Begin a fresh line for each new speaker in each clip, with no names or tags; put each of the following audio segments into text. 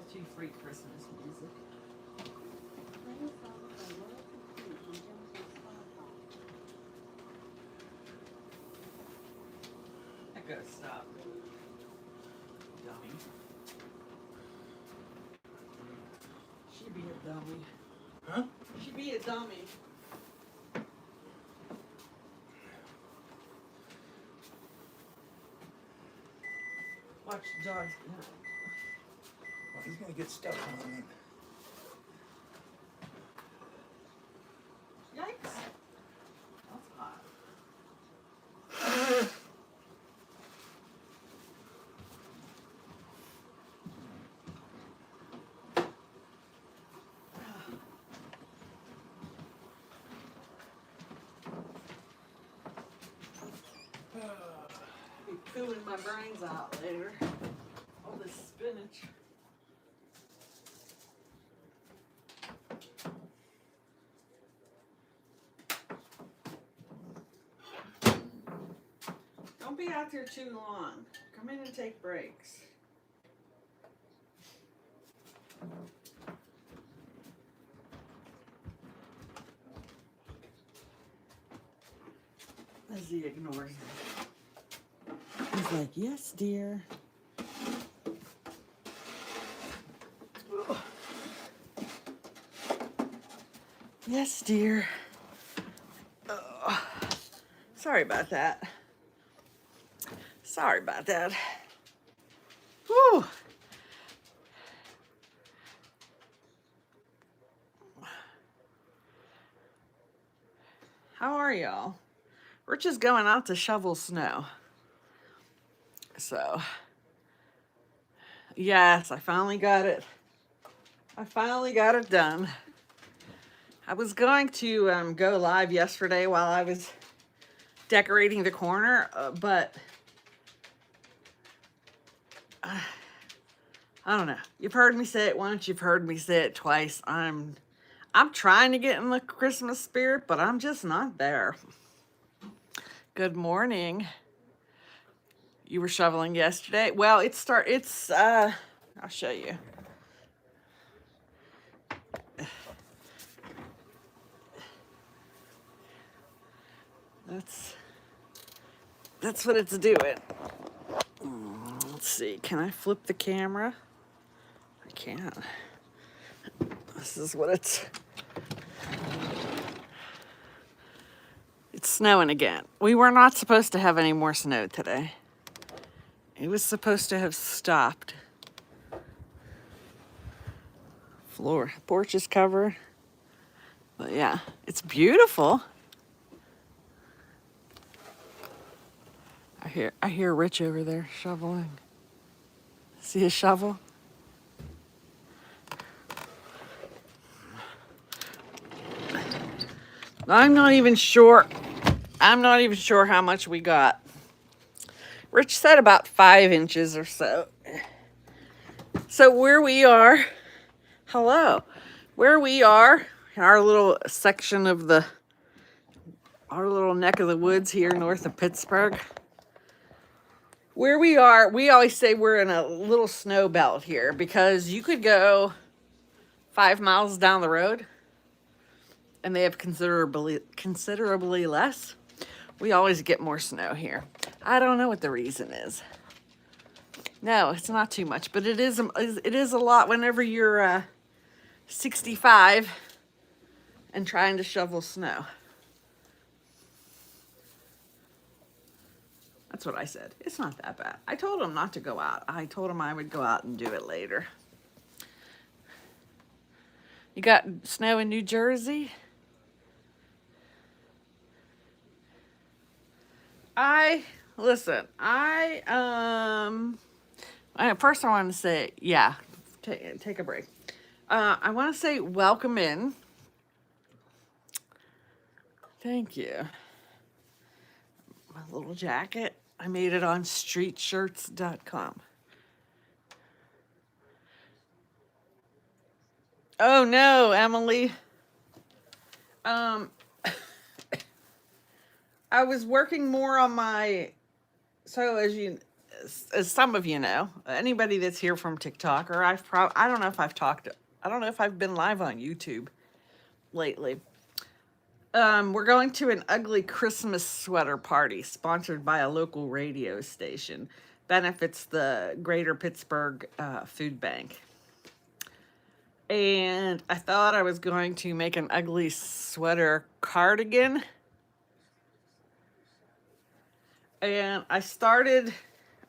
royalty-free Christmas music. I gotta stop. Dummy. She be a dummy.
Huh?
She be a dummy. Watch the dogs.
Well, he's gonna get stuck on it.
Yikes. That's hot. Be cooling my brains out later. All this spinach. Don't be out there too long. Come in and take breaks. As he ignores me. He's like, yes, dear. Ugh. Yes, dear. Ugh. Sorry about that. Sorry about that. Whew. How are y'all? We're just going out to shovel snow. So, yes, I finally got it. I finally got it done. I was going to go live yesterday while I was decorating the corner, but I don't know. You've heard me say it once, you've heard me say it twice. I'm trying to get in the Christmas spirit, but I'm just not there. Good morning. You were shoveling yesterday? Well, I'll show you. That's what it's doing. Let's see. Can I flip the camera? I can't. This is what it's snowing again. We were not supposed to have any more snow today. It was supposed to have stopped. Porch is covered. But yeah, it's beautiful. I hear Rich over there shoveling. See his shovel? I'm not even sure how much we got. Rich said about 5 inches or so. So where we are, where we are, in our little section of our little neck of the woods here north of Pittsburgh, where we are, we always say we're in a little snow belt here because you could go 5 miles down the road and they have considerably less. We always get more snow here. I don't know what the reason is. No, it's not too much, but it is a lot whenever you're 65 and trying to shovel snow. That's what I said. It's not that bad. I told him not to go out. I told him I would go out and do it later. You got snow in New Jersey? Listen, first I want to say, yeah, take a break. I want to say welcome in. Thank you. My little jacket. I made it on streetshirts.com. Oh no, Emily. I was working more on my, so as you, as some of you know, anybody that's here from TikTok, or I don't know if I've talked, I don't know if I've been live on YouTube lately. We're going to an ugly Christmas sweater party sponsored by a local radio station. Benefits the Greater Pittsburgh Food Bank. And I thought I was going to make an ugly sweater cardigan. And I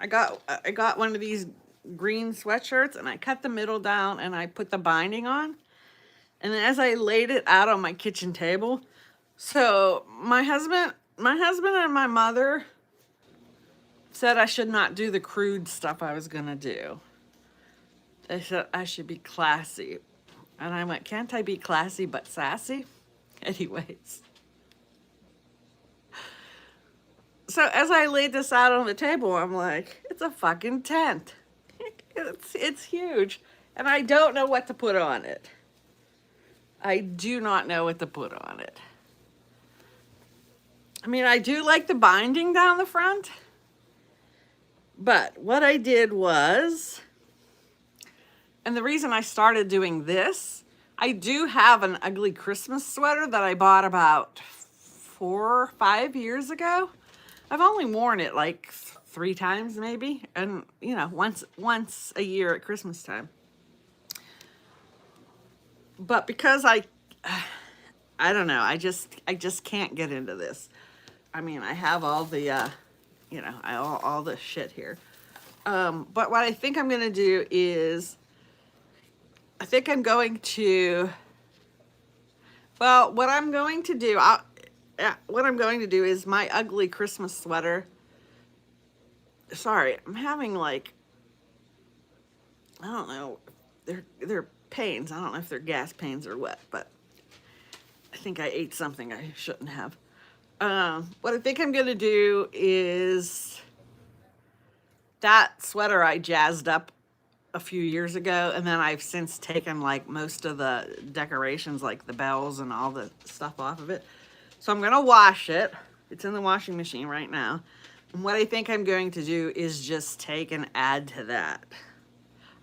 got one of these green sweatshirts, and I cut the middle down and I put the binding on. And then as I laid it out on my kitchen table, so my husband and my mother said I should not do the crude stuff I was gonna do. They said I should be classy. And I went, can't I be classy but sassy? Anyways. So as I laid this out on the table, I'm like, it's a fucking tent. It's huge. And I don't know what to put on it. I do not know what to put on it. I mean, I do like the binding down the front. But what I did was, and the reason I started doing this, I do have an ugly Christmas sweater that I bought about 4 or 5 years ago. I've only worn it like 3 times maybe, and you know, once a year at Christmas time. But because I don't know, I just can't get into this. I mean, I have all the you know, all the shit here. But what I think I'm gonna do is, I think I'm going to, well, what I'm going to do is my ugly Christmas sweater. Sorry, I'm having like, I don't know, they're pains. I don't know if they're gas pains or what, but I think I ate something I shouldn't have. What I think I'm gonna do is, that sweater I jazzed up a few years ago, and then I've since taken like most of the decorations, like the bells and all the stuff off of it. So I'm gonna wash it. It's in the washing machine right now. And what I think I'm going to do is just take and add to that.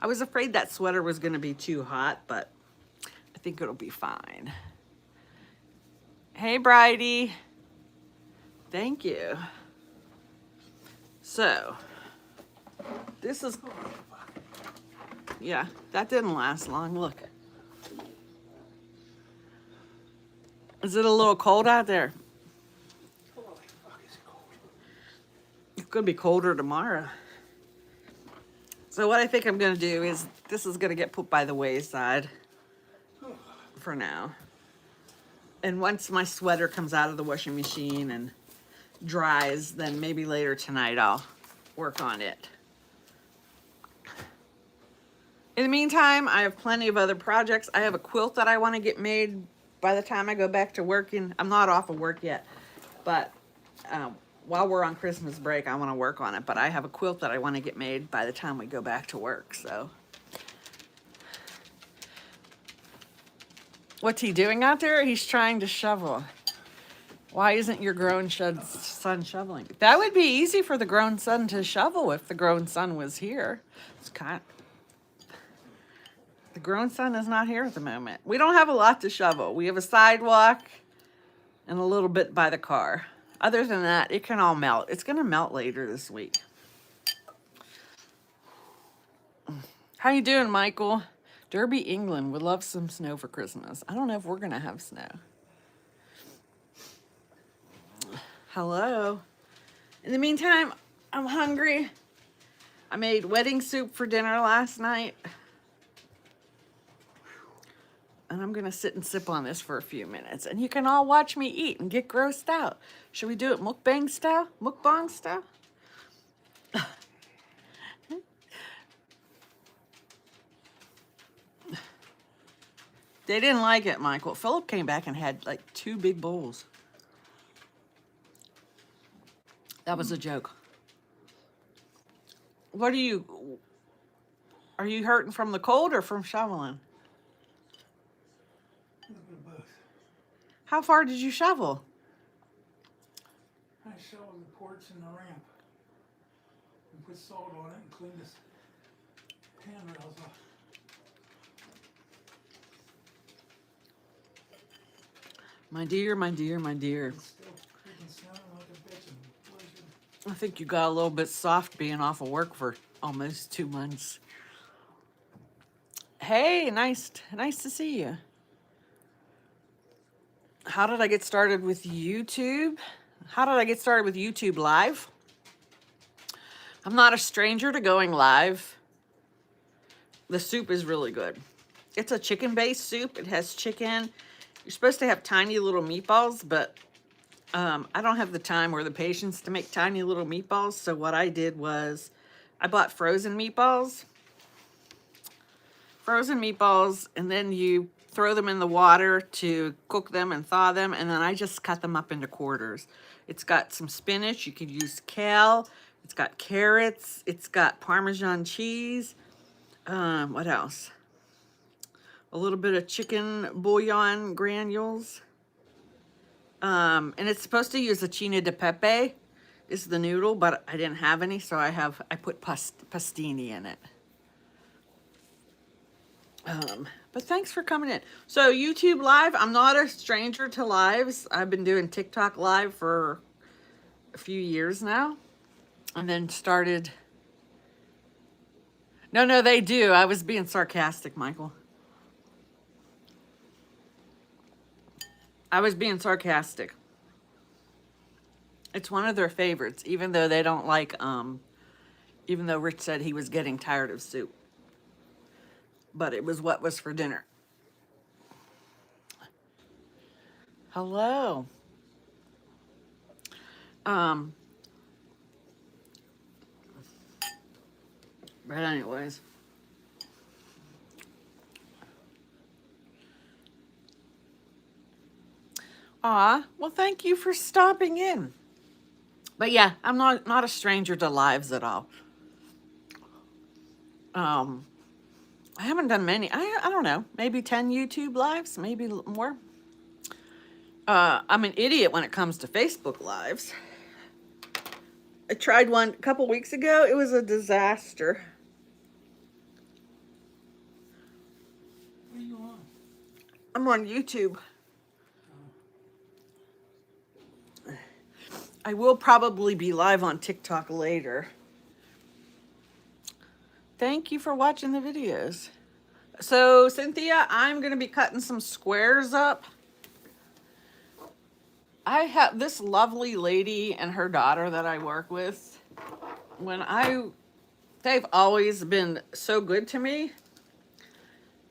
I was afraid that sweater was gonna be too hot, but I think it'll be fine. Hey, Bridie. Thank you. So, this is, yeah, that didn't last long. Look. Is it a little cold out there? It's gonna be colder tomorrow. So what I think I'm gonna do is, this is gonna get put by the wayside for now. And once my sweater comes out of the washing machine and dries, then maybe later tonight I'll work on it. In the meantime, I have plenty of other projects. I have a quilt that I want to get made by the time I go back to working. I'm not off of work yet, but while we're on Christmas break, I want to work on it. But I have a quilt that I want to get made by the time we go back to work, so. What's he doing out there? He's trying to shovel. Why isn't your grown son shoveling? That would be easy for the grown son to shovel if the grown son was here. It's kind of, the grown son is not here at the moment. We don't have a lot to shovel. We have a sidewalk and a little bit by the car. Other than that, it can all melt. It's going to melt later this week. How you doing, Michael? Derby, England would love some snow for Christmas. I don't know if we're going to have snow. Hello. In the meantime, I'm hungry. I made wedding soup for dinner last night. And I'm going to sit and sip on this for a few minutes. And you can all watch me eat and get grossed out. Should we do it mukbang style? Mukbang style? They didn't like it, Michael. Philip came back and had like 2 big bowls. That was a joke. What are you hurting from the cold or from shoveling?
Both.
How far did you shovel?
I shoveled the porch and the ramp. And put salt on it and clean this handrails off.
My dear, my dear, my dear.
It's still freaking snowing like a bitch and blizzard.
I think you got a little bit soft being off of work for almost 2 months. Hey, nice to see you. How did I get started with YouTube? How did I get started with YouTube Live? I'm not a stranger to going live. The soup is really good. It's a chicken-based soup. It has chicken. You're supposed to have tiny little meatballs, but I don't have the time or the patience to make tiny little meatballs. So what I did was I bought frozen meatballs. And then you throw them in the water to cook them and thaw them, and then I just cut them up into quarters. It's got some spinach. You could use kale. It's got carrots. It's got Parmesan cheese. What else? A little bit of chicken bouillon granules. And it's supposed to use acina de pepe is the noodle, but I didn't have any, so I put pastini in it. But thanks for coming in. So YouTube Live, I'm not a stranger to lives. I've been doing TikTok Live for a few years now. And then started... No, they do. I was being sarcastic, Michael. I was being sarcastic. It's one of their favorites, even though they don't like, even though Rich said he was getting tired of soup. But it was what was for dinner. Hello. But anyways. Aw, well, thank you for stopping in. But yeah, I'm not a stranger to lives at all. I haven't done many. I don't know, maybe 10 YouTube lives, maybe more. I'm an idiot when it comes to Facebook lives. I tried one a couple weeks ago. It was a disaster.
What are you on?
I'm on YouTube. I will probably be live on TikTok later. Thank you for watching the videos. So, Cynthia, I'm going to be cutting some squares up. I have this lovely lady and her daughter that I work with. They've always been so good to me.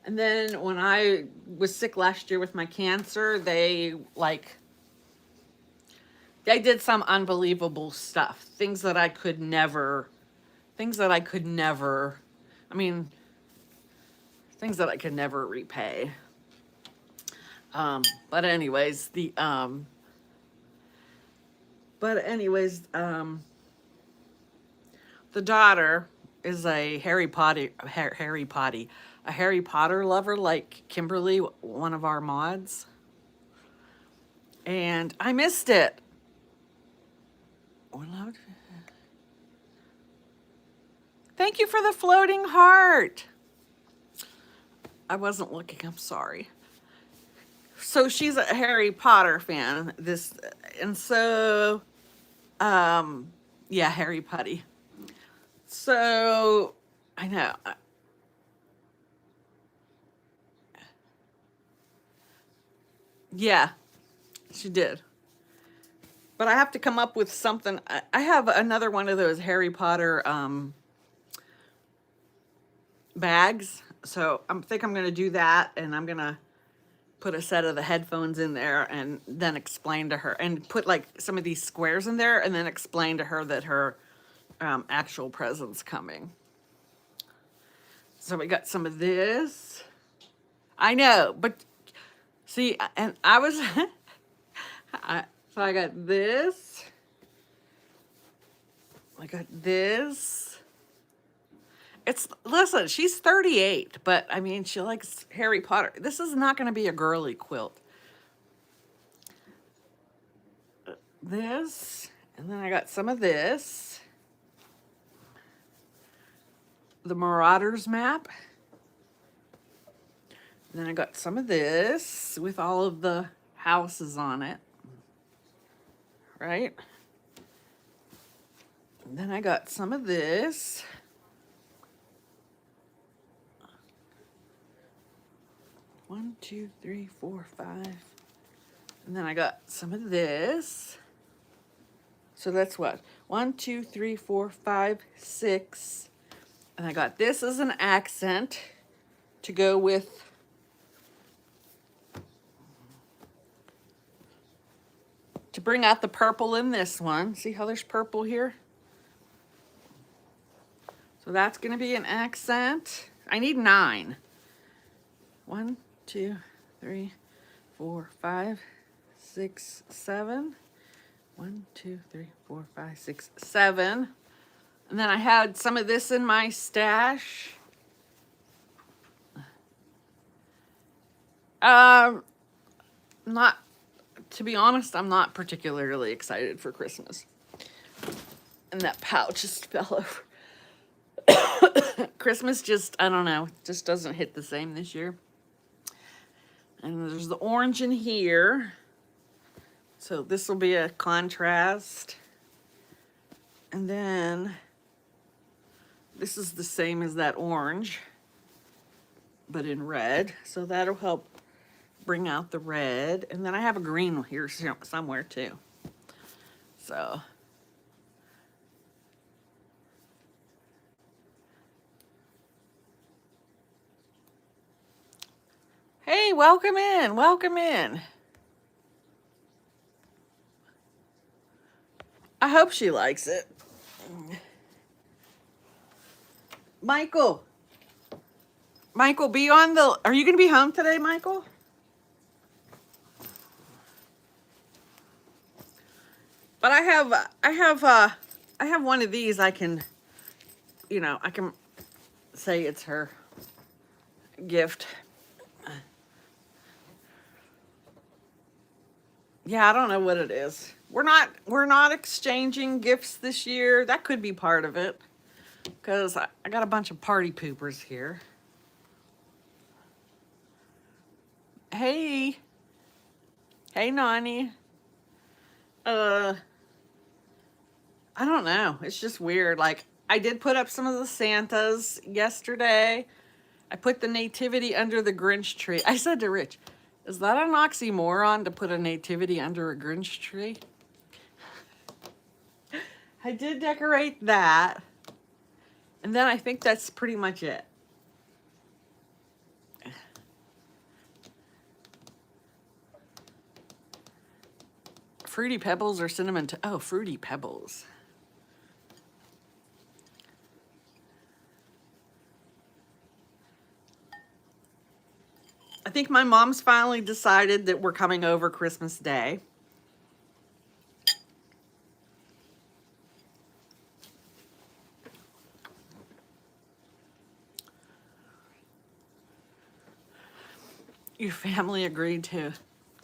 And then when I was sick last year with my cancer, they did some unbelievable stuff. Things that I could never, things that I could never repay. But anyways, the daughter is a Harry Potter lover, like Kimberly, one of our mods. And I missed it. Thank you for the floating heart. I wasn't looking, I'm sorry. So she's a Harry Potter fan. Yeah, Harry Putty. So, I know. Yeah, she did. But I have to come up with something. I have another one of those Harry Potter bags. So I think I'm going to do that, and I'm going to put a set of the headphones in there and then explain to her, and put like some of these squares in there, and then explain to her that her actual present's coming. So we got some of this. I know, but see, and I was, so I got this. I got this. Listen, she's 38, but I mean, she likes Harry Potter. This is not going to be a girly quilt. This, and then I got some of this. the Marauders map. And then I got some of this with all of the houses on it. Right? And then I got some of this. One, two, three, four, five. And then I got some of this. So that's what? 1, 2, 3, 4, 5, 6. And I got this as an accent to go with to bring out the purple in this one. See how there's purple here? So that's going to be an accent. I need 9. 1, 2, 3, 4, 5, 6, 7. 1, 2, 3, 4, 5, 6, 7. And then I had some of this in my stash. Not, to be honest, I'm not particularly excited for Christmas. And that pouch just fell over. Christmas just, I don't know, just doesn't hit the same this year. And there's the orange in here. So this will be a contrast. And then this is the same as that orange, but in red. So that'll help bring out the red. And then I have a green here somewhere too. So hey, welcome in, welcome in. I hope she likes it. Michael, be on the, are you going to be home today, Michael? But I have one of these I can, I can say it's her gift. Yeah, I don't know what it is. We're not exchanging gifts this year. That could be part of it. Because I got a bunch of party poopers here. Hey. Hey, Nani. I don't know. It's just weird. Like, I did put up some of the Santas yesterday. I put the nativity under the Grinch tree. I said to Rich, is that an oxymoron to put a nativity under a Grinch tree? I did decorate that. And then I think that's pretty much it. Fruity Pebbles or cinnamon? Oh, Fruity Pebbles. I think my mom's finally decided that we're coming over Christmas Day. Your family agreed to.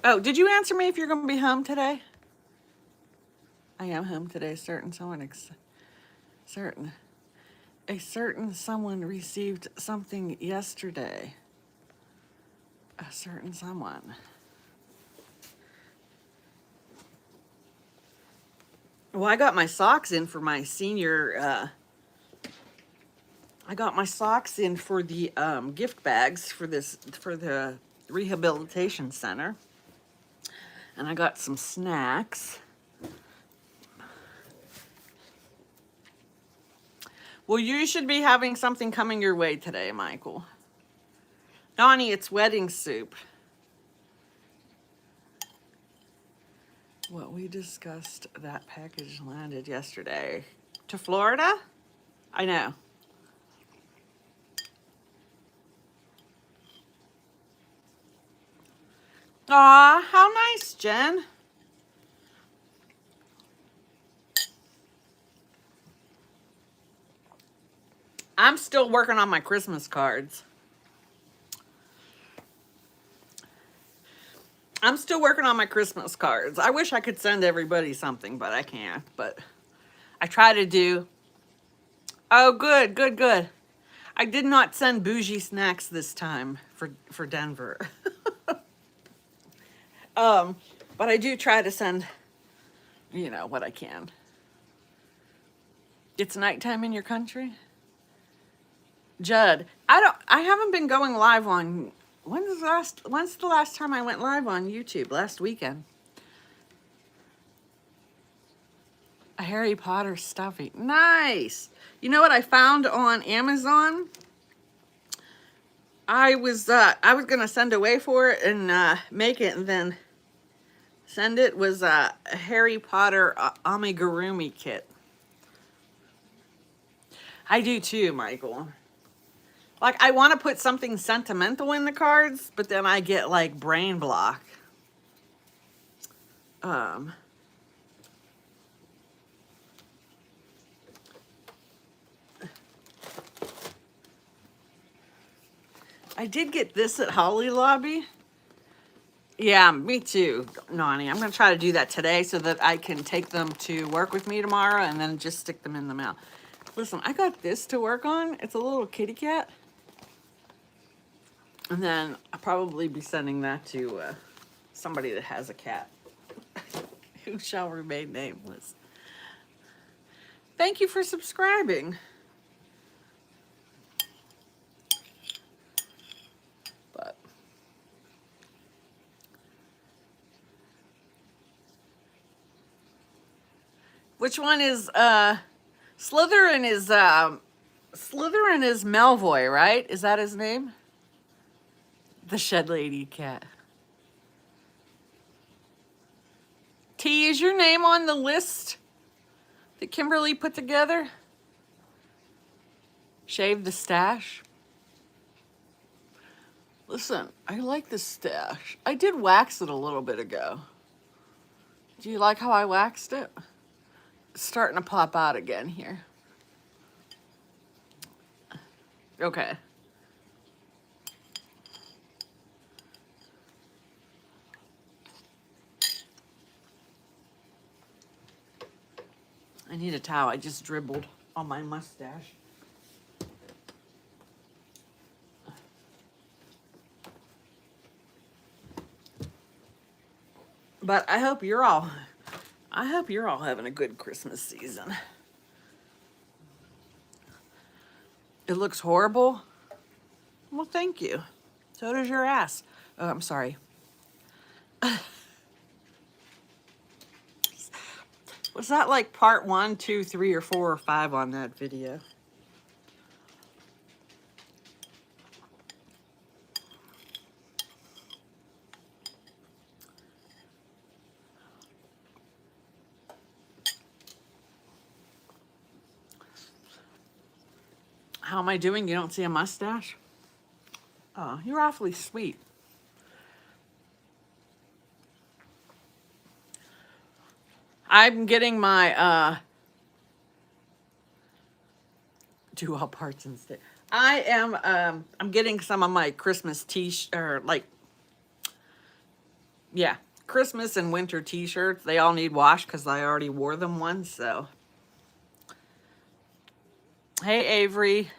Oh, did you answer me if you're going to be home today? I am home today. A certain someone received something yesterday. A certain someone. Well, I got my socks in for my senior. I got my socks in for the gift bags for the rehabilitation center, and I got some snacks. Well, you should be having something coming your way today, Michael. Donnie, it's wedding soup. What we discussed, that package landed yesterday. To Florida? I know. Aw, how nice, Jen. I'm still working on my Christmas cards. I wish I could send everybody something, but I can't. But I try to do. Oh, good. I did not send bougie snacks this time for Denver. But I do try to send, you know, what I can. It's nighttime in your country? Judd, I haven't been going live on, when's the last time I went live on YouTube? Last weekend. A Harry Potter stuffy. Nice. You know what I found on Amazon? I was gonna send away for it and make it and then send it. Was a Harry Potter amigurumi kit. I do too, Michael. Like, I want to put something sentimental in the cards, but then I get like brain block. I did get this at Holly Lobby. Yeah, me too, Nani. I'm going to try to do that today so that I can take them to work with me tomorrow and then just stick them in the mail. Listen, I got this to work on. It's a little kitty cat. And then I'll probably be sending that to somebody that has a cat. Who shall remain nameless. Thank you for subscribing. But which one is Slytherin is Melvoy, right? Is that his name? The Shed Lady cat. T, is your name on the list that Kimberly put together? Shave the stash. Listen, I like this stash. I did wax it a little bit ago. Do you like how I waxed it? It's starting to pop out again here. Okay. I need a towel. I just dribbled on my mustache. But I hope you're all having a good Christmas season. It looks horrible. Well, thank you. So does your ass. Oh, I'm sorry. Was that like part 1, 2, 3, or 4, or 5 on that video? How am I doing? You don't see a mustache? Oh, you're awfully sweet. I'm getting my do all parts instead. I am I'm getting some of my Christmas Christmas and winter t-shirts. They all need wash because I already wore them once, so. Hey, Avery.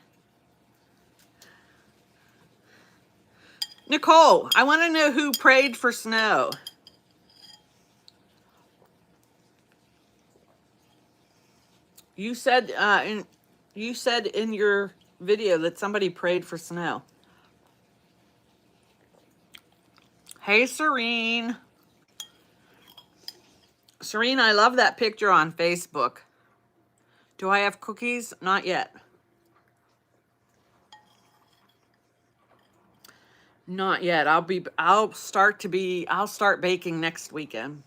Nicole, I want to know who prayed for snow. You said in your video that somebody prayed for snow. Hey, Serene. Serene, I love that picture on Facebook. Do I have cookies? Not yet. Not yet. I'll start baking next weekend.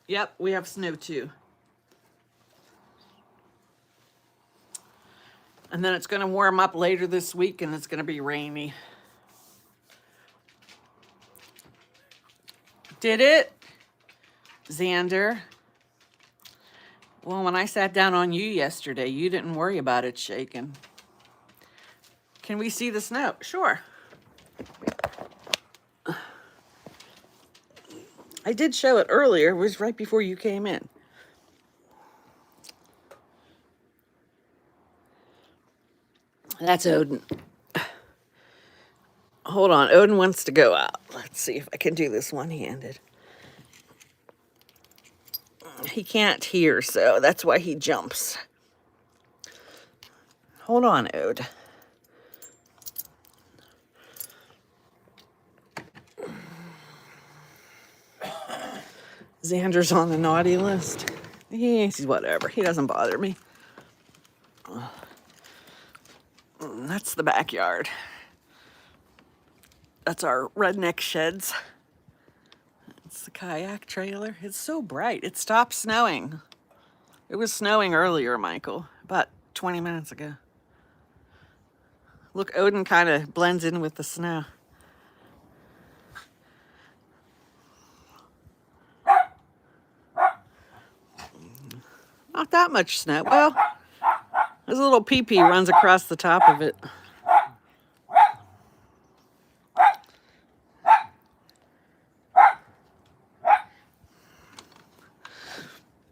Yep, we have snow too. And then it's going to warm up later this week and it's going to be rainy. Did it? Xander? Well, when I sat down on you yesterday, you didn't worry about it shaking. Can we see the snow? Sure. I did show it earlier. It was right before you came in. That's Odin. Hold on. Odin wants to go out. Let's see if I can do this one-handed. He can't hear, so that's why he jumps. Hold on, Ode. Xander's on the naughty list. He's whatever. He doesn't bother me. That's the backyard. That's our redneck sheds. It's the kayak trailer. It's so bright. It stopped snowing. It was snowing earlier, Michael, about 20 minutes ago. Look, Odin kind of blends in with the snow. Not that much snow. Well, his little pee-pee runs across the top of it.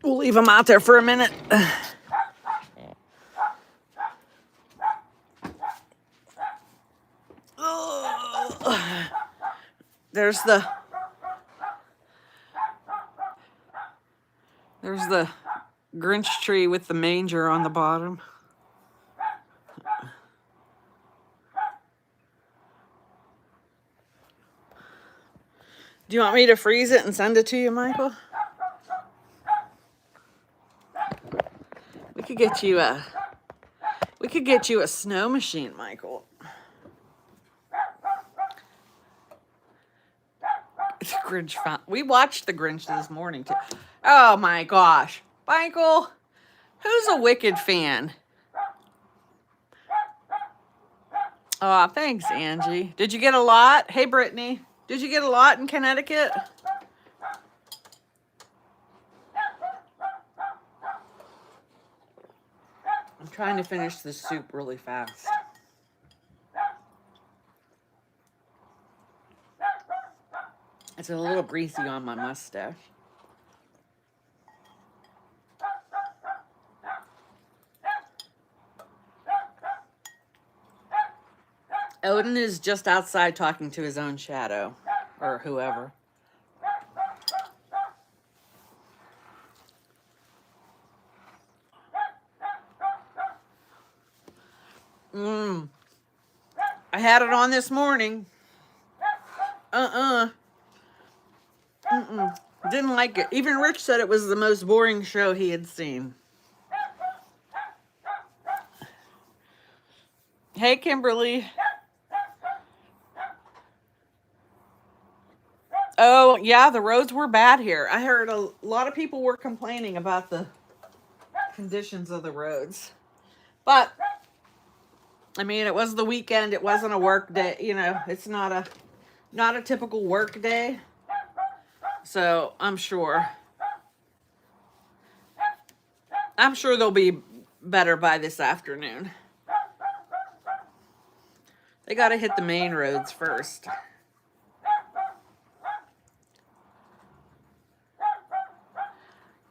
We'll leave him out there for a minute. There's the Grinch tree with the manger on the bottom. Do you want me to freeze it and send it to you, Michael? We could get you a snow machine, Michael. The Grinch found. We watched the Grinch this morning too. Oh my gosh, Michael, who's a Wicked fan? Oh, thanks, Angie. Did you get a lot? Hey, Brittany, did you get a lot in Connecticut? I'm trying to finish this soup really fast. It's a little greasy on my mustache. Odin is just outside talking to his own shadow, or whoever. I had it on this morning. Didn't like it. Even Rich said it was the most boring show he had seen. Hey, Kimberly. Oh, yeah, the roads were bad here. I heard a lot of people were complaining about the conditions of the roads. But, I mean, it was the weekend. It wasn't a work day. You know, it's not a typical work day. So, I'm sure they'll be better by this afternoon. They got to hit the main roads first.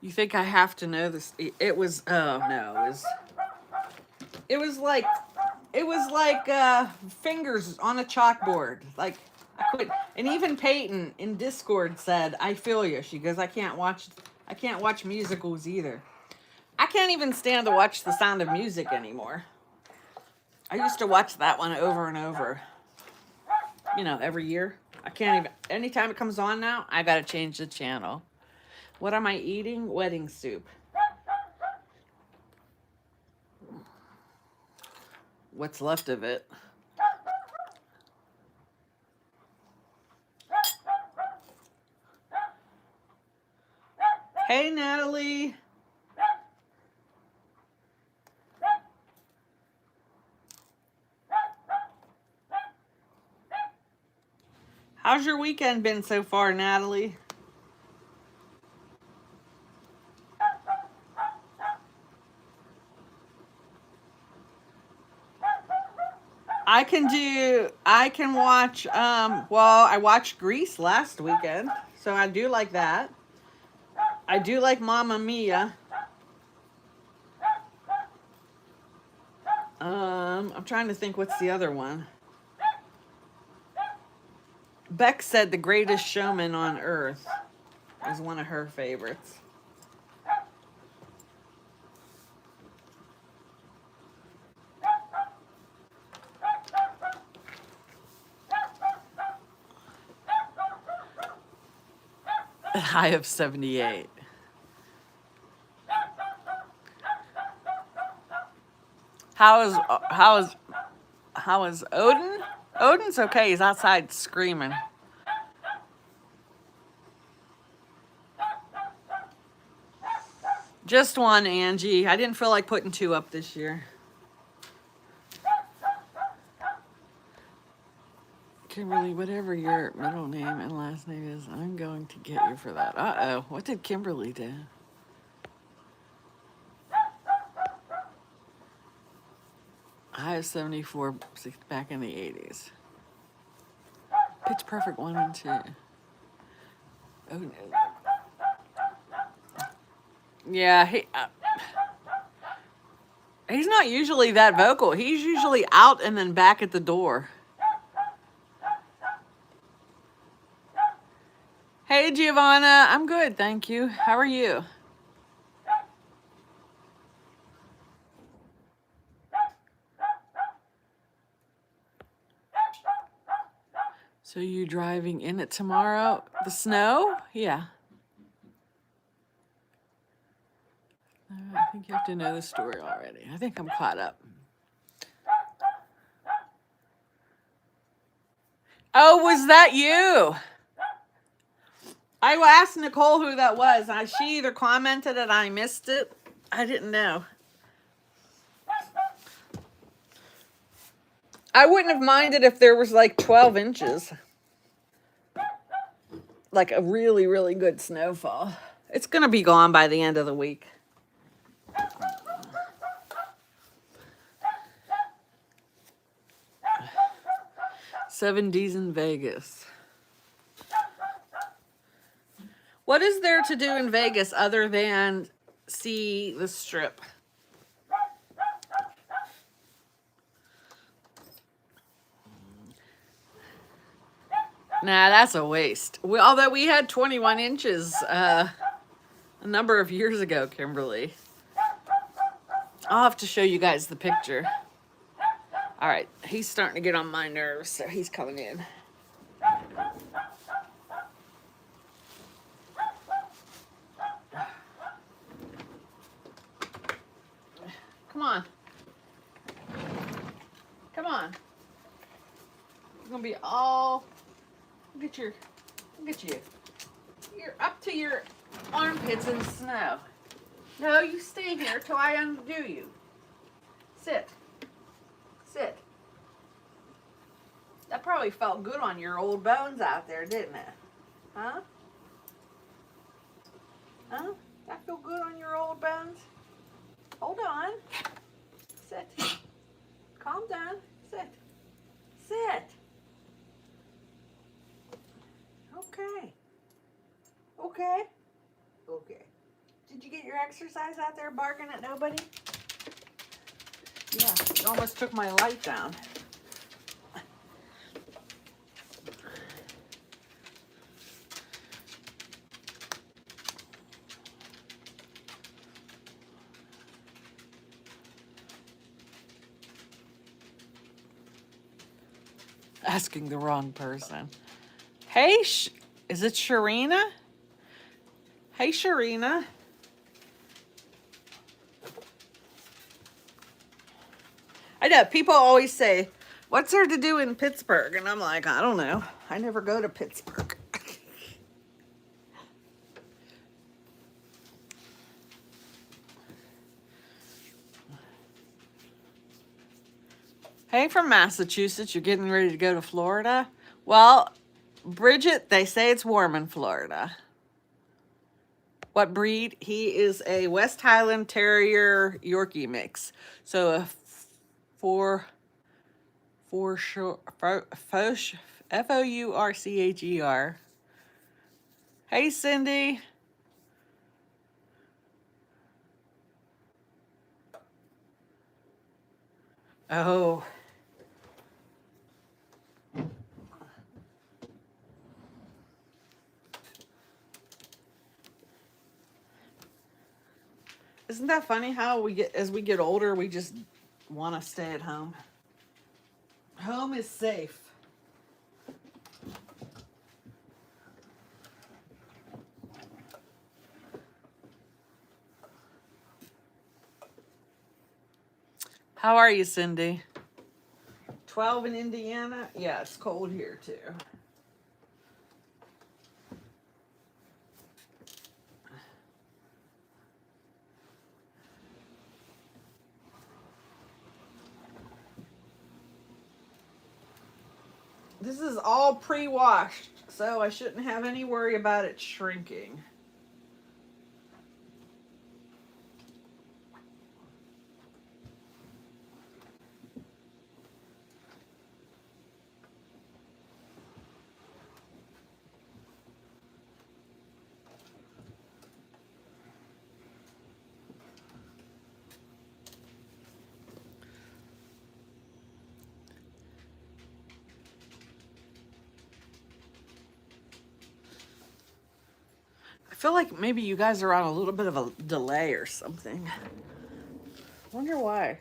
You think I have to know this? It was, oh no, it was like fingers on a chalkboard. Like, I quit. And even Peyton in Discord said, "I feel you." She goes, I can't watch musicals either. I can't even stand to watch The Sound of Music anymore. I used to watch that one over and over. You know, every year. I can't even, anytime it comes on now, I gotta change the channel. What am I eating? Wedding soup. What's left of it. Hey, Natalie. How's your weekend been so far, Natalie? I can watch, well, I watched Grease last weekend, So I do like that. I do like Mamma Mia. I'm trying to think what's the other one. Beck said The Greatest Showman on Earth is one of her favorites. High of 78. How is Odin? Odin's okay. He's outside screaming. Just one, Angie. I didn't feel like putting two up this year. Kimberly, whatever your middle name and last name is, I'm going to get you for that. Uh-oh. What did Kimberly do? I have 74 back in the 80s. Pitch Perfect 1 and 2. Oh, no. Yeah, he's not usually that vocal. He's usually out and then back at the door. Hey, Giovanna. I'm good, thank you. How are you? So you driving in it tomorrow? The snow? Yeah. I think you have to know the story already. I think I'm caught up. Oh, was that you? I asked Nicole who that was. She either commented and I missed it. I didn't know. I wouldn't have minded if there was like 12 inches. Like a really, really good snowfall. It's going to be gone by the end of the week. Seven D's in Vegas. What is there to do in Vegas other than see the strip? Nah, that's a waste. Although we had 21 inches a number of years ago, Kimberly. I'll have to show you guys the picture. All right, he's starting to get on my nerves, so he's coming in. Come on. Come on. You're gonna be all. Look at you. You're up to your armpits in snow. No, you stay here till I undo you. Sit. That probably felt good on your old bones out there, didn't it? Huh? That feel good on your old bones? Hold on. Sit. Calm down. Sit. Okay. Did you get your exercise out there barking at nobody? Yeah, you almost took my light down. Asking the wrong person. Hey, is it Sharina? Hey, Sharina. I know, people always say, what's there to do in Pittsburgh? And I'm like, I don't know. I never go to Pittsburgh. Hey, from Massachusetts, you're getting ready to go to Florida? Well, Bridget, they say it's warm in Florida. What breed? He is a West Highland Terrier Yorkie mix. So a Fourchegeur. Hey, Cindy. Oh. Isn't that funny how as we get older, we just want to stay at home? Home is safe. How are you, Cindy? 12 in Indiana? Yeah, it's cold here too. This is all pre-washed, so I shouldn't have any worry about it shrinking. I feel like maybe you guys are on a little bit of a delay or something. Wonder why.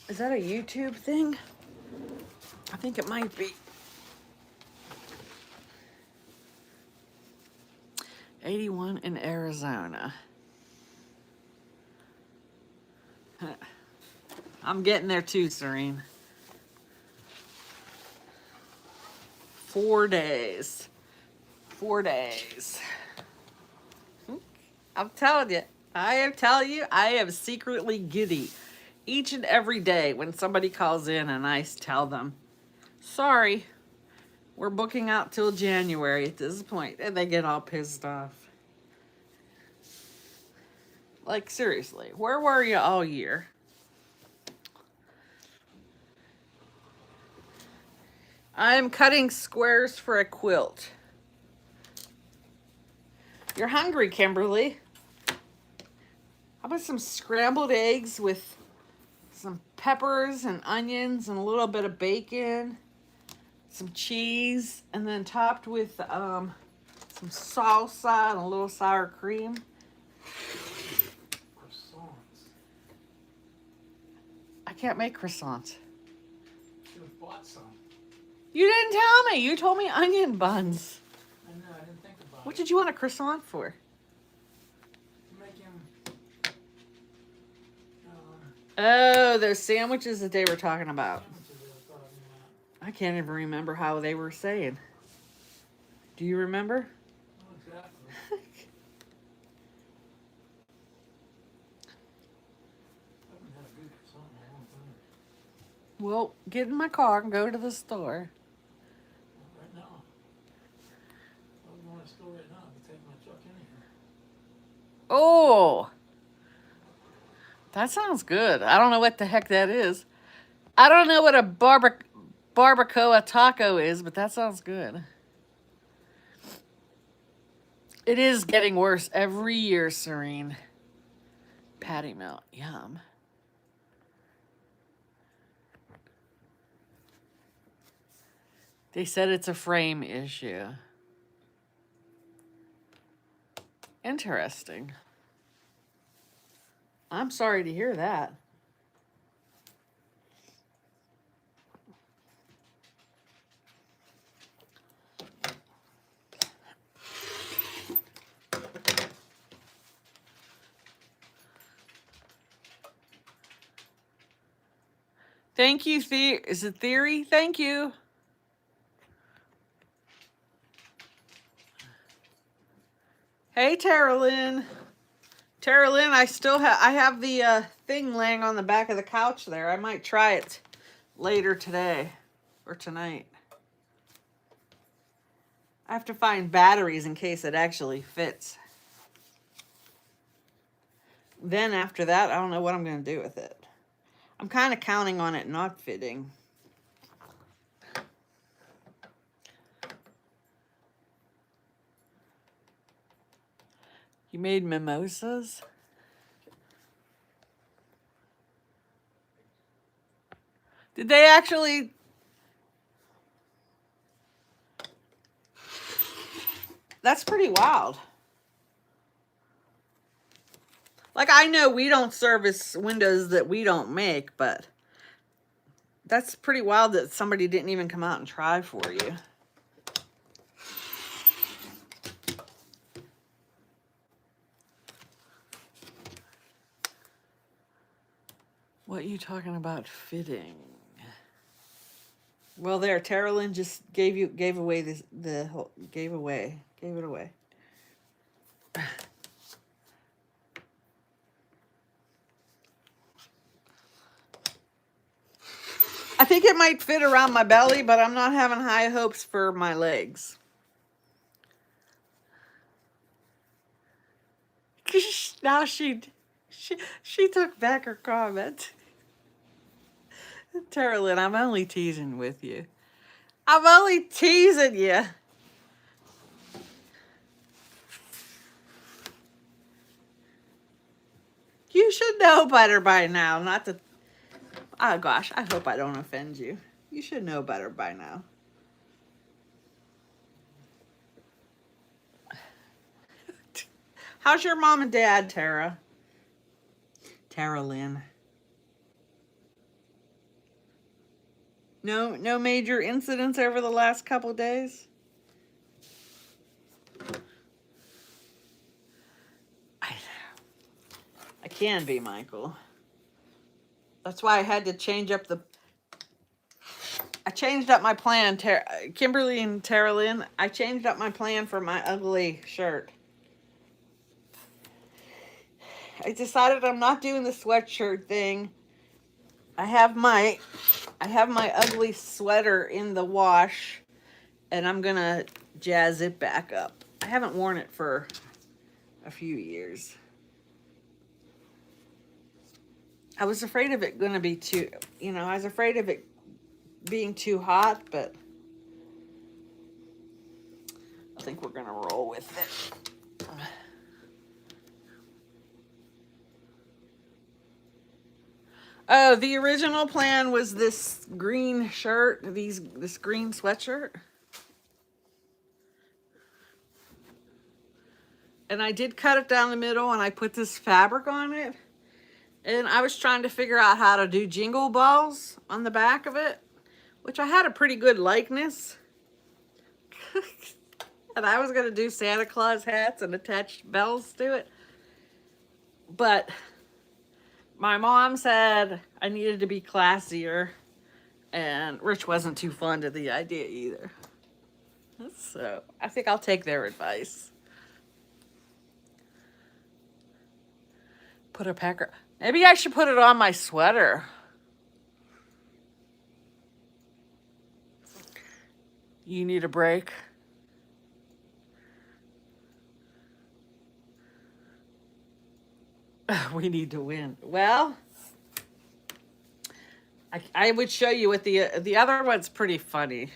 Is that a YouTube thing? I think it might be. 81 in Arizona. I'm getting there too, Serene. 4 days. 4 days. I'm telling you. I am telling you, I am secretly giddy each and every day when somebody calls in and I tell them, sorry, we're booking out till January at this point. And they get all pissed off. Like, seriously, where were you all year? I'm cutting squares for a quilt. You're hungry, Kimberly. How about some scrambled eggs with some peppers and onions and a little bit of bacon, some cheese, and then topped with some salsa and a little sour cream.
Croissants.
I can't make croissants.
Should have bought some.
You didn't tell me. You told me onion buns.
I know, I didn't think about
What
it.
did you want a croissant for?
To make him.
Oh, those sandwiches that they were talking about.
Sandwiches I was talking about.
I can't even remember how they were saying. Do you remember?
Not exactly. I haven't had a good croissant in a long time.
Well, get in my car and go to the store.
Not right now. I was going to the store right now. I'll take my truck in here.
Oh, that sounds good. I don't know what the heck that is. I don't know what a barbacoa taco is, but that sounds good. It is getting worse every year, Serene. Patty melt, yum. They said it's a frame issue. Interesting. I'm sorry to hear that. Thank you, is it Theory? Thank you. Hey, Tara Lynn. Tara Lynn, I have the thing laying on the back of the couch there. I might try it later today or tonight. I have to find batteries in case it actually fits. Then after that, I don't know what I'm going to do with it. I'm kind of counting on it not fitting. You made mimosas? Did they actually? That's pretty wild. Like, I know we don't service windows that we don't make, but that's pretty wild that somebody didn't even come out and try for you. What are you talking about fitting? Well, there, Tara Lynn just gave away gave it away. I think it might fit around my belly, but I'm not having high hopes for my legs. Now she took back her comment. Tara Lynn, I'm only teasing with you. I'm only teasing you. You should know better by now, not to... Oh, gosh, I hope I don't offend you. You should know better by now. How's your mom and dad, Tara? Tara Lynn. No major incidents over the last couple days? I can be, Michael. That's why I had to change up I changed up my plan, Kimberly and Tara Lynn. I changed up my plan for my ugly shirt. I decided I'm not doing the sweatshirt thing. I have my ugly sweater in the wash, and I'm gonna jazz it back up. I haven't worn it for a few years. I was afraid of it gonna be too, I was afraid of it being too hot, but I think we're gonna roll with it. Oh, the original plan was this green shirt, this green sweatshirt. And I did cut it down the middle and I put this fabric on it. And I was trying to figure out how to do jingle balls on the back of it, which I had a pretty good likeness. And I was going to do Santa Claus hats and attach bells to it. But my mom said I needed to be classier, and Rich wasn't too fond of the idea either. So I think I'll take their advice. Put a pecker. Maybe I should put it on my sweater. You need a break? We need to win. Well, I would show you what the other one's pretty funny.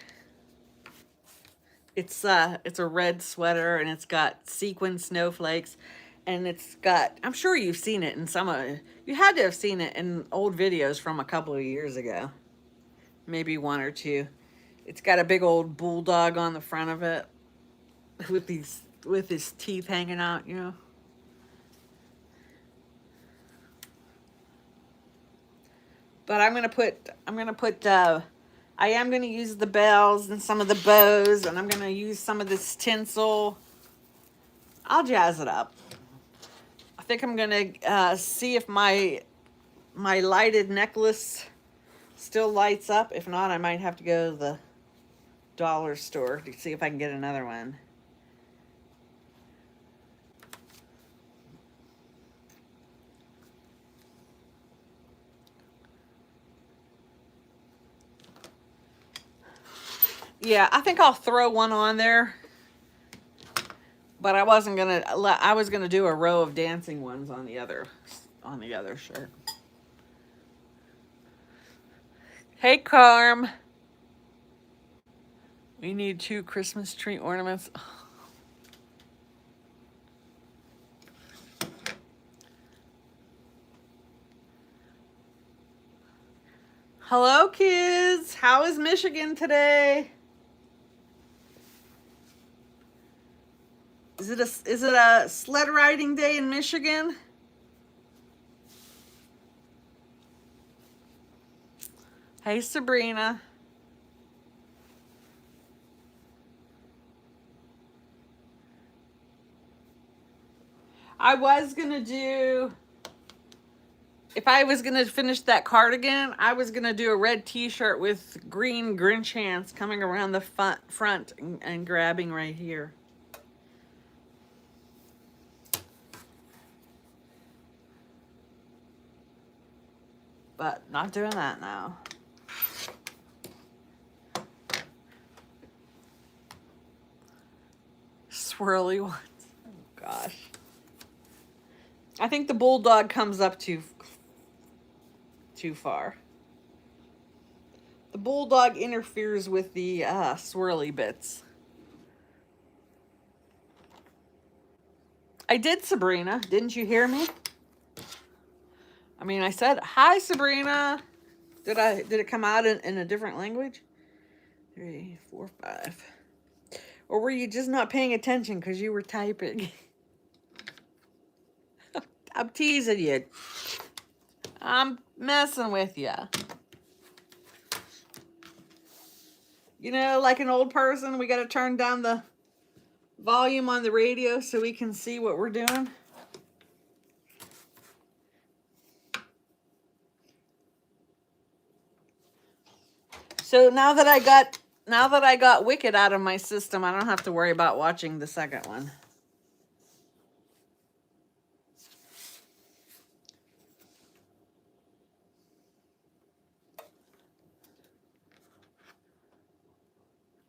It's a red sweater and it's got sequin snowflakes, and it's got, I'm sure you've seen it in you had to have seen it in old videos from a couple of years ago. Maybe one or two. It's got a big old bulldog on the front of it with his teeth hanging out, But I am gonna use the bells and some of the bows, and I'm gonna use some of this tinsel. I'll jazz it up. I think I'm gonna see if my lighted necklace still lights up. If not, I might have to go to the dollar store to see if I can get another one. Yeah, I think I'll throw one on there. But I was gonna do a row of dancing ones on the other shirt. Hey, Carm. We need 2 Christmas tree ornaments. Hello, kids. How is Michigan today? Is it a sled riding day in Michigan? Hey, Sabrina. I was gonna do, if I was gonna finish that cardigan, I was gonna do a red t-shirt with green Grinch hands coming around the front and grabbing right here. But not doing that now. Swirly ones. Oh gosh. I think the bulldog comes up too far. The bulldog interferes with the swirly bits. I did, Sabrina. Didn't you hear me? I mean, I said, hi, Sabrina. Did it come out in a different language? 3, 4, 5. Or were you just not paying attention because you were typing? I'm teasing you. I'm messing with you. You know, like an old person, we got to turn down the volume on the radio so we can see what we're doing. So now that I got Wicked out of my system, I don't have to worry about watching the second one.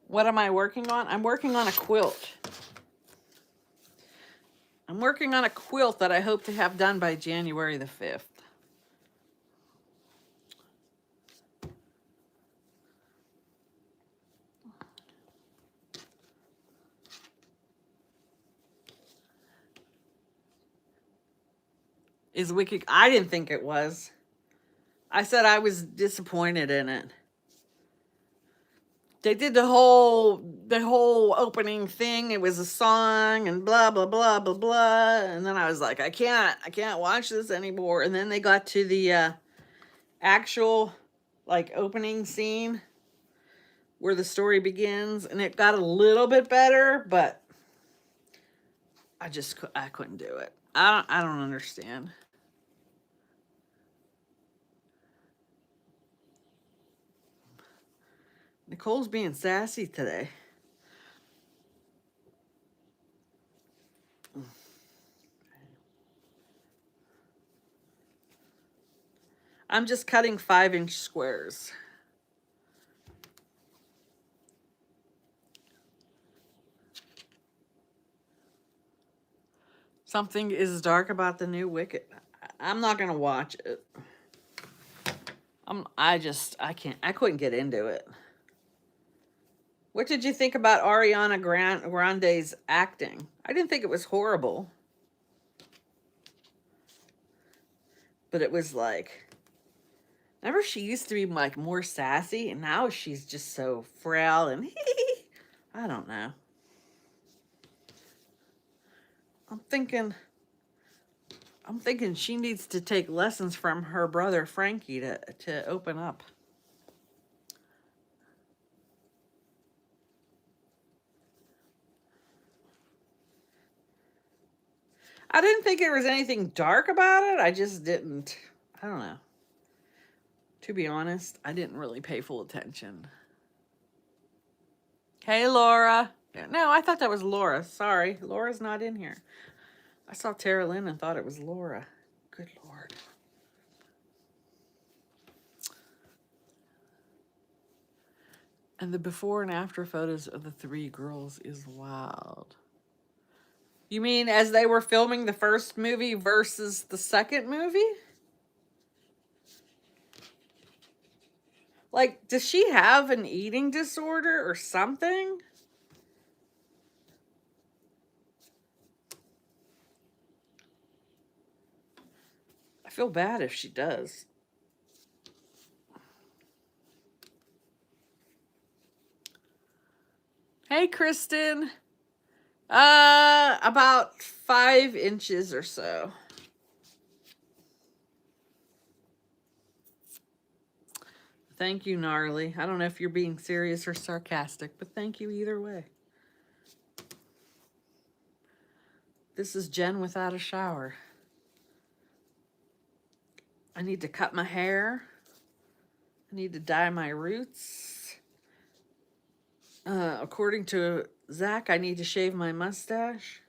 What am I working on? I'm working on a quilt. I'm working on a quilt that I hope to have done by January the 5th. Is Wicked? I didn't think it was. I said I was disappointed in it. They did the whole opening thing. It was a song and blah blah blah blah blah. And then I was like, I can't watch this anymore. And then they got to the actual like opening scene where the story begins, and it got a little bit better, but I couldn't do it. I don't understand. Nicole's being sassy today. I'm just cutting 5-inch squares. Something is dark about the new Wicked. I'm not gonna watch it. I couldn't get into it. What did you think about Ariana Grande's acting? I didn't think it was horrible. But it was like, remember she used to be like more sassy, and now she's just so frail and I don't know. I'm thinking she needs to take lessons from her brother Frankie to open up. I didn't think there was anything dark about it. I just didn't. I don't know. To be honest, I didn't really pay full attention. Hey, Laura. No, I thought that was Laura. Sorry, Laura's not in here. I saw Tara Lynn and thought it was Laura. Good Lord. And the before and after photos of the 3 girls is wild. You mean as they were filming the first movie versus the second movie? Like, does she have an eating disorder or something? I feel bad if she does. Hey, Kristen. About 5 inches or so. Thank you, Gnarly. I don't know if you're being serious or sarcastic, but thank you either way. This is Jen without a shower. I need to cut my hair. I need to dye my roots. According to Zach, I need to shave my mustache.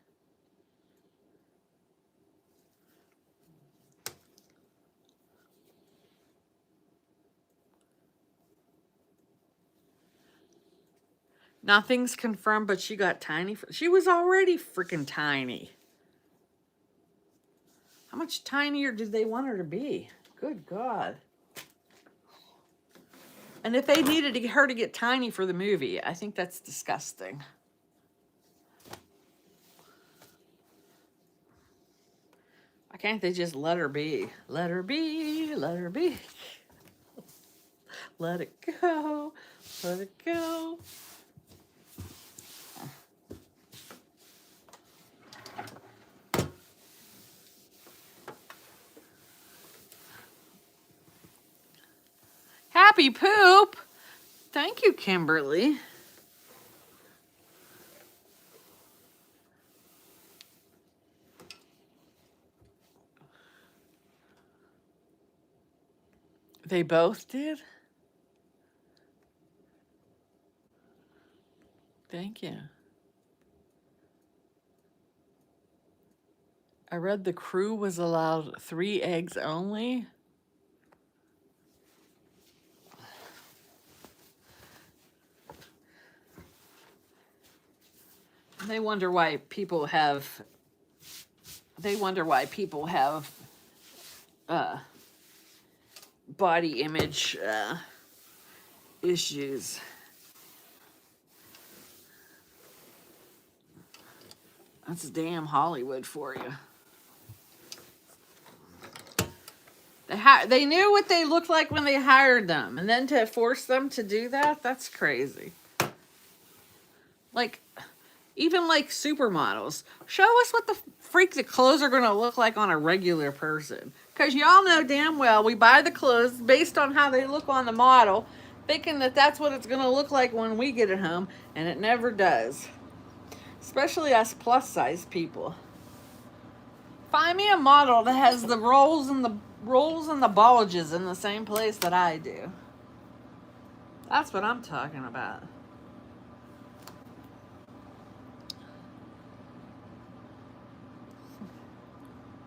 Nothing's confirmed, but she got tiny. She was already freaking tiny. How much tinier did they want her to be? Good God. And if they needed her to get tiny for the movie, I think that's disgusting. Why can't they just let her be? Let her be, let her be. Let it go, let it go. Happy poop. Thank you, Kimberly. They both did? Thank you. I read the crew was allowed 3 eggs only. They wonder why people have body image issues. That's damn Hollywood for you. They knew what they looked like when they hired them, and then to force them to do that, that's crazy. Like, even like supermodels, show us what the freak the clothes are going to look like on a regular person. Because y'all know damn well we buy the clothes based on how they look on the model, thinking that that's what it's going to look like when we get it home, and it never does. Especially us plus size people. Find me a model that has the rolls and the bulges in the same place that I do. That's what I'm talking about.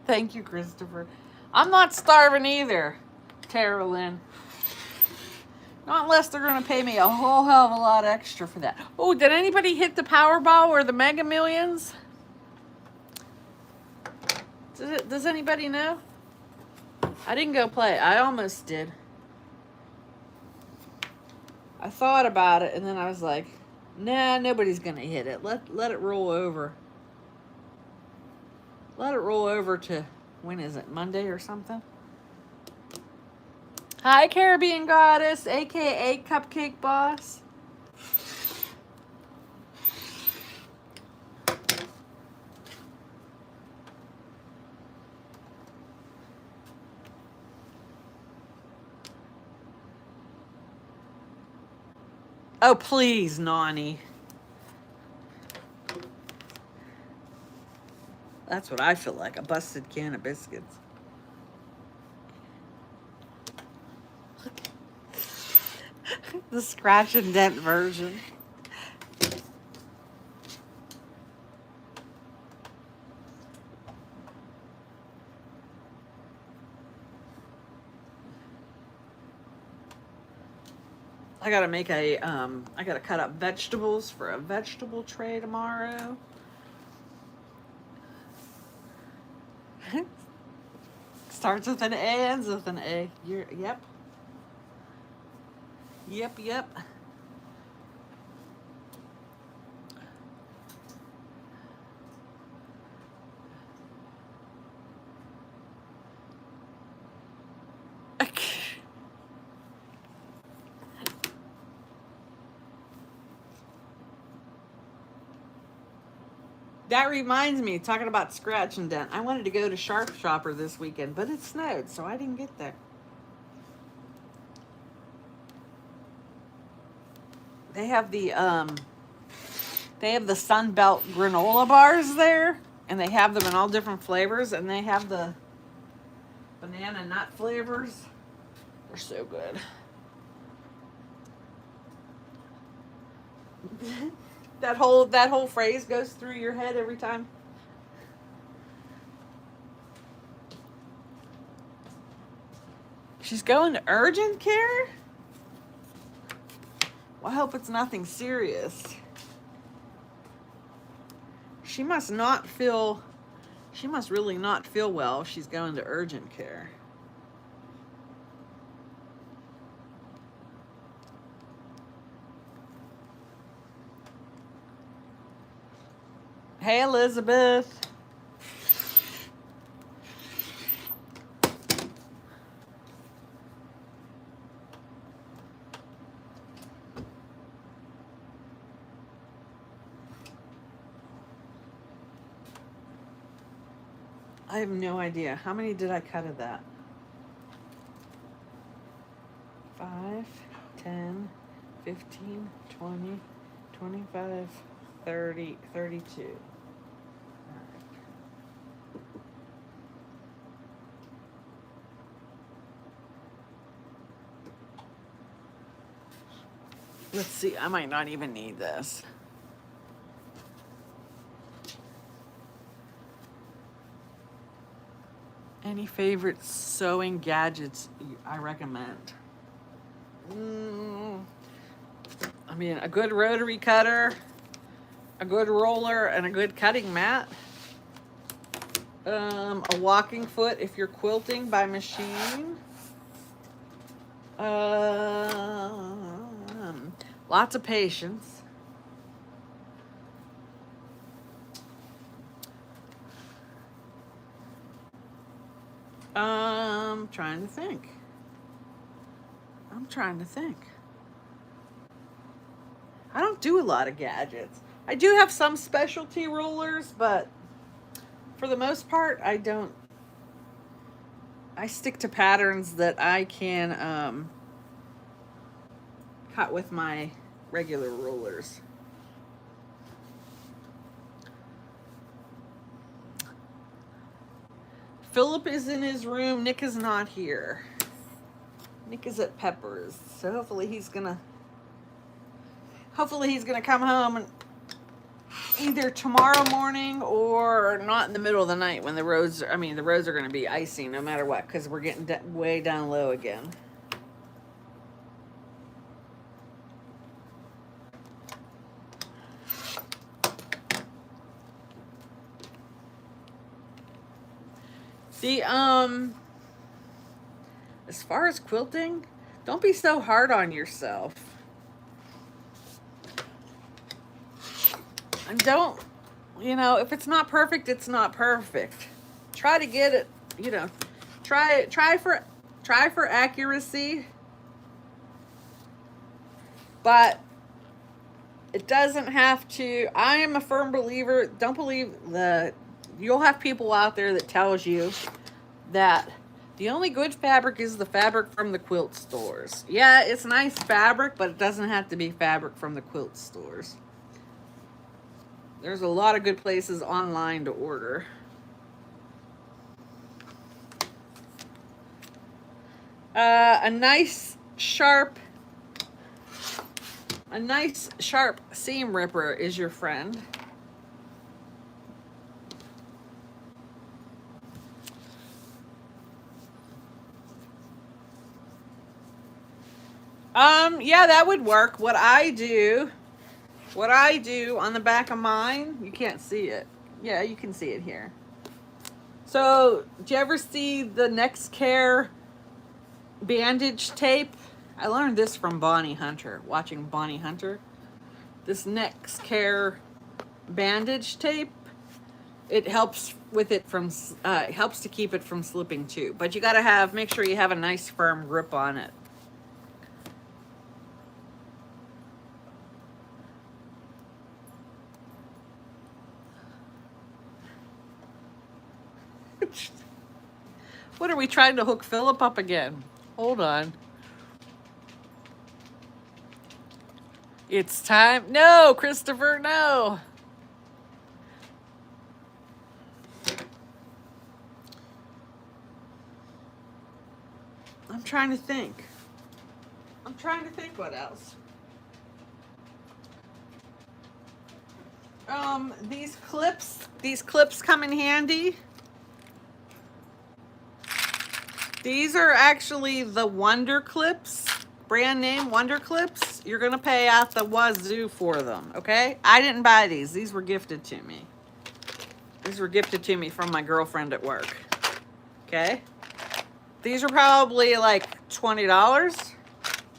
Thank you, Christopher. I'm not starving either, Tara Lynn. Not unless they're going to pay me a whole hell of a lot extra for that. Oh, did anybody hit the Powerball or the Mega Millions? Does anybody know? I didn't go play. I almost did. I thought about it, and then I was like, nah, nobody's going to hit it. Let it roll over. Let it roll over to, when is it, Monday or something? Hi, Caribbean Goddess, a.k.a. Cupcake Boss. Oh, please, Nani. That's what I feel like, a busted can of biscuits. The scratch and dent version. I gotta make I gotta cut up vegetables for a vegetable tray tomorrow. Starts with an A, ends with an A. Yep. Yep. That reminds me, talking about scratch and dent. I wanted to go to Sharp Shopper this weekend, but it snowed, so I didn't get there. They have the Sunbelt granola bars there, and they have them in all different flavors, and they have the banana nut flavors. They're so good. that whole phrase goes through your head every time. She's going to urgent care? Well, I hope it's nothing serious. She must really not feel well if she's going to urgent care. Hey, Elizabeth. I have no idea. How many did I cut of that? 5, 10, 15, 20, 25, 30, 32. Let's see, I might not even need this. Any favorite sewing gadgets I recommend? I mean, a good rotary cutter, a good roller, and a good cutting mat. A walking foot if you're quilting by machine. Lots of patience. Trying to think. I'm trying to think. I don't do a lot of gadgets. I do have some specialty rollers, but for the most part, I don't. I stick to patterns that I can cut with my regular rollers. Philip is in his room. Nick is not here. Nick is at Pepper's, so hopefully he's gonna come home and either tomorrow morning or not in the middle of the night when the roads are going to be icy no matter what, because we're getting way down low again. As far as quilting, don't be so hard on yourself. And don't, if it's not perfect, it's not perfect. Try to get it, try for accuracy. But it doesn't have to. I am a firm believer, don't believe you'll have people out there that tells you that the only good fabric is the fabric from the quilt stores. Yeah, it's nice fabric, but it doesn't have to be fabric from the quilt stores. There's a lot of good places online to order. A nice sharp seam ripper is your friend. Yeah, that would work. What I do on the back of mine, you can't see it. Yeah, you can see it here. So, do you ever see the Next Care bandage tape? I learned this from Bonnie Hunter, watching Bonnie Hunter. This Next Care bandage tape, it helps with it from, helps to keep it from slipping too. But you gotta make sure you have a nice firm grip on it. What are we trying to hook Philip up again? Hold on. It's time. No, Christopher, no. I'm trying to think. I'm trying to think what else. These clips come in handy. These are actually the Wonder Clips, brand name Wonder Clips. You're gonna pay out the wazoo for them, okay? I didn't buy these. These were gifted to me. These were gifted to me from my girlfriend at work, okay? These are probably like $20,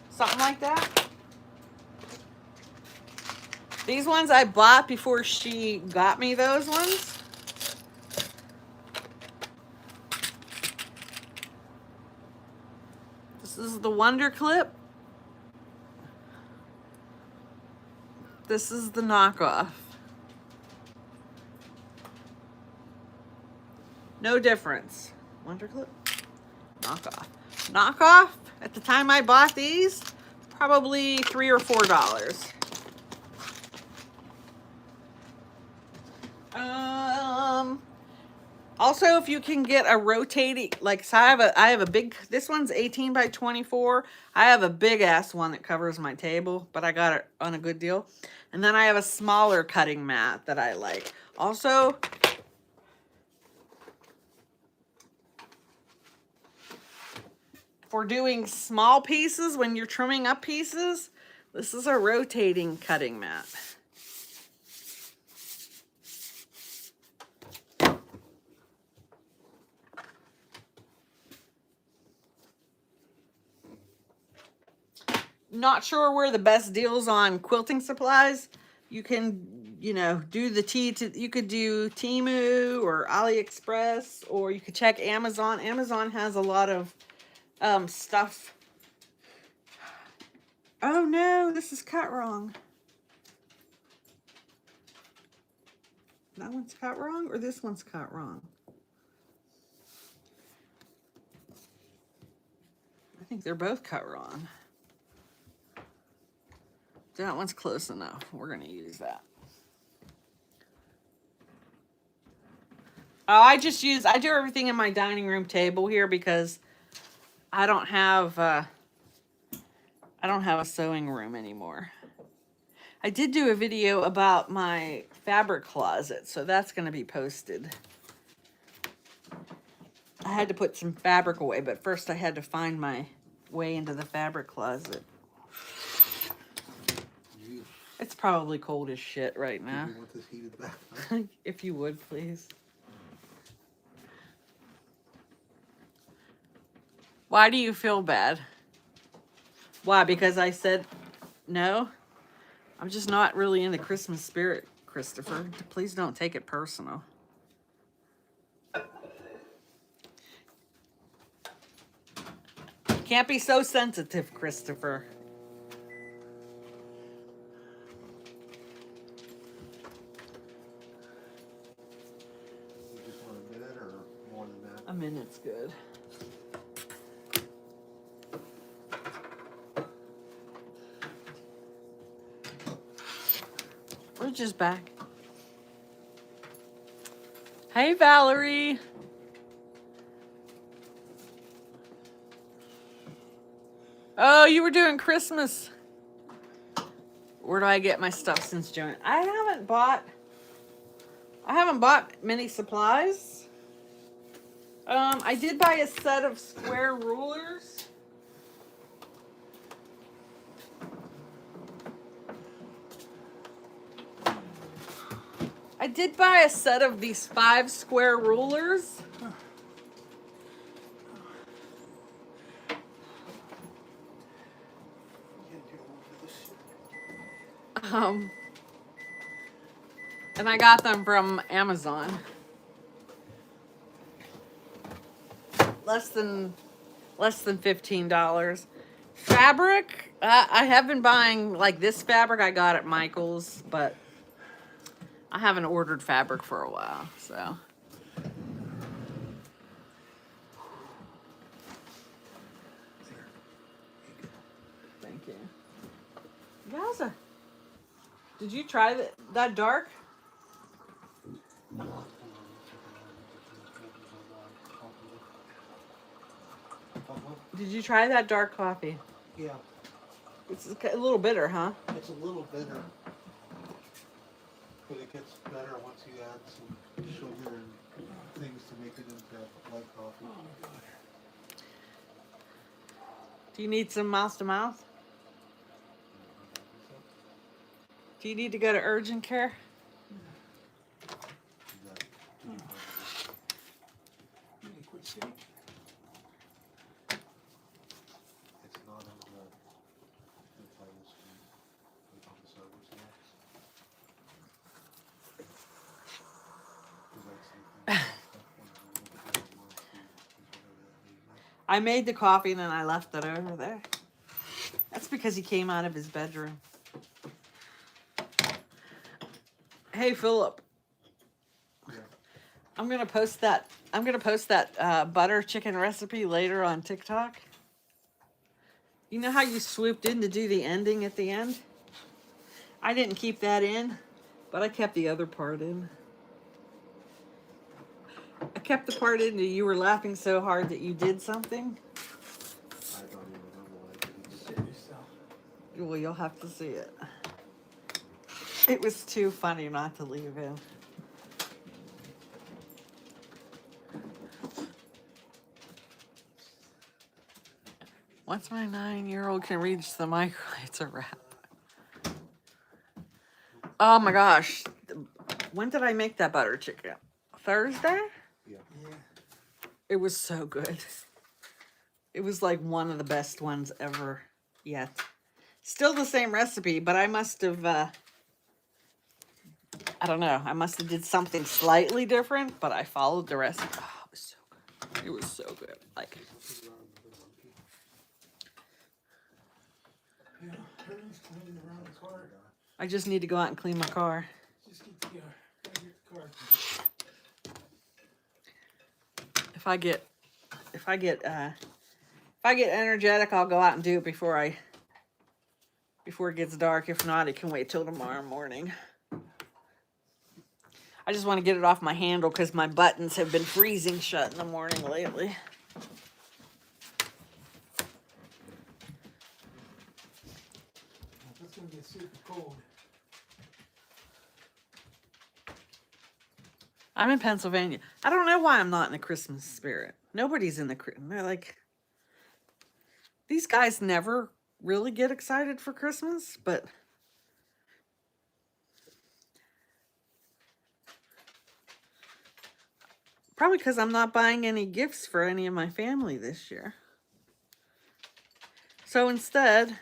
something like that. These ones I bought before she got me those ones. This is the Wonder Clip. This is the knockoff. No difference. Wonder Clip, knockoff. Knockoff, at the time I bought these, probably $3 or $4. Also, if you can get a rotating, like, so I have a big, this one's 18 by 24. I have a big ass one that covers my table, but I got it on a good deal. And then I have a smaller cutting mat that I like. Also, for doing small pieces, when you're trimming up pieces, this is a rotating cutting mat. Not sure where the best deals on quilting supplies. You can, you know, do you could do Temu or AliExpress, or you could check Amazon. Amazon has a lot of stuff. Oh no, this is cut wrong. That one's cut wrong, or this one's cut wrong? I think they're both cut wrong. That one's close enough. We're going to use that. Oh, I do everything in my dining room table here because I don't have a sewing room anymore. I did do a video about my fabric closet, so that's going to be posted. I had to put some fabric away, but first I had to find my way into the fabric closet. It's probably cold as shit right now.
You want this heated back?
If you would, please. Why do you feel bad? Why? Because I said no? I'm just not really in the Christmas spirit, Christopher. Please don't take it personal. Can't be so sensitive, Christopher.
You just want a minute or more than that?
A minute's good. We're just back. Hey, Valerie. Oh, you were doing Christmas. Where do I get my stuff since Joan? I haven't bought many supplies. I did buy a set of square rulers. I did buy a set of these 5 square rulers. And I got them from Amazon. Less than $15. Fabric, I have been buying like this fabric I got at Michael's, but I haven't ordered fabric for a while, so. Yowza. Did you try that dark? Did you try that dark coffee?
Yeah,
It's a little bitter, huh?
it's a little bitter, but it gets better once you add some sugar and things to make it into light coffee.
Oh my God.
Do you need some mouth to mouth? Do you need to go to urgent care?
You need a quick shake?
It's not in the title screen, like on the server side. 'Cause that's the thing. When I look at the online feed, is whatever that name is.
I made the coffee and then I left it over there. That's because he came out of his bedroom. Hey Philip,
Yeah.
I'm gonna post that butter chicken recipe later on TikTok. You know how you swooped in to do the ending at the end? I didn't keep that in, but I kept the other part in. I kept the part in that you were laughing so hard that you did something.
I don't even remember what I did.
Shit yourself.
Well, you'll have to see it. It was too funny not to leave in. Once my 9-year-old can reach the mic, it's a wrap. Oh my gosh. When did I make that butter chicken? Thursday?
Yeah.
Yeah.
It was so good. It was like one of the best ones ever yet. Still the same recipe, but I must have, I don't know, I must have did something slightly different, but I followed the recipe. Oh, it was so good. It was so good. Like,
Yeah. Everything's cleaning around the car.
I just need to go out and clean my car.
Just get the car. Gotta get the car.
If I get energetic, I'll go out and do it before it gets dark. If not, it can wait till tomorrow morning. I just want to get it off my handle because my buttons have been freezing shut in the morning lately.
It's gonna get super cold.
I'm in Pennsylvania. I don't know why I'm not in the Christmas spirit. Nobody's in the they're like, these guys never really get excited for Christmas, but probably because I'm not buying any gifts for any of my family this year. So instead,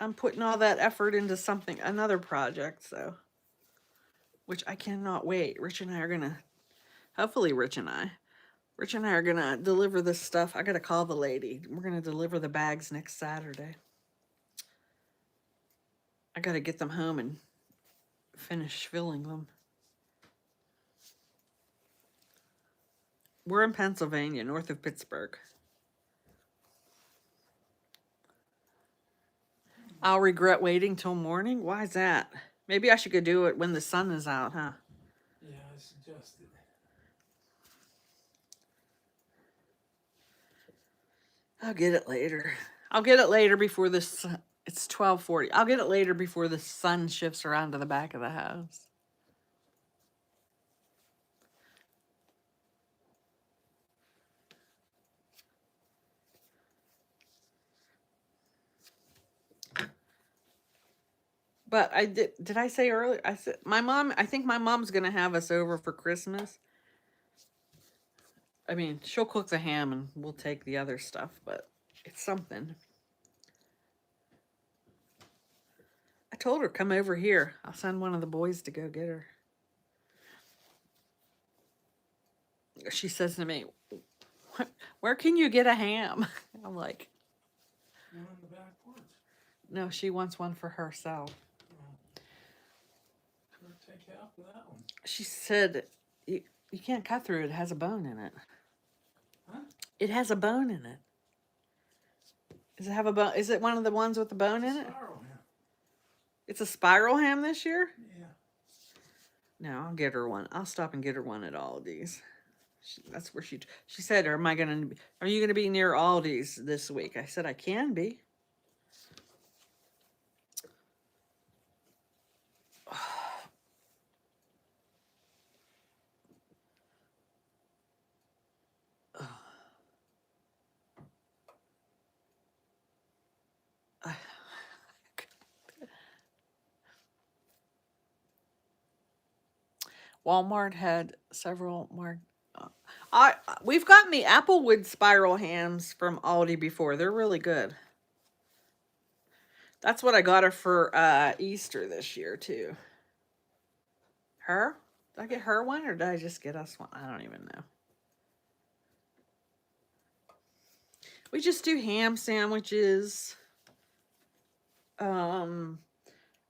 I'm putting all that effort into another project, so, which I cannot wait. Rich and I are gonna, hopefully Rich and I are gonna deliver this stuff. I gotta call the lady. We're gonna deliver the bags next Saturday. I gotta get them home and finish filling them. We're in Pennsylvania, north of Pittsburgh. I'll regret waiting till morning? Why is that? Maybe I should go do it when the sun is out, huh?
Yeah, I suggest it.
I'll get it later. I'll get it later before this. It's 12:40. I'll get it later before the sun shifts around to the back of the house. But I did I say earlier? I said I think my mom's gonna have us over for Christmas. I mean, she'll cook the ham and we'll take the other stuff, but it's something. I told her, come over here. I'll send one of the boys to go get her. She says to me, where can you get a ham? I'm like,
One on the back porch.
no, she wants one for herself.
Sure, take half of that one.
She said, you can't cut through it. It has a bone in it.
Huh?
It has a bone in it. Does it have a bone? Is it one of the ones with the bone in it?
Spiral ham.
It's a spiral ham this year?
Yeah.
No, I'll get her one. I'll stop and get her one at Aldi's. That's where she said, are you gonna be near Aldi's this week? I said I can be. Walmart had several more. We've gotten the Applewood spiral hams from Aldi before. They're really good. That's what I got her for Easter this year too. Her? Did I get her one or did I just get us one? I don't even know. We just do ham sandwiches.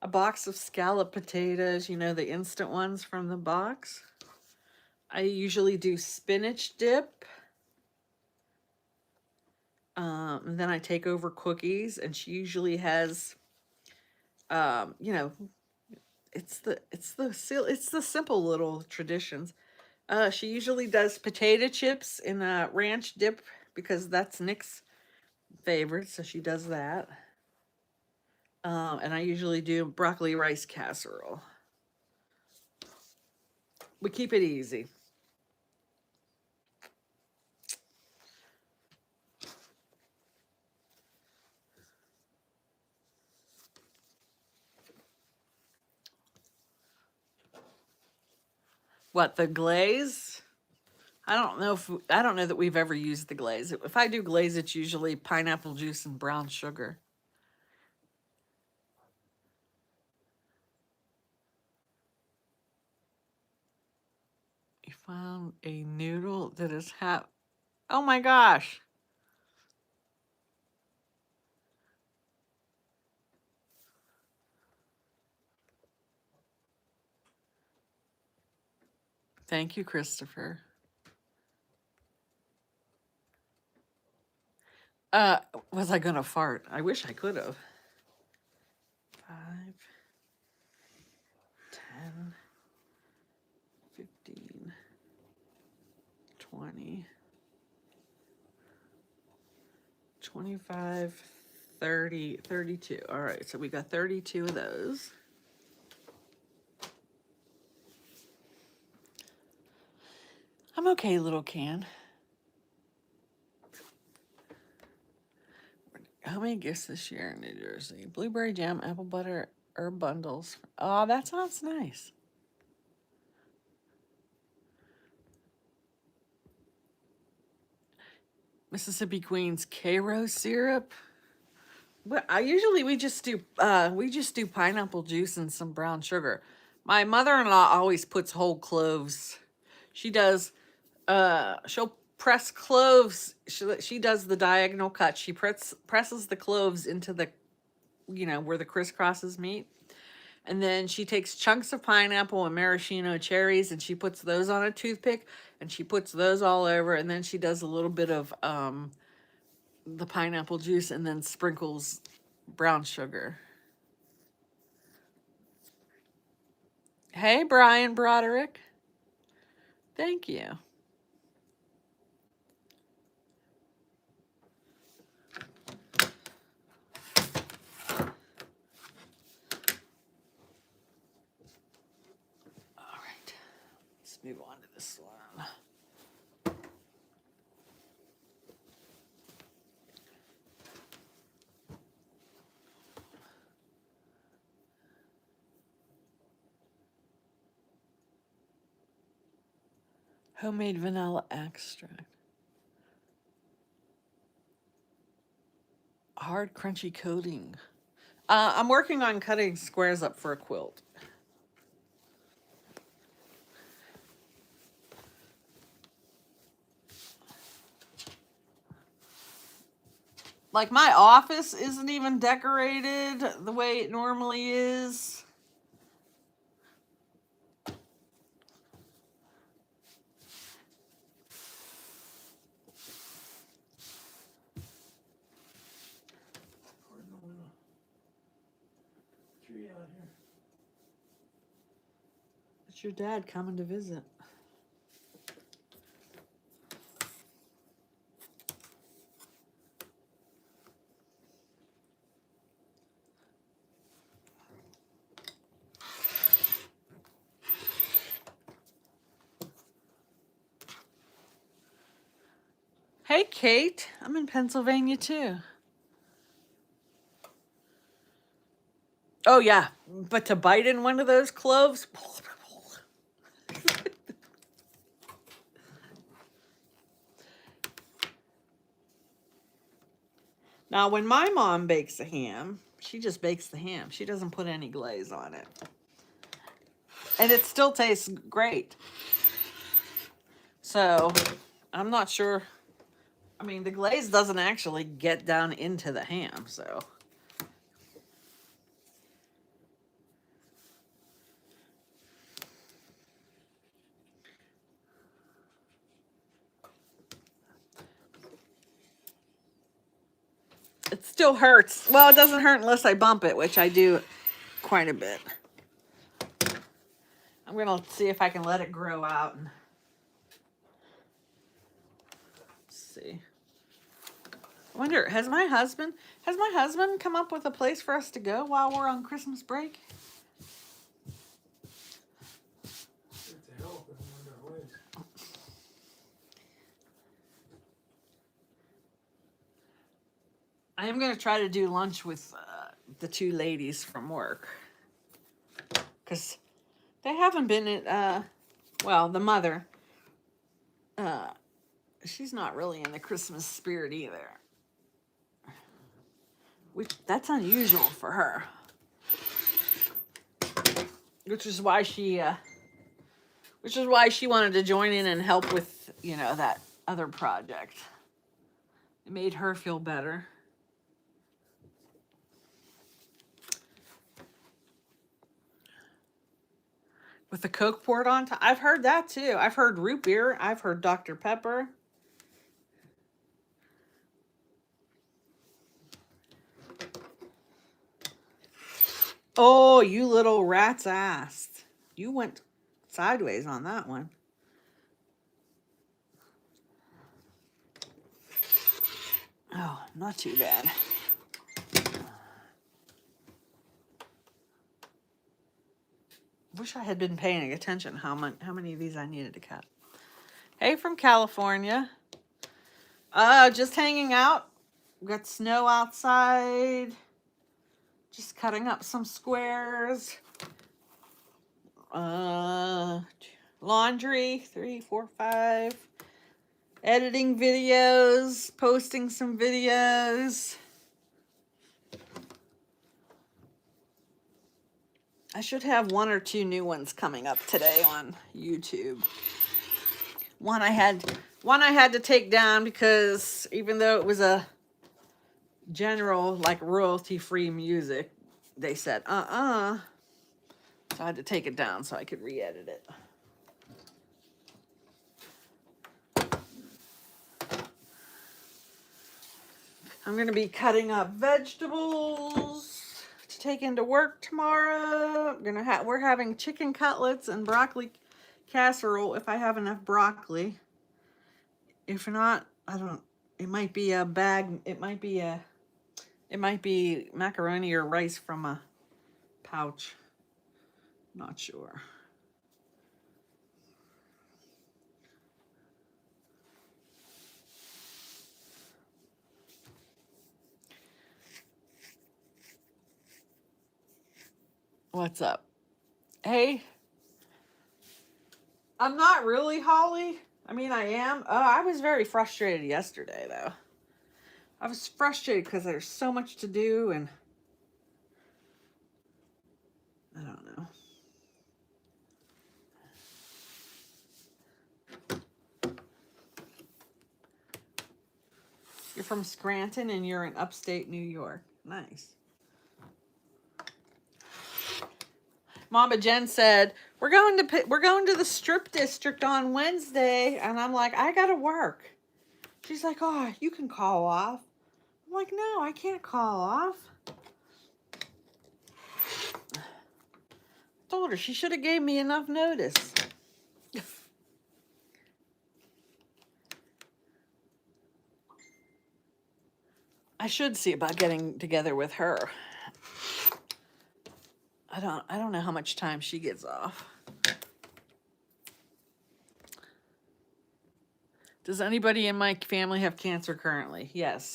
A box of scallop potatoes, you know, the instant ones from the box. I usually do spinach dip. And then I take over cookies, and she usually has, you know, it's the simple little traditions. She usually does potato chips in a ranch dip because that's Nick's favorite, so she does that. And I usually do broccoli rice casserole. We keep it easy. What, the glaze? I don't know that we've ever used the glaze. If I do glaze, it's usually pineapple juice and brown sugar. You found a noodle that is half. Oh my gosh. Thank you, Christopher. Was I gonna fart? I wish I could have. 5, 10, 15, 20, 25, 30, 32. All right, so we got 32 of those. I'm okay, little can. How many gifts this year in New Jersey? Blueberry jam, apple butter, herb bundles. Oh, that sounds nice. Mississippi Queen's Cairo syrup. Well, we just do pineapple juice and some brown sugar. My mother-in-law always puts whole cloves. She does. She'll press cloves. She does the diagonal cut. She presses the cloves into the, where the crisscrosses meet. And then she takes chunks of pineapple and maraschino cherries and she puts those on a toothpick and she puts those all over. And then she does a little bit of the pineapple juice and then sprinkles brown sugar. Hey, Brian Broderick. Thank you. All right, let's move on to this one. Homemade vanilla extract. Hard, crunchy coating. I'm working on cutting squares up for a quilt. Like my office isn't even decorated the way it normally is.
tree out here.
It's your dad coming to visit. Hey, Kate. I'm in Pennsylvania too. Oh, yeah. But to bite in one of those cloves. Now, when my mom bakes a ham, she just bakes the ham. She doesn't put any glaze on it. And it still tastes great. So, I'm not sure. I mean, the glaze doesn't actually get down into the ham, so. It still hurts. Well, it doesn't hurt unless I bump it, which I do quite a bit. I'm going to see if I can let it grow out. And see. I wonder, has my husband come up with a place for us to go while we're on Christmas break?
Good to help if I'm on their ways.
I am going to try to do lunch with the two ladies from work. Because they haven't been at, well, the mother, she's not really in the Christmas spirit either. That's unusual for her. Which is why she wanted to join in and help with, that other project. It made her feel better. With the Coke poured on top. I've heard that too. I've heard root beer. I've heard Dr. Pepper. Oh, you little rat's ass. You went sideways on that one. Oh, not too bad. Wish I had been paying attention how many of these I needed to cut. Hey, from California. Just hanging out. Got snow outside. Just cutting up some squares. Laundry, 3, 4, 5. Editing videos, posting some videos. I should have 1 or 2 new ones coming up today on YouTube. One I had to take down because even though it was a general, like, royalty-free music, they said, So I had to take it down so I could re-edit it. I'm going to be cutting up vegetables to take into work tomorrow. We're having chicken cutlets and broccoli casserole if I have enough broccoli. If not, it might be a bag. It might be macaroni or rice from a pouch. Not sure. What's up? Hey, I'm not really, Holly. I mean, I am. I was very frustrated yesterday, though. I was frustrated because there's so much to do, and I don't know. You're from Scranton, and you're in upstate New York. Nice. Mama Jen said, we're going to the strip district on Wednesday. And I'm like, I got to work. She's like, oh, you can call off. I'm like, no, I can't call off. told her she should have gave me enough notice. I should see about getting together with her. I don't know how much time she gets off. Does anybody in my family have cancer currently? Yes.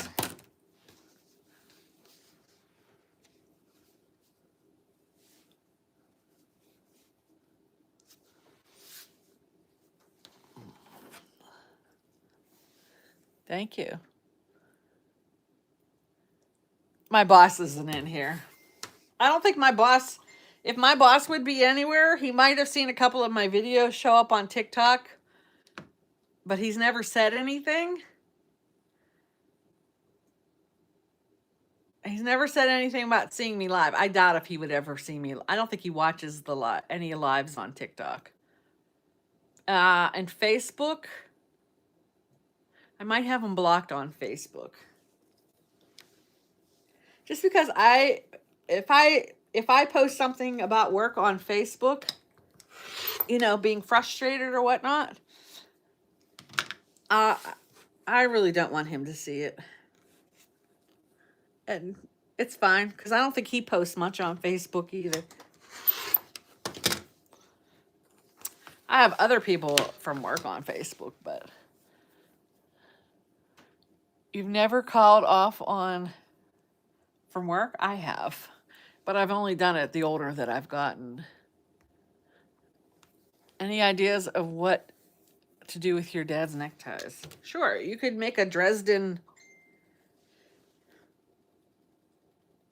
Thank you. My boss isn't in here. I don't think my boss, if my boss would be anywhere, he might have seen a couple of my videos show up on TikTok, but he's never said anything. He's never said anything about seeing me live. I doubt if he would ever see me. I don't think he watches any lives on TikTok. And Facebook, I might have him blocked on Facebook. Just because if I post something about work on Facebook, being frustrated or whatnot, I really don't want him to see it. And it's fine, because I don't think he posts much on Facebook either. I have other people from work on Facebook, but you've never called off from work? I have, but I've only done it the older that I've gotten. Any ideas of what to do with your dad's neckties? Sure, you could make a Dresden.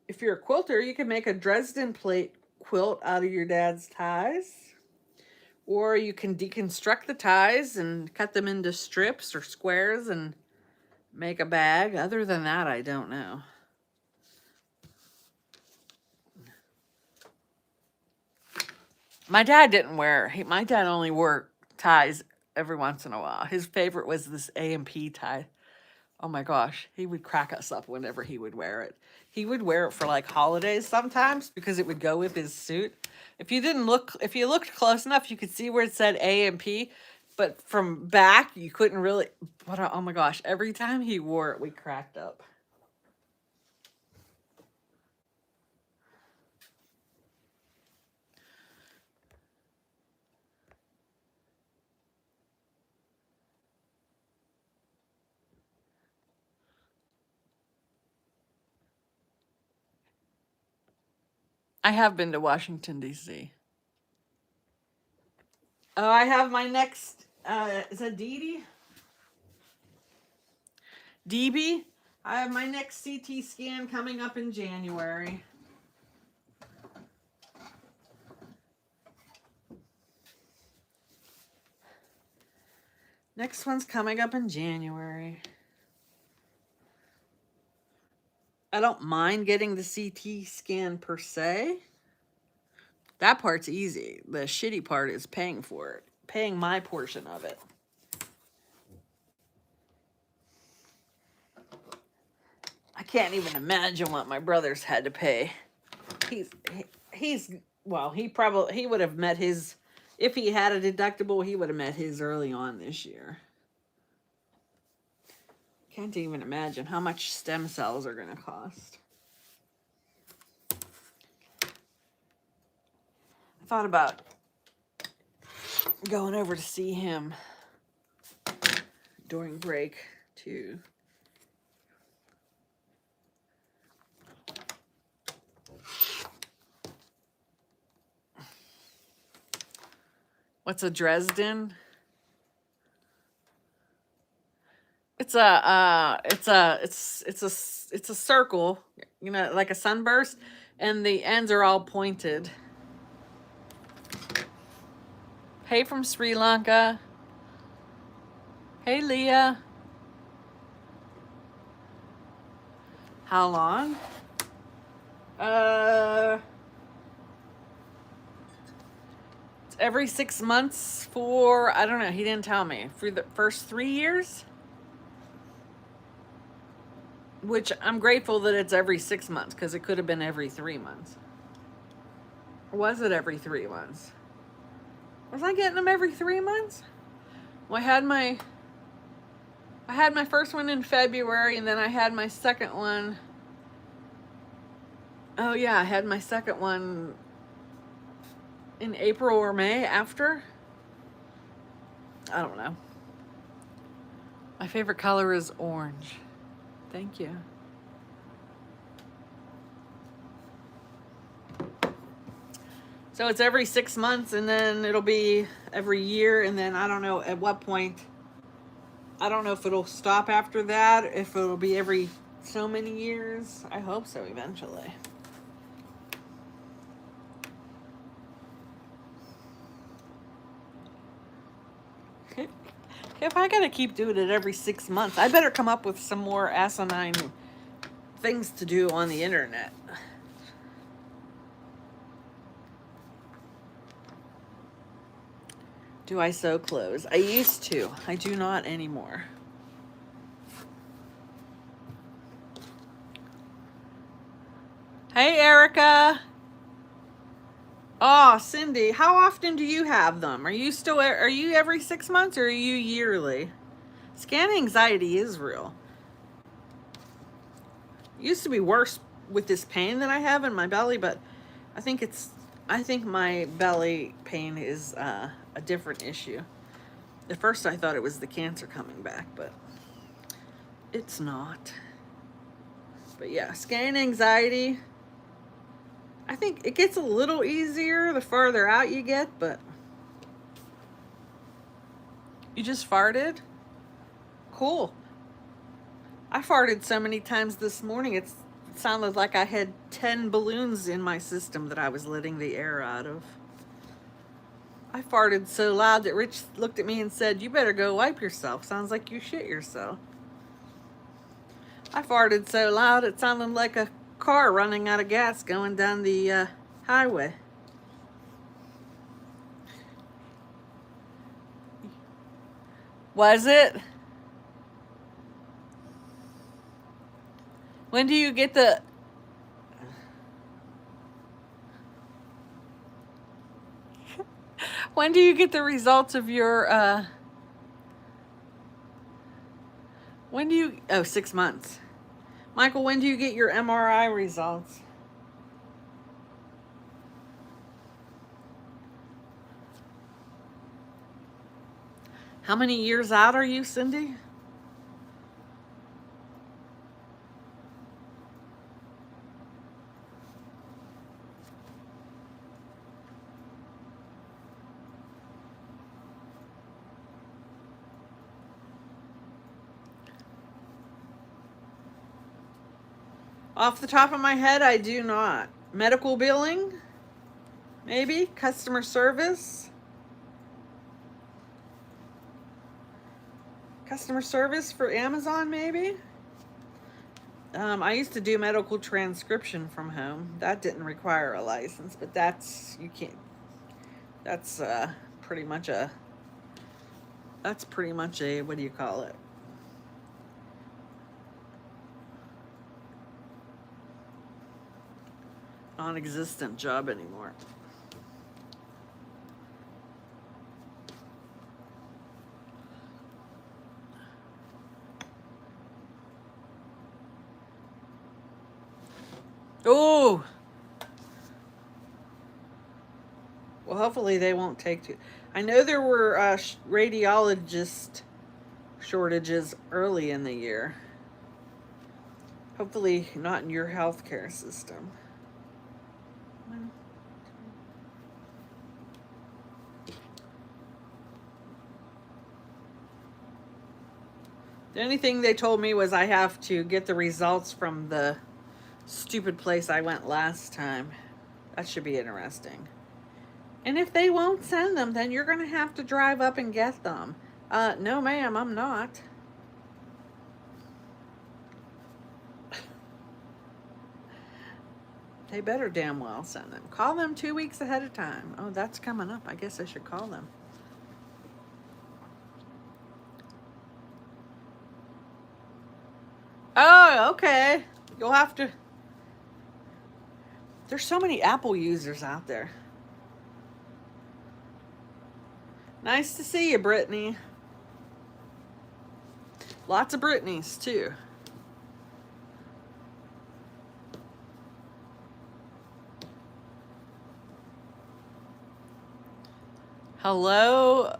If you're a quilter, you can make a Dresden plate quilt out of your dad's ties. Or you can deconstruct the ties and cut them into strips or squares and make a bag. Other than that, I don't know. My dad didn't wear, my dad only wore ties every once in a while. His favorite was this A&P tie. Oh my gosh, he would crack us up whenever he would wear it. He would wear it for like holidays sometimes because it would go with his suit. If you looked close enough, you could see where it said A&P, but from back you couldn't really. But oh my gosh, every time he wore it, we cracked up. I have been to Washington, D.C. Oh, I have my next, is that Dee Dee? DB? I have my next CT scan coming up in January. Next one's coming up in January. I don't mind getting the CT scan per se. That part's easy. The shitty part is paying for it. Paying my portion of it. I can't even imagine what my brothers had to pay. He would have met his, if he had a deductible, he would have met his early on this year. Can't even imagine how much stem cells are going to cost. I thought about going over to see him during break too. What's a Dresden? It's a circle, like a sunburst, and the ends are all pointed. Hey from Sri Lanka. Hey Leah. How long? It's every 6 months for, I don't know, he didn't tell me. For the first 3 years? Which I'm grateful that it's every 6 months, because it could have been every 3 months. Or was it every 3 months? Was I getting them every 3 months? Well, I had my first one in February, and then I had my second one. Oh yeah, I had my second one in April or May after. I don't know. My favorite color is orange. Thank you. So it's every 6 months, and then it'll be every year, and then I don't know at what point. I don't know if it'll stop after that, if it'll be every so many years. I hope so eventually. If I gotta keep doing it every 6 months, I better come up with some more asinine things to do on the internet. Do I sew clothes? I used to. I do not anymore. Hey, Erica. Oh, Cindy, how often do you have them? Are you every 6 months or are you yearly? Scan anxiety is real. It used to be worse with this pain that I have in my belly, but I think my belly pain is a different issue. At first I thought it was the cancer coming back, but it's not. But yeah, scan anxiety. I think it gets a little easier the farther out you get, but you just farted? Cool. I farted so many times this morning, it sounded like I had 10 balloons in my system that I was letting the air out of. I farted so loud that Rich looked at me and said, "You better go wipe yourself. Sounds like you shit yourself." I farted so loud it sounded like a car running out of gas going down the highway. Was it? When do you get the... When do you get the results of your, when do you, oh, 6 months. Michael, when do you get your MRI results? How many years out are you, Cindy? Off the top of my head, I do not. Medical billing? Maybe? Customer service? Customer service for Amazon, maybe? I used to do medical transcription from home. That didn't require a license, but you can't, that's pretty much a, what do you call it? Non-existent job anymore. Oh! Well, hopefully they won't take too... I know there were radiologist shortages early in the year. Hopefully not in your healthcare system. The only thing they told me was I have to get the results from the stupid place I went last time. That should be interesting. And if they won't send them, then you're going to have to drive up and get them. No, ma'am, I'm not. They better damn well send them. Call them 2 weeks ahead of time. Oh, that's coming up. I guess I should call them. Oh, okay. You'll have to... There's so many Apple users out there. Nice to see you, Brittany. Lots of Brittany's, too. Hello,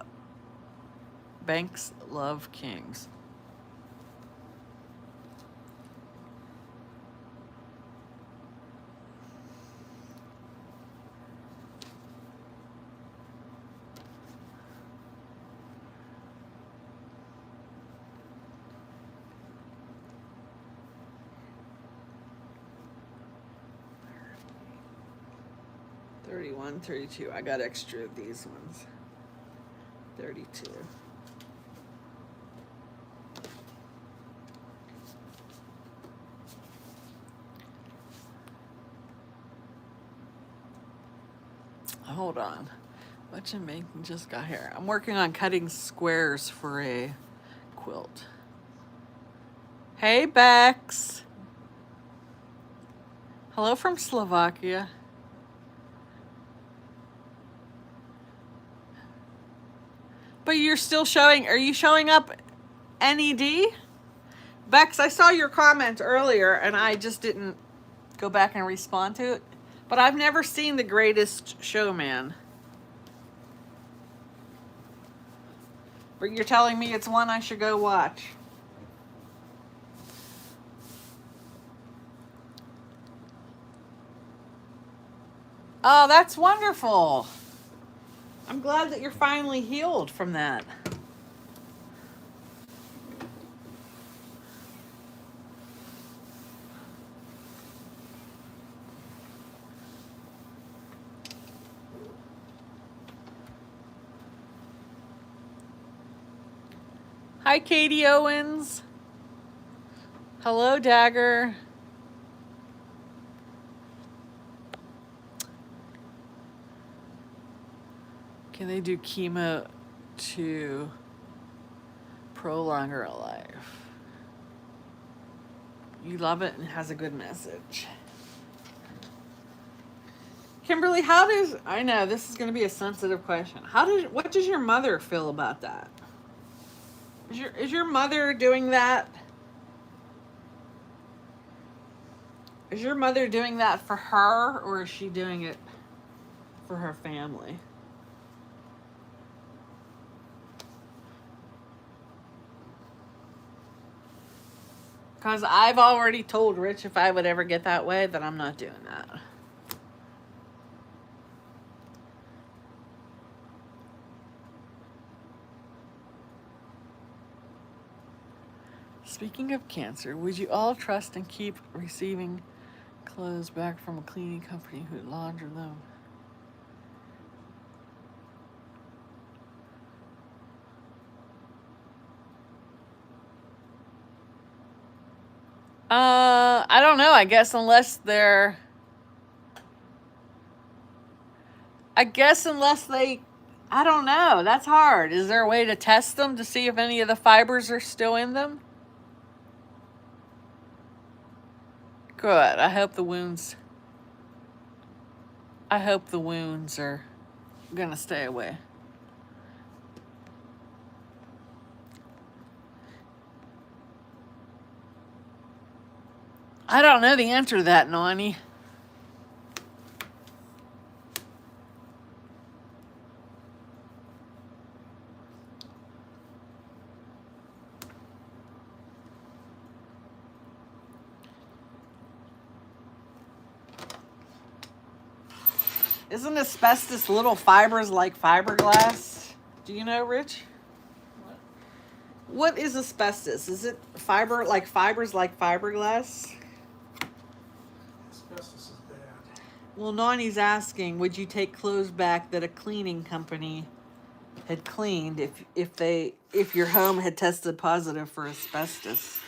Banks Love Kings. $31, $32. I got extra of these ones. $32. Hold on. What you making just got here? I'm working on cutting squares for a quilt. Hey, Bex. Hello from Slovakia. But you're still showing, are you showing up NED? Bex, I saw your comment earlier and I just didn't go back and respond to it. But I've never seen The Greatest Showman. But you're telling me it's one I should go watch. Oh, that's wonderful. I'm glad that you're finally healed from that. Hi, Katie Owens. Hello, Dagger. Can they do chemo to prolong her life? You love it and it has a good message. Kimberly, how does, I know this is going to be a sensitive question. What does your mother feel about that? Is your mother doing that? Is your mother doing that for her, or is she doing it for her family? Because I've already told Rich if I would ever get that way that I'm not doing that. Speaking of cancer, would you all trust and keep receiving clothes back from a cleaning company who launder them? I don't know. I guess unless they, I don't know. That's hard. Is there a way to test them to see if any of the fibers are still in them? Good. I hope the wounds are gonna stay away. I don't know the answer to that, Nani. Isn't asbestos little fibers like fiberglass? Do you know, Rich? What is asbestos? Is it fibers like fiberglass?
Asbestos is bad.
Well, Nani's asking, would you take clothes back that a cleaning company had cleaned if your home had tested positive for asbestos?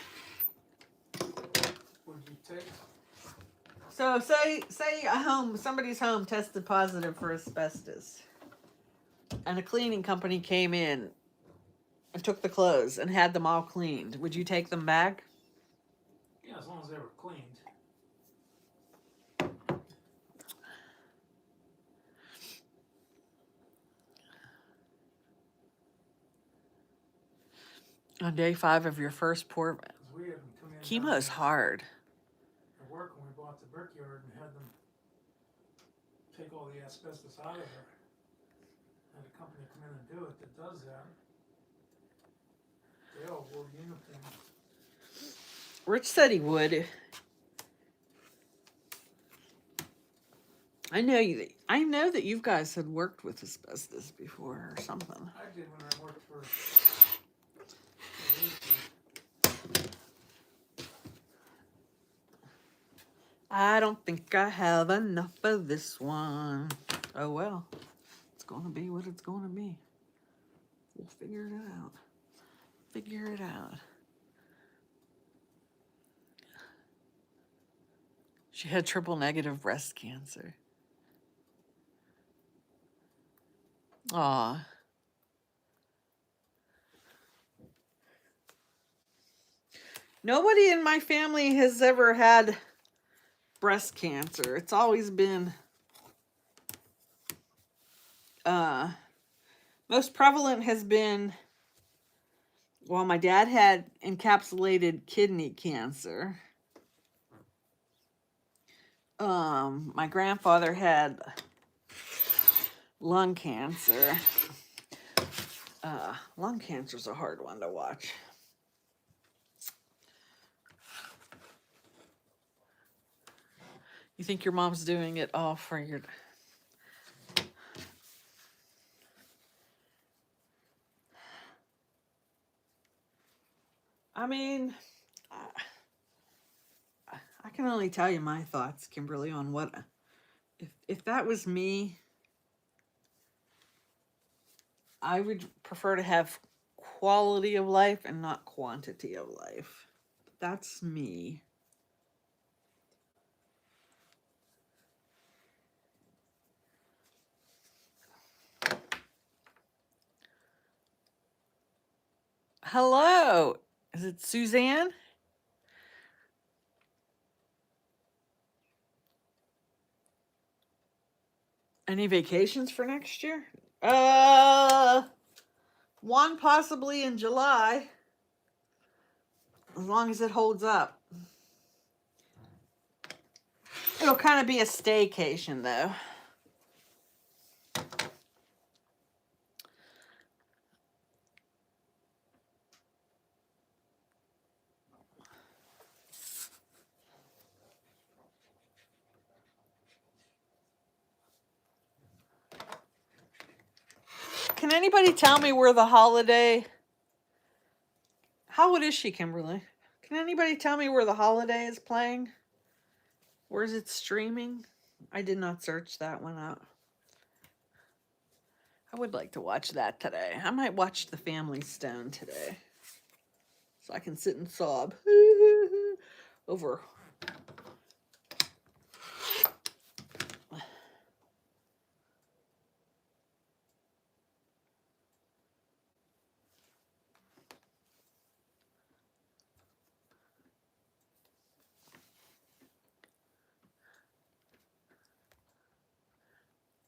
Would you take?
So say somebody's home tested positive for asbestos, and a cleaning company came in and took the clothes and had them all cleaned. Would you take them back?
Yeah, as long as they were cleaned.
On day 5 of your first poor
Because we had them come in.
chemo is hard.
At work when we bought the brickyard and had them take all the asbestos out of there. Had a company come in and do it that does that. They all wore uniforms.
Rich said he would. I know that you guys had worked with asbestos before or something.
I did when I worked for
I don't think I have enough of this one. Oh well. It's gonna be what it's gonna be. We'll figure it out. Figure it out. She had triple negative breast cancer. Aw. Nobody in my family has ever had breast cancer. It's always been most prevalent has been, well, my dad had encapsulated kidney cancer. My grandfather had lung cancer. Lung cancer's a hard one to watch. You think your mom's doing it all for your... I mean, I can only tell you my thoughts, Kimberly, on what... If that was me, I would prefer to have quality of life and not quantity of life. That's me. Hello. Is it Suzanne? Any vacations for next year? One possibly in July. As long as it holds up. It'll kind of be a staycation though. Can anybody tell me where the holiday... How old is she, Kimberly? Can anybody tell me where the holiday is playing? Where is it streaming? I did not search that one out. I would like to watch that today. I might watch The Family Stone today. So I can sit and sob over...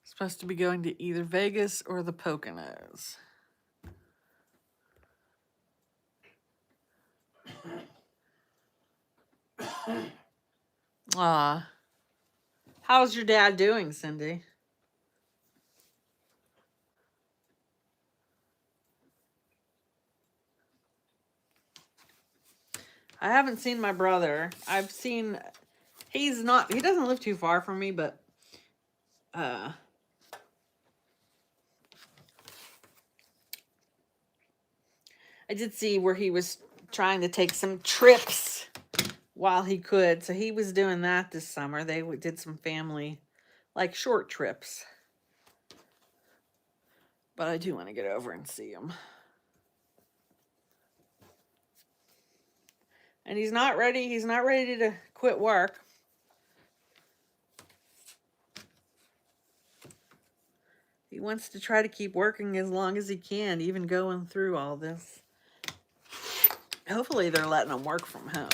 Supposed to be going to either Vegas or the Poconos. How's your dad doing, Cindy? I haven't seen my brother. He doesn't live too far from me, but I did see where he was trying to take some trips while he could. So he was doing that this summer. They did some family, like short trips. But I do want to get over and see him. And he's not ready to quit work. He wants to try to keep working as long as he can, even going through all this. Hopefully they're letting him work from home.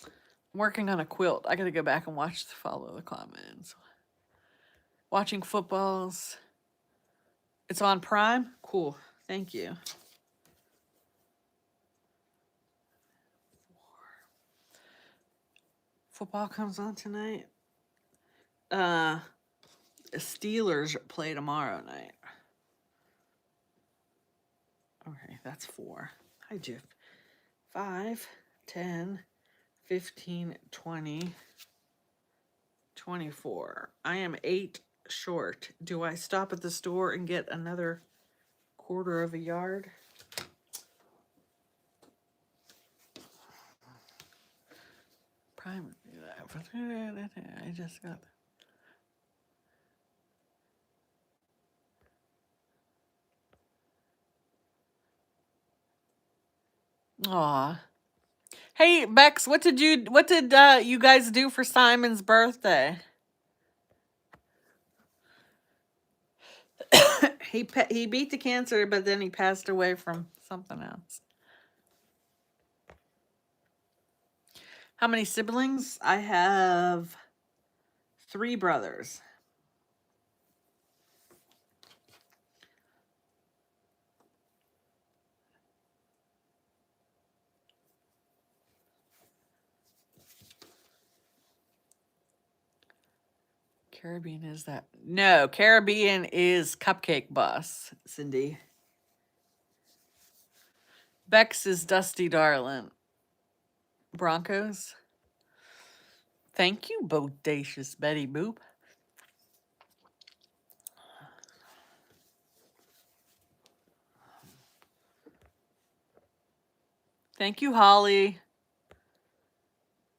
I'm working on a quilt. I got to go back and Follow the Comments. Watching footballs It's on Prime? Cool. Thank you. Football comes on tonight. Steelers play tomorrow night. Okay, that's 4. Hi, Jeff. 5, 10, 15, 20, 24. I am 8 short. Do I stop at the store and get another quarter of a yard? Prime. I just got. Aw. Hey Bex, what did you guys do for Simon's birthday? He beat the cancer, but then he passed away from something else. How many siblings? I have 3 brothers. Caribbean is that? No, Caribbean is Cupcake Bus, Cindy. Bex is Dusty Darling. Broncos. Thank you, bodacious Betty Boop. Thank you, Holly.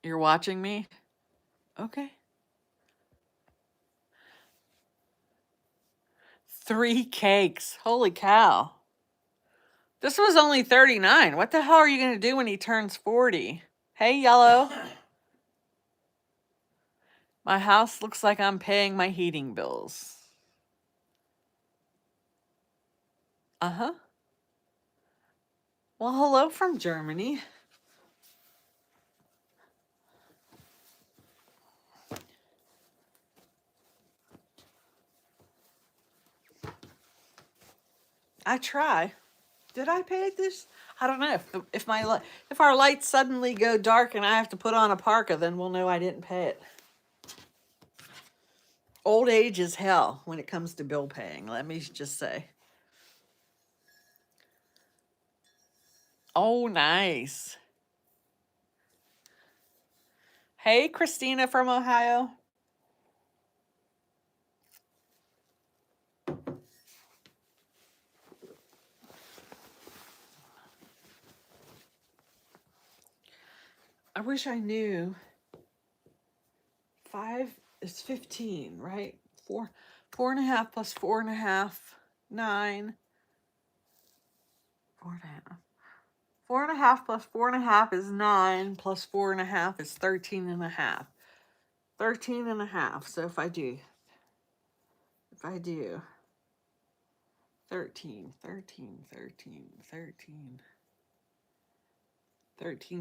You're watching me? Okay. 3 cakes. Holy cow. This was only 39. What the hell are you going to do when he turns 40? Hey, Yellow. My house looks like I'm paying my heating bills. Uh-huh. Well, hello from Germany. I try. Did I pay this? I don't know. If our lights suddenly go dark and I have to put on a parka, then we'll know I didn't pay it. Old age is hell when it comes to bill paying, let me just say. Oh, nice. Hey, Christina from Ohio. I wish I knew. 5 is 15, right? 4.5 plus 4.5, 9. 4.5. 4.5 plus 4.5 is 9, plus 4.5 is 13.5. 13.5. So if I do 13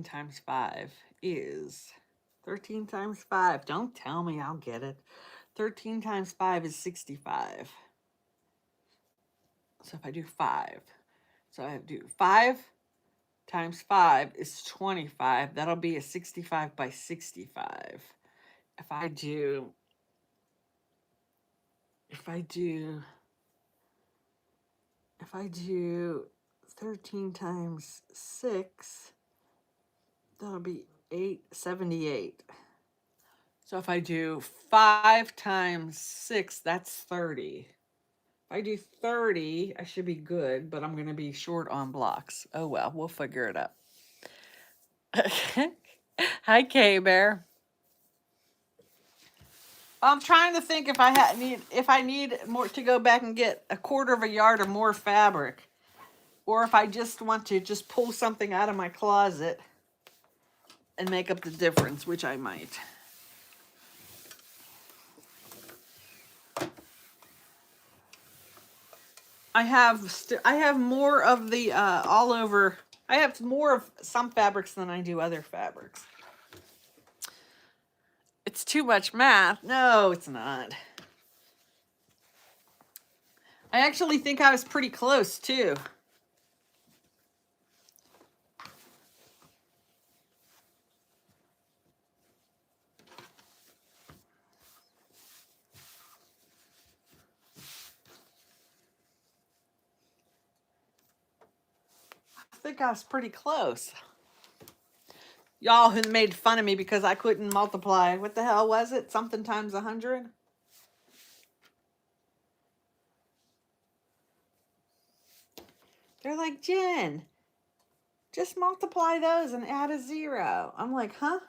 times 5 is 13 times 5. Don't tell me, I'll get it. 13 times 5 is 65. So if I do 5, so I do 5 times 5 is 25. That'll be a 65 by 65. If I do 13 times 6, that'll be 878. So if I do 5 times 6, that's 30. If I do 30, I should be good, but I'm going to be short on blocks. Oh well, we'll figure it out. Hi, K-Bear. I'm trying to think if I need more to go back and get a quarter of a yard or more fabric, or if I just want to just pull something out of my closet and make up the difference, which I might. I have more of the all over. I have more of some fabrics than I do other fabrics. It's too much math. No, it's not. I actually think I was pretty close too. I think I was pretty close. Y'all who made fun of me because I couldn't multiply. What the hell was it? Something times 100? They're like, Jen, just multiply those and add a 0. I'm like, huh?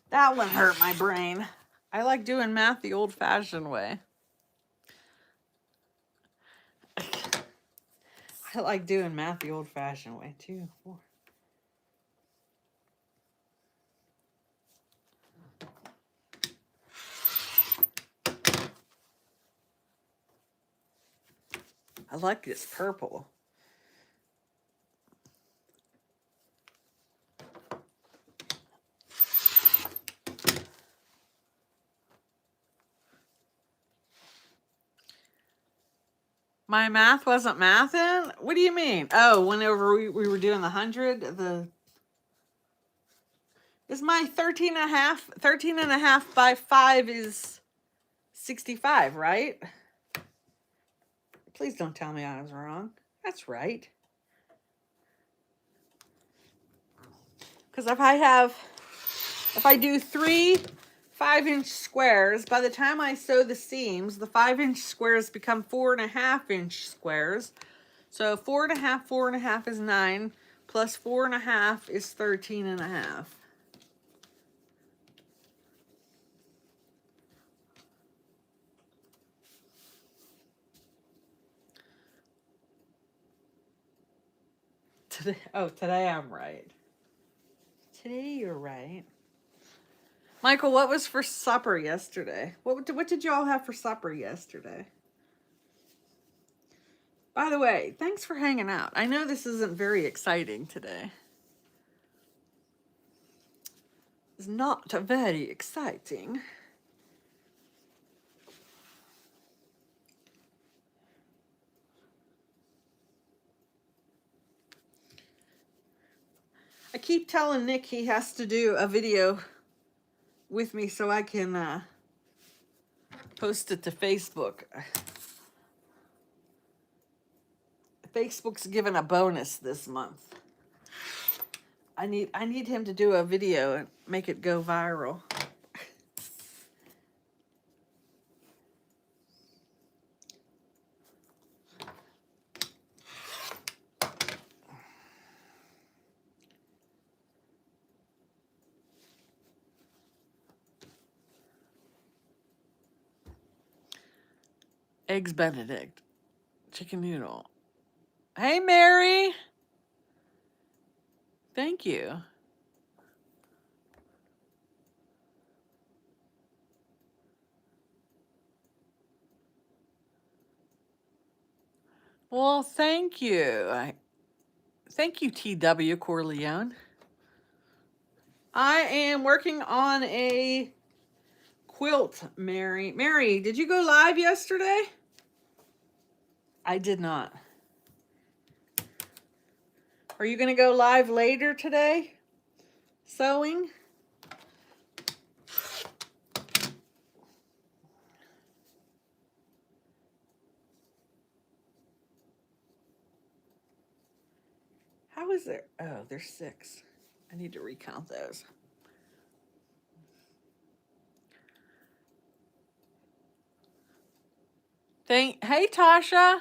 That one hurt my brain. I like doing math the old-fashioned way. I like doing math the old-fashioned way, too. 4. I like this purple. My math wasn't mathing? What do you mean? Oh, whenever we were doing the 100, is my 13 and a half, 13 and a half by 5 is 65, right? Please don't tell me I was wrong. That's right. Because if I do 3 5-inch squares, by the time I sew the seams, the 5-inch squares become 4.5-inch squares. So 4.5, 4.5 is 9, plus 4.5 is 13.5. Today I'm right. Today you're right. Michael, what was for supper yesterday? What did you all have for supper yesterday? By the way, thanks for hanging out. I know this isn't very exciting today. It's not very exciting. I keep telling Nick he has to do a video with me so I can post it to Facebook. Facebook's given a bonus this month. I need him to do a video and make it go viral. Eggs Benedict. Chicken noodle. Hey, Mary. Thank you. Well, thank you. Thank you, TW Corleone. I am working on a quilt, Mary. Mary, did you go live yesterday? I did not. Are you going to go live later today? Sewing? How is there? Oh, there's 6. I need to recount those. Hey, Tasha.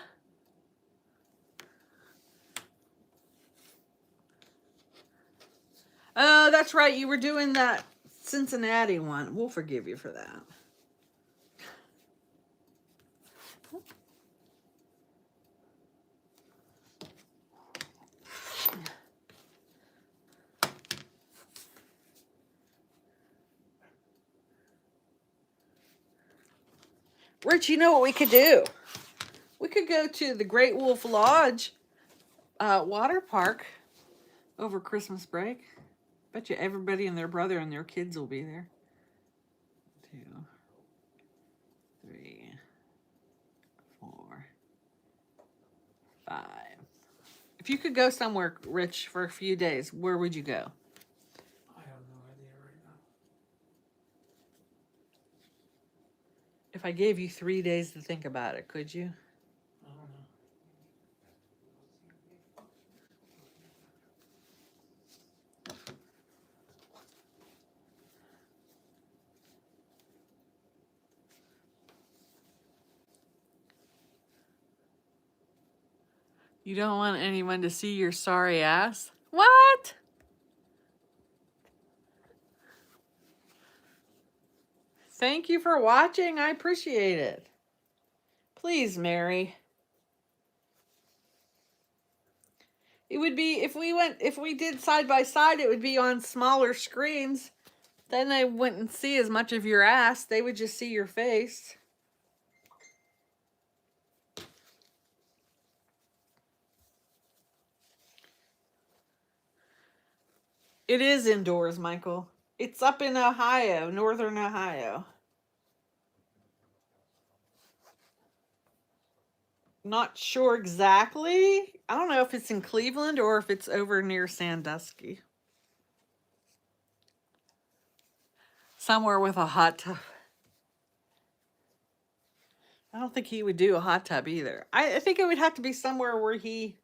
Oh, that's right. You were doing that Cincinnati one. We'll forgive you for that. Rich, you know what we could do? We could go to the Great Wolf Lodge water park over Christmas break. Bet you everybody and their brother and their kids will be there. 2, 3. 5. If you could go somewhere, Rich, for a few days, where would you go?
I have no idea right now.
If I gave you 3 days to think about it, could you?
I don't know.
You don't want anyone to see your sorry ass? What? Thank you for watching. I appreciate it. Please, Mary. It would be if we did side by side, it would be on smaller screens. Then they wouldn't see as much of your ass. They would just see your face. It is indoors, Michael. It's up in Ohio, northern Ohio. Not sure exactly. I don't know if it's in Cleveland or if it's over near Sandusky. Somewhere with a hot tub. I don't think he would do a hot tub either. I think it would have to be somewhere where he,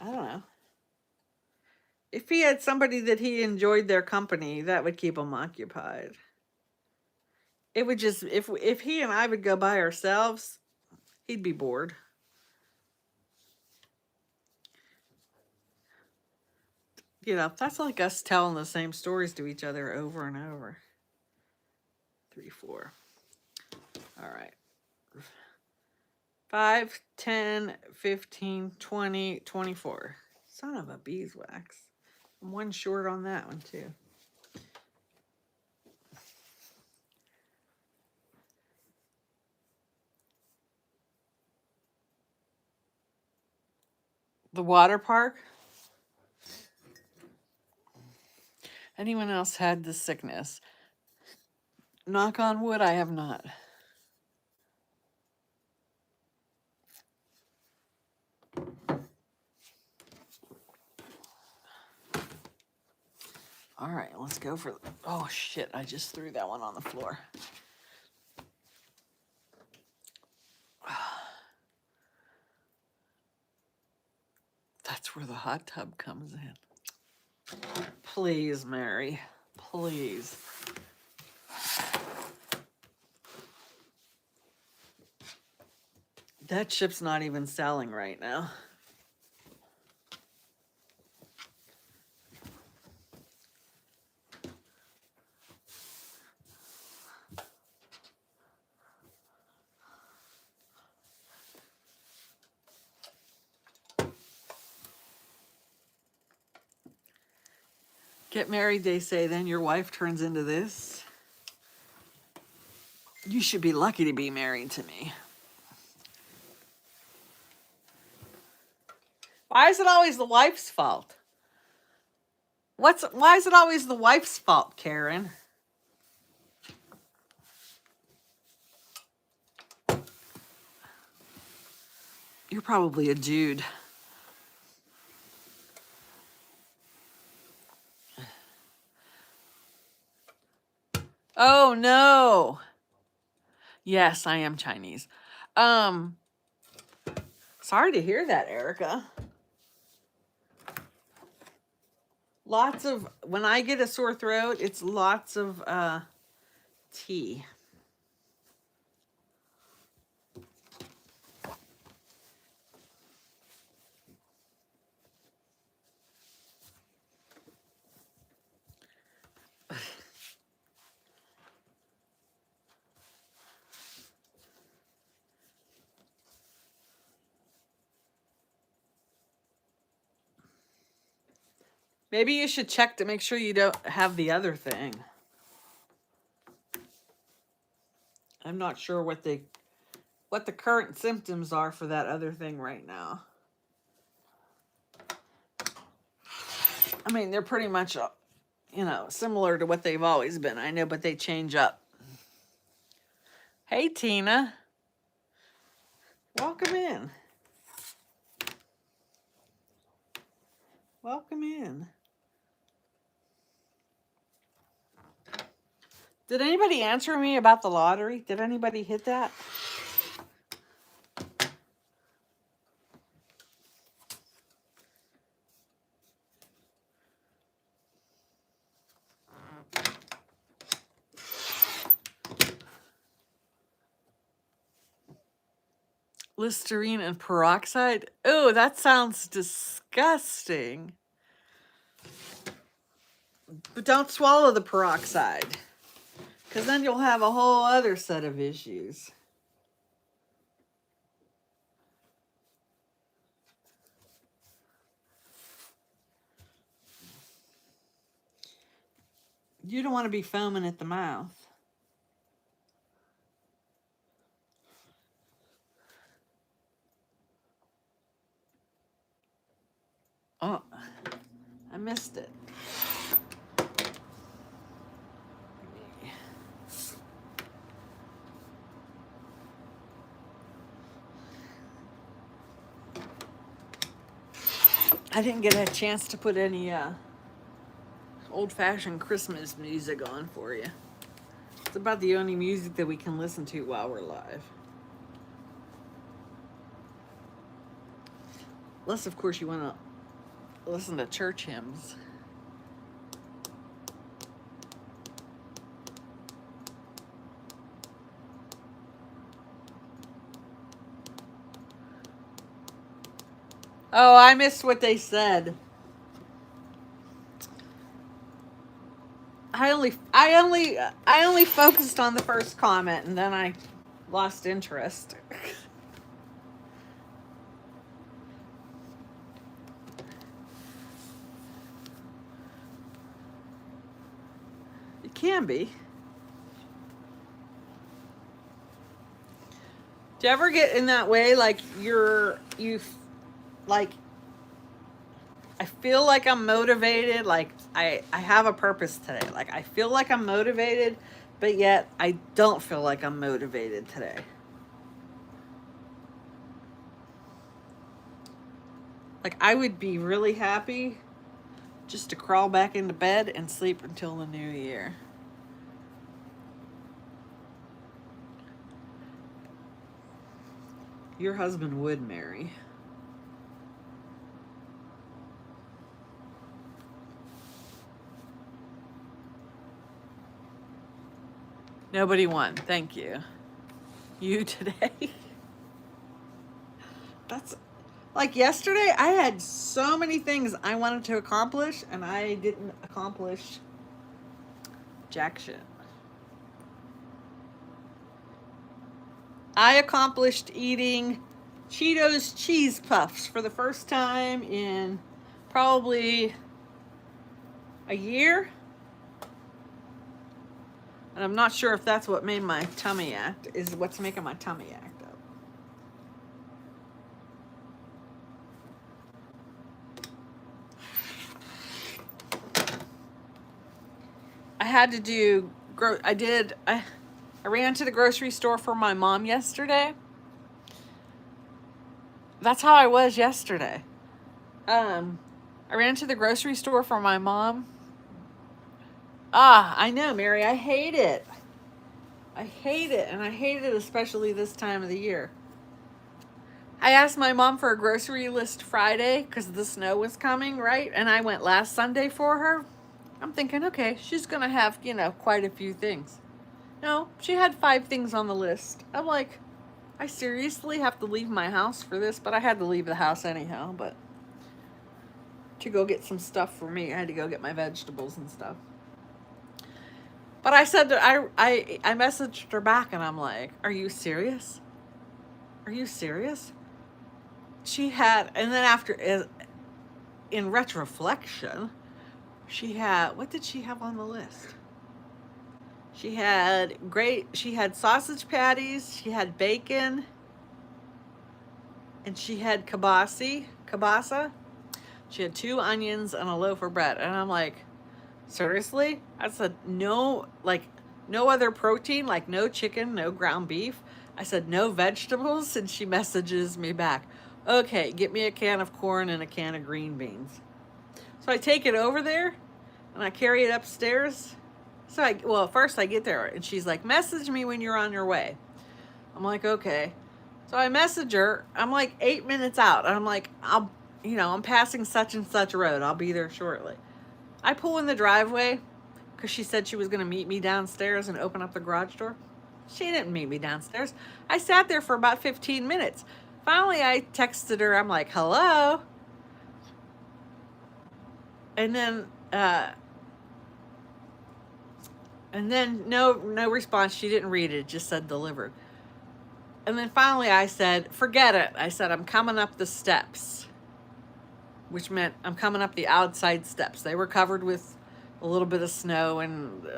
I don't know. If he had somebody that he enjoyed their company, that would keep him occupied. It would just, if he and I would go by ourselves, he'd be bored. You know, that's like us telling the same stories to each other over and over. 3, 4. All right. 5, 10, 15, 20, 24. Son of a beeswax. I'm one short on that one, too. The water park? Anyone else had the sickness? Knock on wood, I have not. All right, let's go for... Oh, shit, I just threw that one on the floor. That's where the hot tub comes in. Please, Mary. Please. That ship's not even selling right now. Get married, they say, then your wife turns into this. You should be lucky to be married to me. Why is it always the wife's fault? Why is it always the wife's fault, Karen? You're probably a Jude. Oh, no. Yes, I am Chinese. Sorry to hear that, Erica. Lots of, when I get a sore throat, it's lots of tea. Maybe you should check to make sure you don't have the other thing. I'm not sure what the current symptoms are for that other thing right now. I mean, they're pretty much, you know, similar to what they've always been. I know, but they change up. Hey, Tina. Welcome in. Welcome in. Did anybody answer me about the lottery? Did anybody hit that? Listerine and peroxide? Oh, that sounds disgusting. But don't swallow the peroxide, because then you'll have a whole other set of issues. You don't want to be foaming at the mouth. Oh, I missed it. I didn't get a chance to put any old-fashioned Christmas music on for you. It's about the only music that we can listen to while we're live. Unless, of course, you want to listen to church hymns. Oh, I missed what they said. I only focused on the first comment, and then I lost interest. It can be. Do you ever get in that way, like like, I feel like I'm motivated, like I have a purpose today. Like I feel like I'm motivated, but yet I don't feel like I'm motivated today. Like I would be really happy just to crawl back into bed and sleep until the new year. Your husband would, Mary. Nobody won. Thank you. You today. That's like yesterday. I had so many things I wanted to accomplish, and I didn't accomplish jack shit. I accomplished eating Cheetos cheese puffs for the first time in probably a year. And I'm not sure if that's what made my tummy act, is what's making my tummy act up. I had to do, I ran to the grocery store for my mom yesterday. That's how I was yesterday. I ran to the grocery store for my mom. I know, Mary, I hate it. I hate it, and I hate it especially this time of the year. I asked my mom for a grocery list Friday because the snow was coming, right? And I went last Sunday for her. I'm thinking, okay, she's going to have, quite a few things. No, she had 5 things on the list. I'm like, I seriously have to leave my house for this? But I had to leave the house anyhow, but to go get some stuff for me. I had to go get my vegetables and stuff. But I said that I messaged her back, and I'm like, are you serious? Are you serious? She had, and then after, in retroflection, she had, what did she have on the list? She had sausage patties, she had bacon, and she had kielbasa. She had 2 onions and a loaf of bread. And I'm like, seriously? I said, no other protein, like no chicken, no ground beef. I said, no vegetables. And she messages me back, okay, get me a can of corn and a can of green beans. So I take it over there and I carry it upstairs. Well, first I get there and she's like, message me when you're on your way. I'm like, okay. So I message her. I'm like 8 minutes out. And I'm like, I'm passing such and such road. I'll be there shortly. I pull in the driveway because she said she was going to meet me downstairs and open up the garage door. She didn't meet me downstairs. I sat there for about 15 minutes. Finally, I texted her. I'm like, hello. And then, no response. She didn't read it. It just said delivered. And then finally I said, forget it. I said, I'm coming up the steps, which meant I'm coming up the outside steps. They were covered with a little bit of snow and,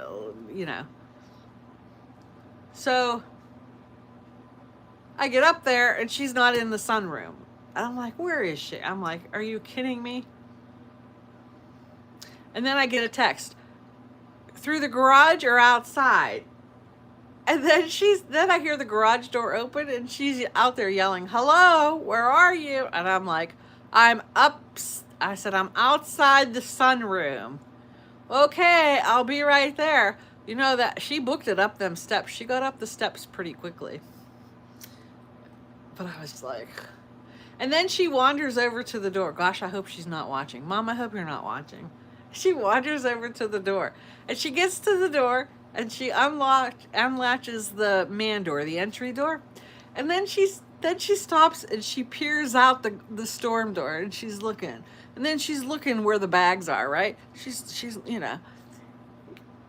So I get up there and she's not in the sunroom. And I'm like, where is she? I'm like, are you kidding me? And then I get a text, through the garage or outside? And then I hear the garage door open and she's out there yelling, hello, where are you? And I'm like, I said, I'm outside the sunroom. Okay, I'll be right there. You know that she booked it up them steps. She got up the steps pretty quickly. But I was like, and then she wanders over to the door. Gosh, I hope she's not watching. Mom, I hope you're not watching. She wanders over to the door and she gets to the door and she unlatches the man door, the entry door. And then she stops and she peers out the storm door and she's looking. And then she's looking where the bags are, right? She's And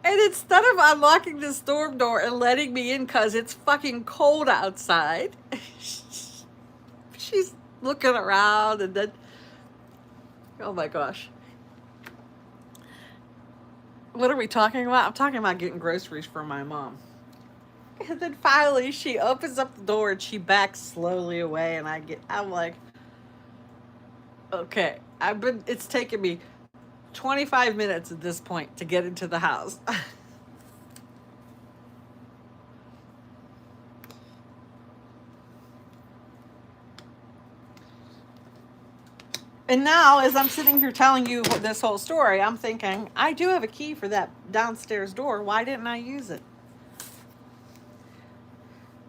instead of unlocking the storm door and letting me in because it's fucking cold outside, she's looking around and then, oh my gosh. What are we talking about? I'm talking about getting groceries for my mom. And then finally she opens up the door and she backs slowly away and I'm like, okay, it's taken me 25 minutes at this point to get into the house. And now, as I'm sitting here telling you this whole story, I'm thinking, I do have a key for that downstairs door. Why didn't I use it?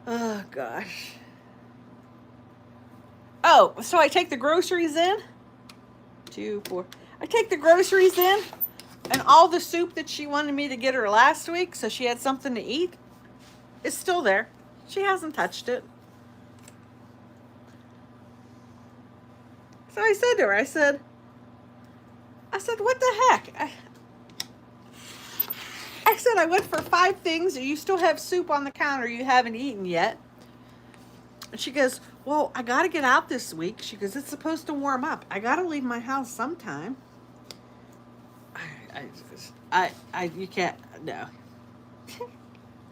Oh, gosh. Oh, so I take the groceries in. 2, 4. I take the groceries in, and all the soup that she wanted me to get her last week, so she had something to eat, is still there. She hasn't touched it. So I said to her, I said, what the heck? I said, I went for 5 things and you still have soup on the counter you haven't eaten yet. And she goes, well, I got to get out this week. She goes, it's supposed to warm up. I got to leave my house sometime. You can't, no.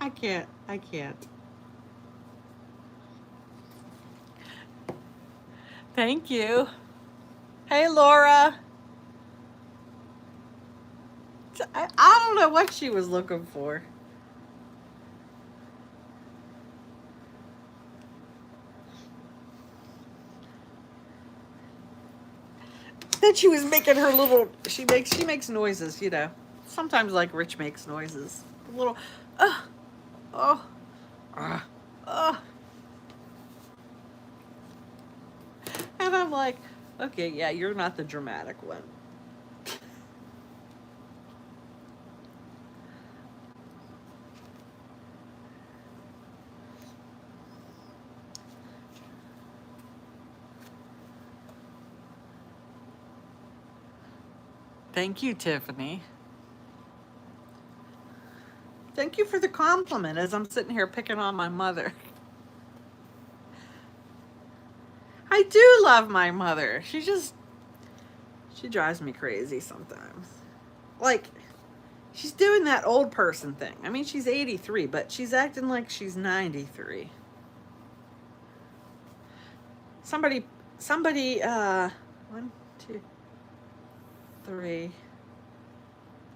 I can't. Thank you. Hey, Laura. I don't know what she was looking for. Then she was making her little, she makes noises, Sometimes like Rich makes noises. A little, And I'm like, okay, yeah, you're not the dramatic one. Thank you, Tiffany. Thank you for the compliment as I'm sitting here picking on my mother. I do love my mother. She drives me crazy sometimes. Like, she's doing that old person thing. I mean, she's 83, but she's acting like she's 93. Somebody, 1, 2, 3,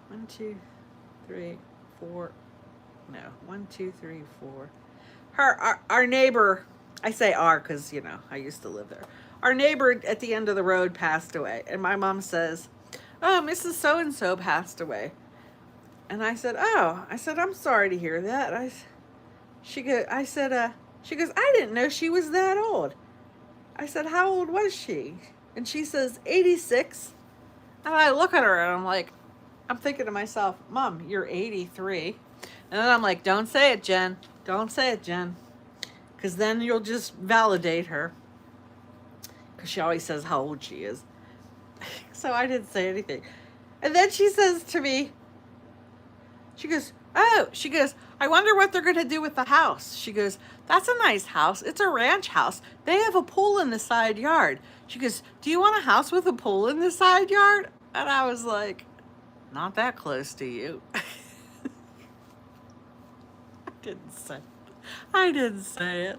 1, 2, 3, 4. No, 1, 2, 3, 4. Our neighbor, I say our because, I used to live there. Our neighbor at the end of the road passed away. And my mom says, oh, Mrs. So-and-so passed away. And I said, oh, I said, I'm sorry to hear that. I said, she goes, I didn't know she was that old. I said, how old was she? And she says, 86. And I look at her and I'm like, I'm thinking to myself, Mom, you're 83. And then I'm like, don't say it, Jen. Don't say it, Jen. Because then you'll just validate her. Because she always says how old she is. So I didn't say anything. And then she says to me, she goes, I wonder what they're going to do with the house. She goes, that's a nice house. It's a ranch house. They have a pool in the side yard. She goes, do you want a house with a pool in the side yard? And I was like, not that close to you. I didn't say it.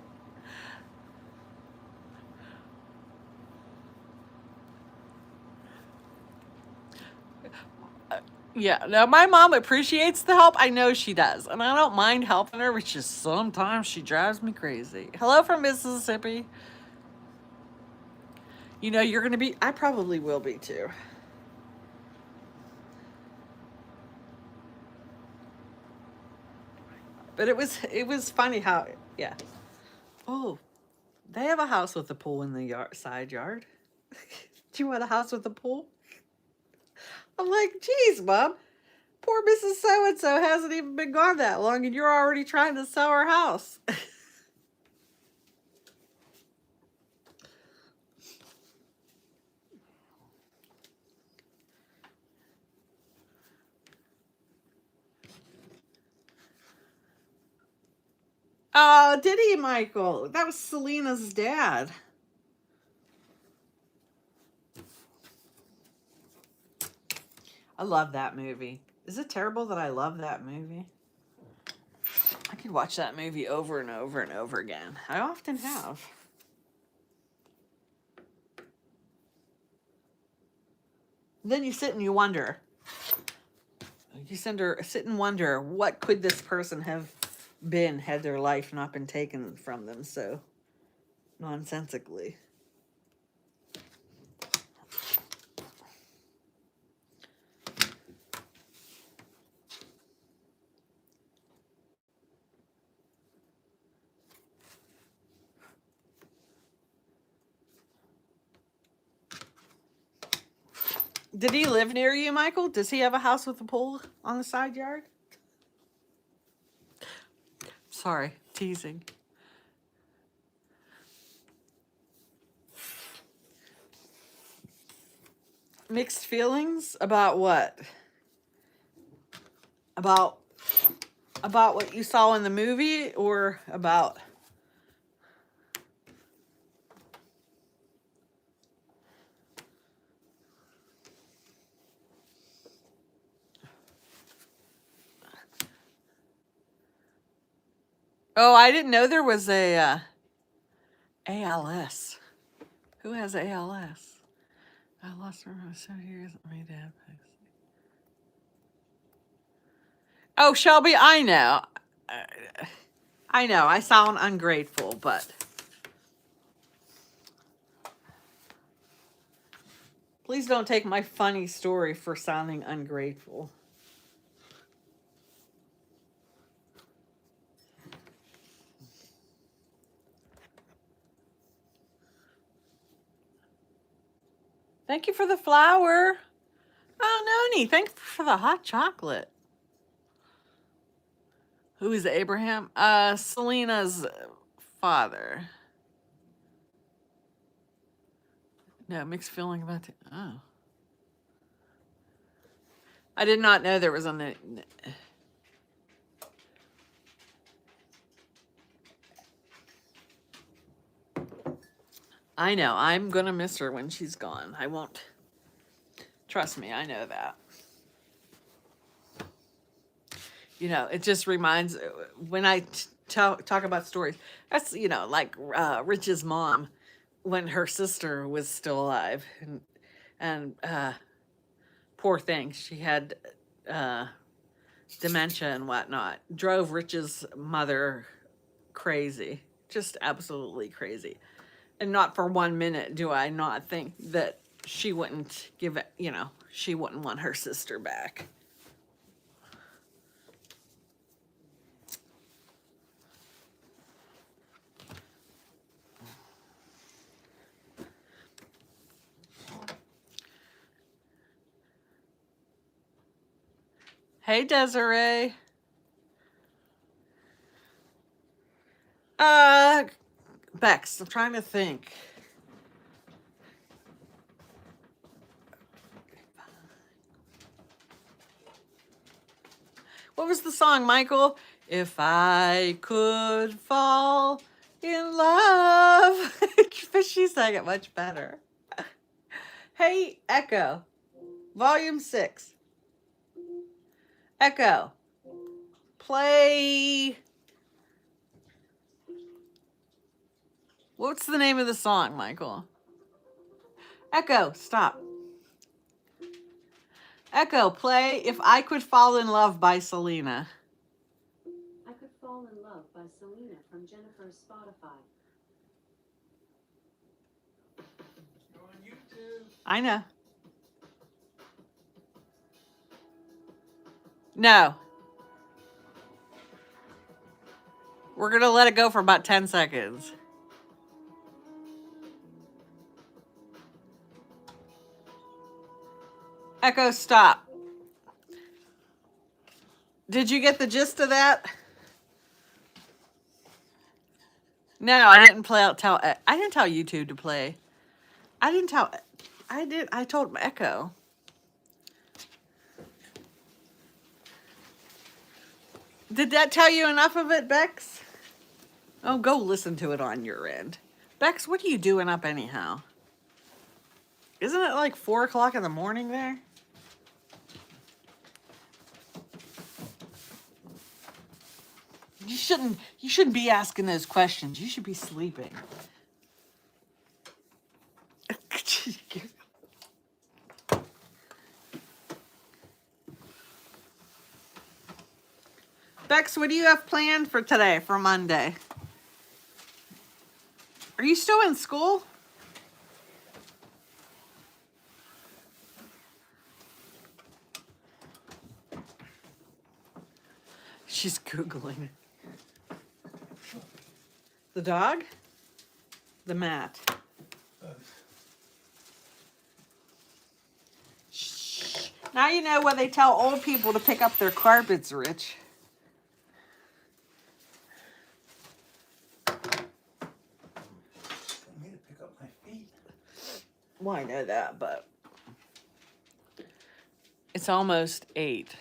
Yeah, now my mom appreciates the help. I know she does. And I don't mind helping her, which is sometimes she drives me crazy. Hello from Mississippi. You know, you're going to be, I probably will be too. But it was funny how, yeah. Oh, they have a house with a pool in the side yard. Do you want a house with a pool? I'm like, geez, Mom, poor Mrs. So-and-so hasn't even been gone that long and you're already trying to sell her house. Oh, did he, Michael? That was Selena's dad. I love that movie. Is it terrible that I love that movie? I could watch that movie over and over and over again. I often have. Then you sit and you wonder. You sit and wonder, what could this person have been had their life not been taken from them so nonsensically? Did he live near you, Michael? Does he have a house with a pool on the side yard? Sorry, teasing. Mixed feelings about what? About what you saw in the movie or about? Oh, I didn't know there was a ALS. Who has ALS? I lost her 7 years. My dad. Oh, Shelby, I know. I know. I sound ungrateful, but please don't take my funny story for sounding ungrateful. Thank you for the flower. Oh, Noni, thanks for the hot chocolate. Who is Abraham? Selena's father. No, mixed feeling about it. Oh. I did not know there was a... I know. I'm going to miss her when she's gone. I won't. Trust me, I know that. You know, it just reminds, when I talk about stories, that's, you know, like Rich's mom, when her sister was still alive. And poor thing, she had dementia and whatnot. Drove Rich's mother crazy. Just absolutely crazy. And not for 1 minute do I not think that she wouldn't give it, you know, she wouldn't want her sister back. Hey, Desiree. Bex, I'm trying to think. What was the song, Michael? If I could fall in love. But she sang it much better. Hey, Echo. Volume 6. Echo. Play. What's the name of the song, Michael? Echo, stop. Echo, play If I Could Fall in Love by Selena.
I Could Fall in Love by Selena from Jennifer's Spotify.
Go on YouTube.
I know. No. We're going to let it go for about 10 seconds. Echo, stop. Did you get the gist of that? No, I didn't tell YouTube to play. I told Echo. Did that tell you enough of it, Bex? Oh, go listen to it on your end. Bex, what are you doing up anyhow? Isn't it like 4 o'clock in the morning there? You shouldn't be asking those questions. You should be sleeping. Bex, what do you have planned for today, for Monday? Are you still in school? She's Googling. The dog? The mat. Shh. Now you know why they tell old people to pick up their carpets, Rich.
Me to pick up my feet.
Well, I know that, but it's almost 8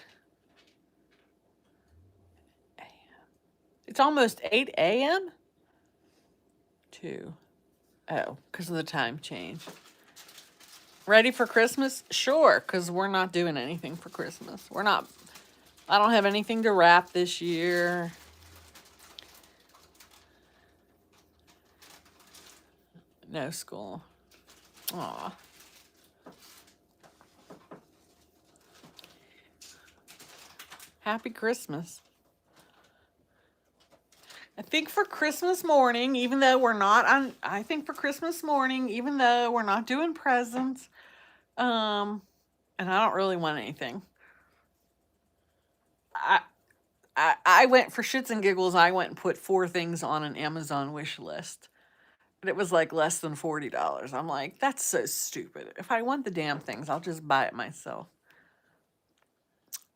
a.m. It's almost 8 a.m.? 2. Oh, because of the time change. Ready for Christmas? Sure, because we're not doing anything for Christmas. I don't have anything to wrap this year. No school. Aw. Happy Christmas. I think for Christmas morning, even though we're not doing presents, and I don't really want anything. I went for shits and giggles. I went and put 4 things on an Amazon wish list. And it was like less than $40. I'm like, that's so stupid. If I want the damn things, I'll just buy it myself.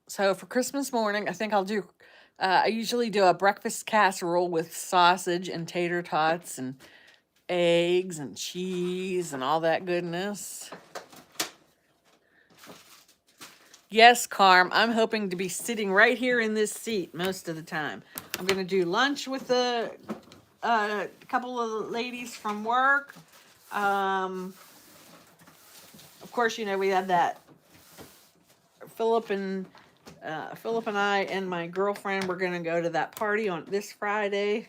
So for Christmas morning, I think I'll do, I usually do a breakfast casserole with sausage and tater tots and eggs and cheese and all that goodness. Yes, Carm, I'm hoping to be sitting right here in this seat most of the time. I'm going to do lunch with a couple of ladies from work. Of course, you know, we had that Philip and I and my girlfriend were going to go to that party on this Friday.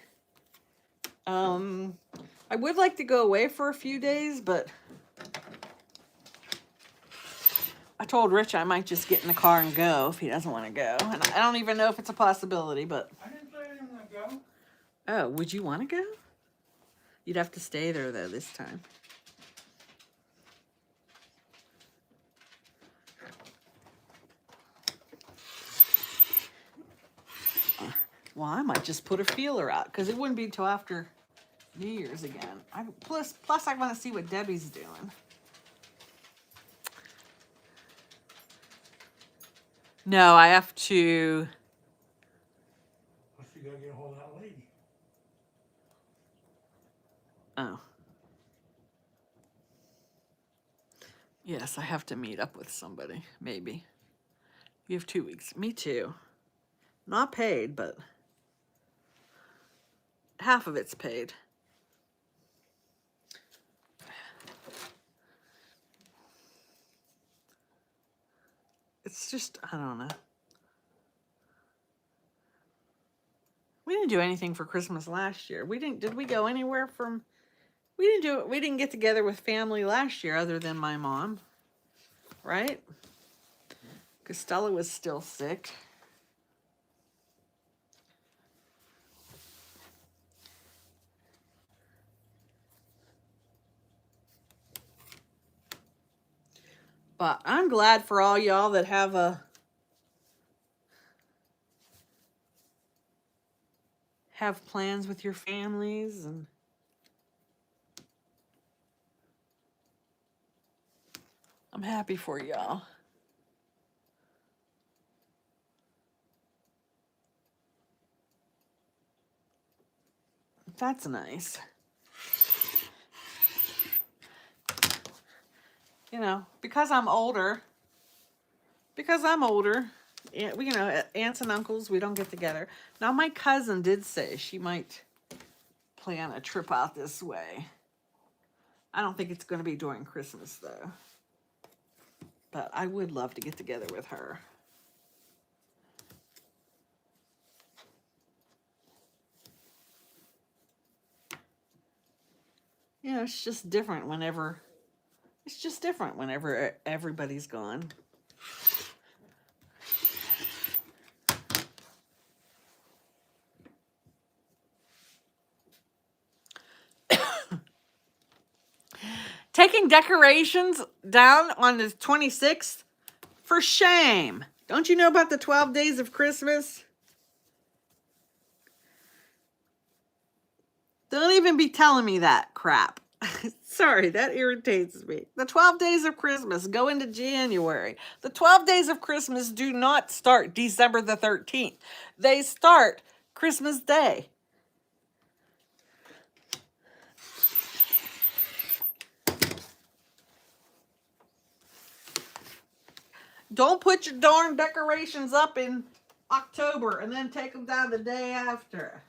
I would like to go away for a few days, but I told Rich I might just get in the car and go if he doesn't want to go. And I don't even know if it's a possibility, but...
I didn't say I didn't want to go.
Oh, would you want to go? You'd have to stay there, though, this time. Well, I might just put a feeler out because it wouldn't be till after New Year's again. Plus I want to see what Debbie's doing. No, I have to.
Plus you gotta get a hold of that lady.
Oh. Yes, I have to meet up with somebody, maybe. You have 2 weeks. Me too. Not paid, but half of it's paid. It's just, I don't know. We didn't do anything for Christmas last year. Did we go anywhere from, we didn't get together with family last year other than my mom, right? Because Stella was still sick. But I'm glad for all y'all that have plans with your families, and I'm happy for y'all. That's nice. You know, because I'm older, aunts and uncles, we don't get together. Now, my cousin did say she might plan a trip out this way. I don't think it's going to be during Christmas, though. But I would love to get together with her. You know, it's just different whenever everybody's gone. Taking decorations down on the 26th? For shame. Don't you know about the 12 days of Christmas? Don't even be telling me that crap. Sorry, that irritates me. The 12 days of Christmas go into January. The 12 days of Christmas do not start December the 13th. They start Christmas Day. Don't put your darn decorations up in October and then take them down the day after.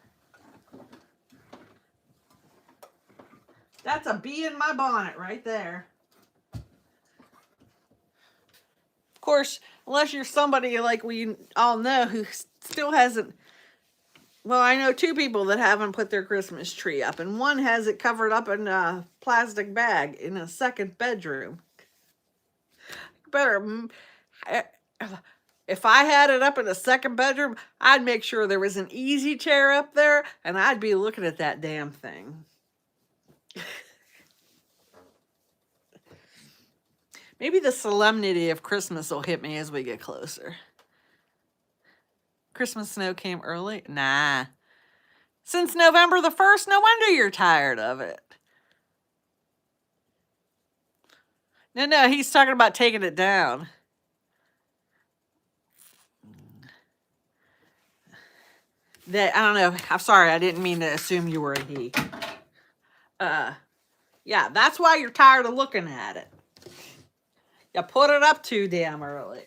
That's a bee in my bonnet right there. Of course, unless you're somebody like we all know who still hasn't. Well, I know 2 people that haven't put their Christmas tree up, and one has it covered up in a plastic bag in a second bedroom. Better. If I had it up in a second bedroom, I'd make sure there was an easy chair up there, and I'd be looking at that damn thing. Maybe the solemnity of Christmas will hit me as we get closer. Christmas snow came early? Nah. Since November the 1st, no wonder you're tired of it. No, he's talking about taking it down. I don't know. I'm sorry. I didn't mean to assume you were a he. Yeah, that's why you're tired of looking at it. You put it up too damn early.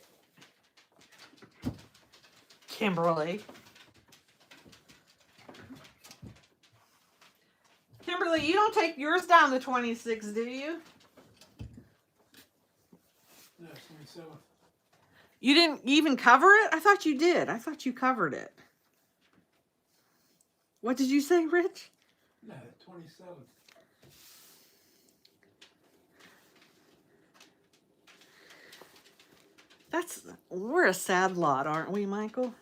Kimberly, you don't take yours down the 26th, do you?
Yeah, 27th.
You didn't even cover it? I thought you did. I thought you covered it. What did you say, Rich?
Yeah, 27th.
We're a sad lot, aren't we, Michael?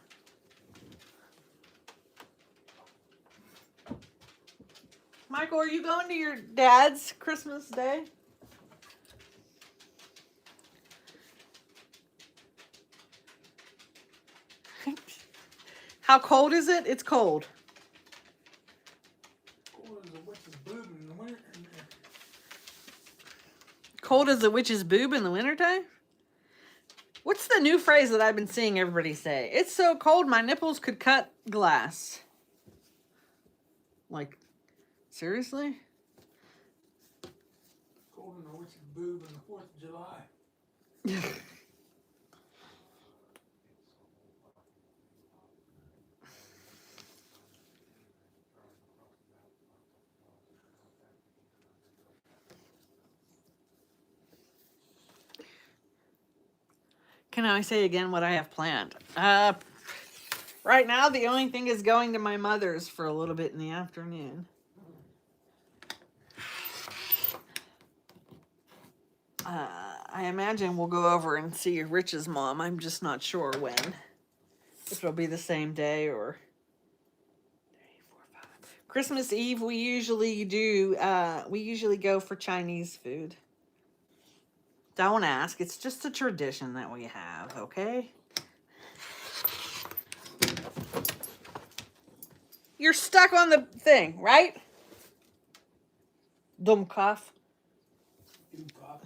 Michael, are you going to your dad's Christmas Day? How cold is it? It's cold.
Cold as a witch's boob in the winter.
Cold as a witch's boob in the wintertime? What's the new phrase that I've been seeing everybody say? It's so cold my nipples could cut glass. Like, seriously?
Cold in a witch's boob on the 4th of July.
Can I say again what I have planned? Right now, the only thing is going to my mother's for a little bit in the afternoon. I imagine we'll go over and see Rich's mom. I'm just not sure when. If it'll be the same day or... Christmas Eve, we usually go for Chinese food. Don't ask. It's just a tradition that we have, okay? You're stuck on the thing, right? Dumb cough.
You cough.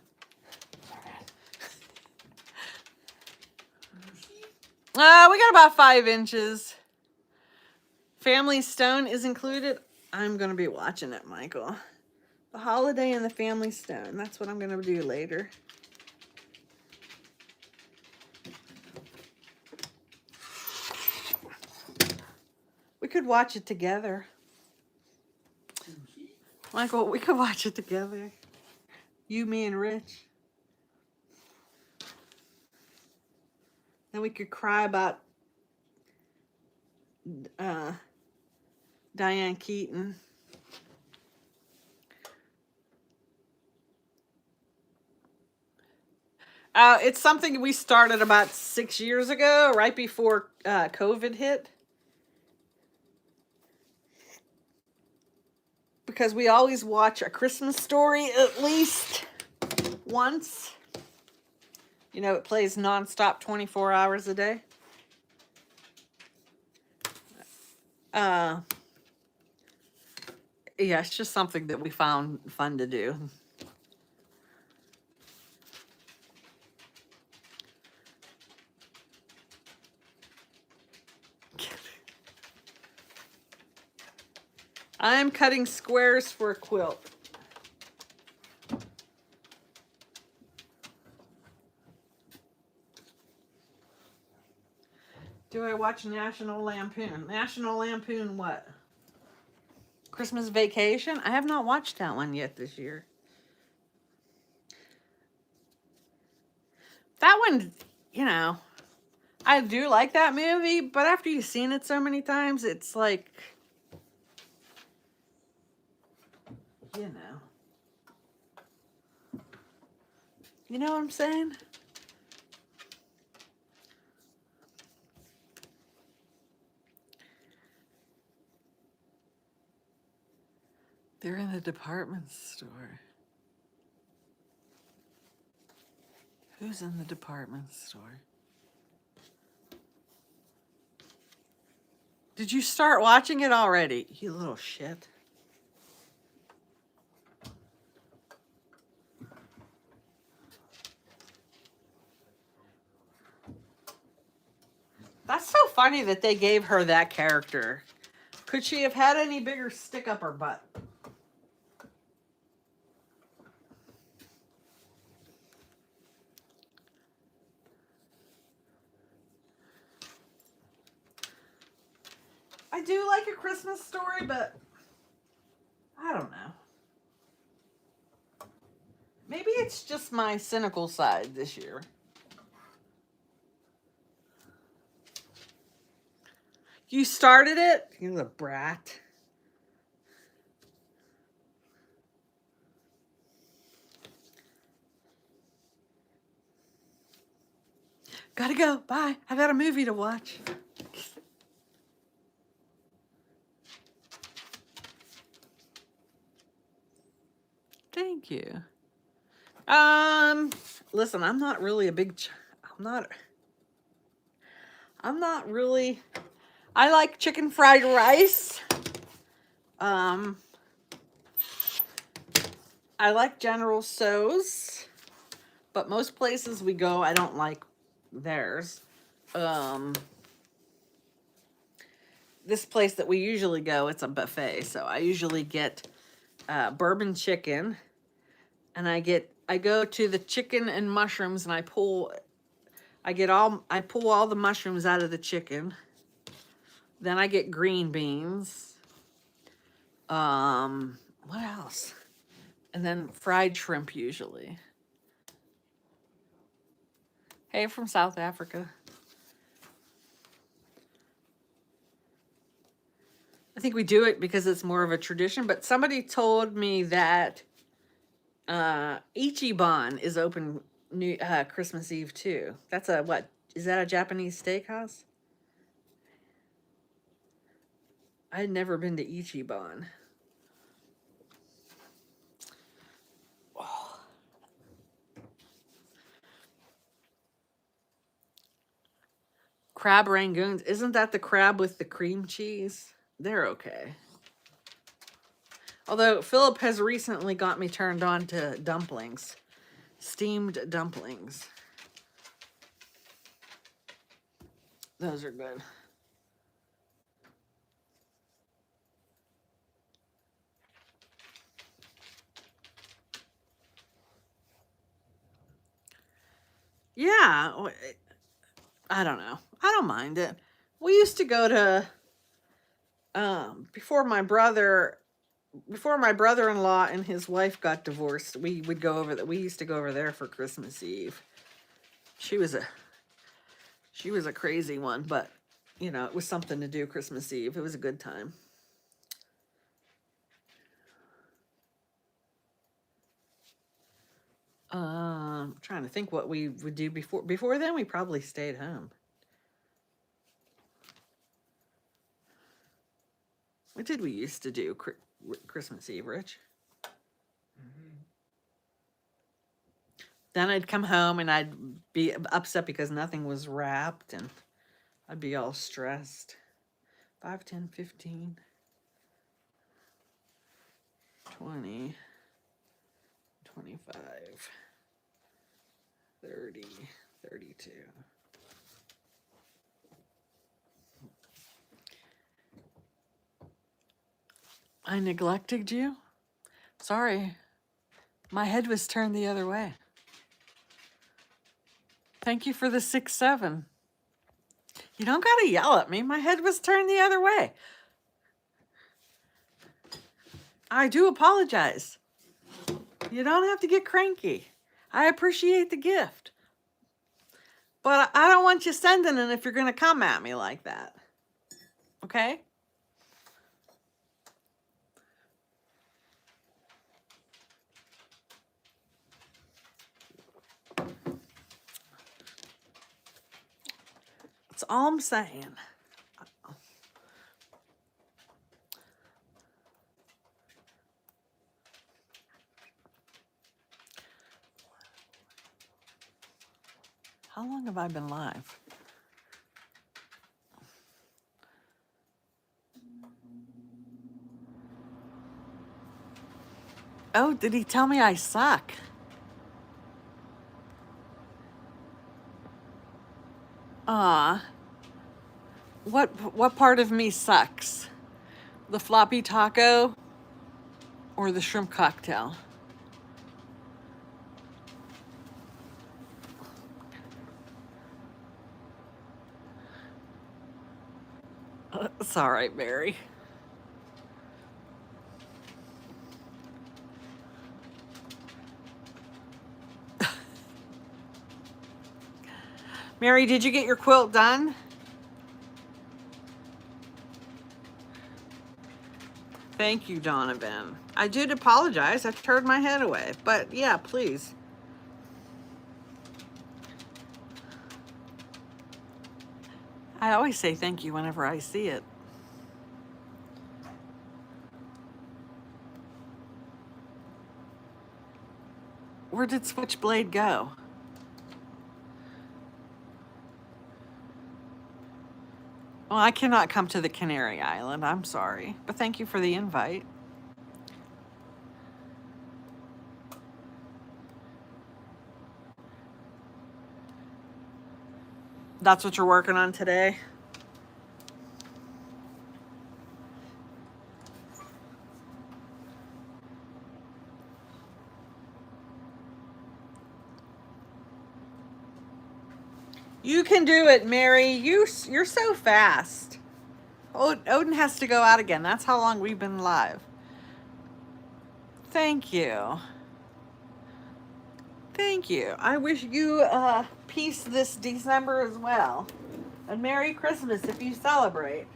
We got about 5 inches. Family Stone is included. I'm going to be watching it, Michael. The Holiday and the Family Stone. That's what I'm going to do later. We could watch it together. Michael, we could watch it together. You, me, and Rich. Then we could cry about Diane Keaton. It's something we started about 6 years ago, right before COVID hit. Because we always watch A Christmas Story at least once. You know, it plays nonstop 24 hours a day. Yeah, it's just something that we found fun to do. I'm cutting squares for a quilt. Do I watch National Lampoon? National Lampoon what? Christmas Vacation? I have not watched that one yet this year. That one, you know, I do like that movie, but after you've seen it so many times, it's like, you know. You know what I'm saying? They're in the department store. Who's in the department store? Did you start watching it already? You little shit. That's so funny that they gave her that character. Could she have had any bigger stick up her butt? I do like A Christmas Story, but I don't know. Maybe it's just my cynical side this year. You started it? You're the brat. Gotta go. Bye. I got a movie to watch. Thank you. Listen, I'm not really a big I'm not really I like chicken fried rice. I like General Tso's, but most places we go, I don't like theirs. This place that we usually go, it's a buffet, so I usually get bourbon chicken, and I go to the chicken and mushrooms, and I pull all the mushrooms out of the chicken. Then I get green beans. What else? And then fried shrimp usually. Hey, from South Africa. I think we do it because it's more of a tradition, but somebody told me that Ichiban is open Christmas Eve too. That's a what? Is that a Japanese steakhouse? I had never been to Ichiban. Oh. Crab rangoons. Isn't that the crab with the cream cheese? They're okay. Although Philip has recently got me turned on to dumplings. Steamed dumplings. Those are good. Yeah, I don't know. I don't mind it. We used to go to before my brother-in-law and his wife got divorced. We would go over that. We used to go over there for Christmas Eve. She was a crazy one, but you know, it was something to do Christmas Eve. It was a good time. I'm trying to think what we would do before. Before then, we probably stayed home. What did we used to do Christmas Eve, Rich? Then I'd come home and I'd be upset because nothing was wrapped and I'd be all stressed. 5, 10, 15, 20, 25, 30, 32. I neglected you? Sorry. My head was turned the other way. Thank you for the 6, 7. You don't gotta yell at me. My head was turned the other way. I do apologize. You don't have to get cranky. I appreciate the gift. But I don't want you sending it if you're gonna come at me like that. Okay? That's all I'm saying. How long have I been live? Oh, did he tell me I suck? Ah. What part of me sucks? The floppy taco or the shrimp cocktail? It's all right, Mary. Mary, did you get your quilt done? Thank you, Donovan. I did apologize. I turned my head away. But yeah, please. I always say thank you whenever I see it. Where did Switchblade go? Well, I cannot come to the Canary Island. I'm sorry. But thank you for the invite. That's what you're working on today? You can do it, Mary. You're so fast. Odin has to go out again. That's how long we've been live. Thank you. Thank you. I wish you peace this December as well. And Merry Christmas if you celebrate.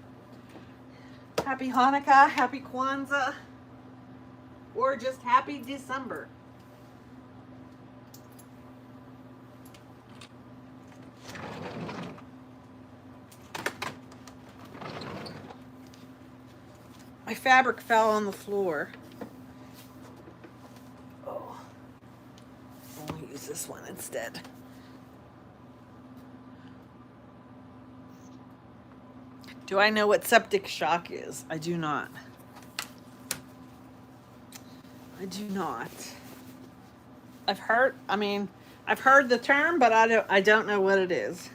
Happy Hanukkah, Happy Kwanzaa, or just Happy December. My fabric fell on the floor. Oh, I'll use this one instead. Do I know what septic shock is? I do not. I do not. I've heard the term, but I don't know what it is.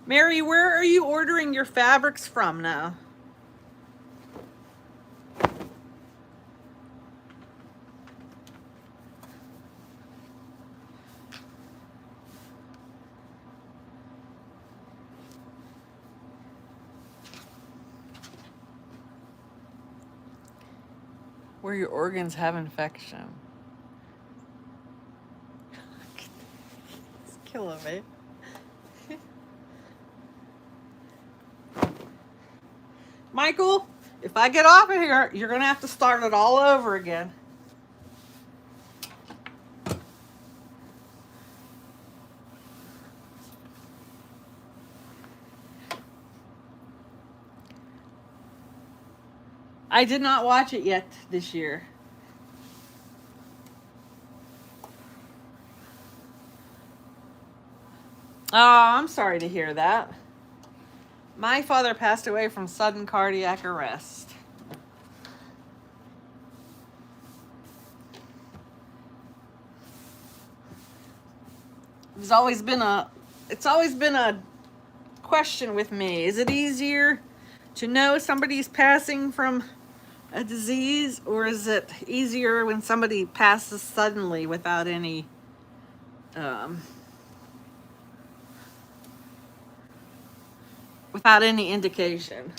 Mary, where are you ordering your fabrics from now? Where your organs have infection. It's killing me. Michael, if I get off of here, you're going to have to start it all over again. I did not watch it yet this year. Oh, I'm sorry to hear that. My father passed away from sudden cardiac arrest. It's always been a question with me. Is it easier to know somebody's passing from a disease, or is it easier when somebody passes suddenly without any indication?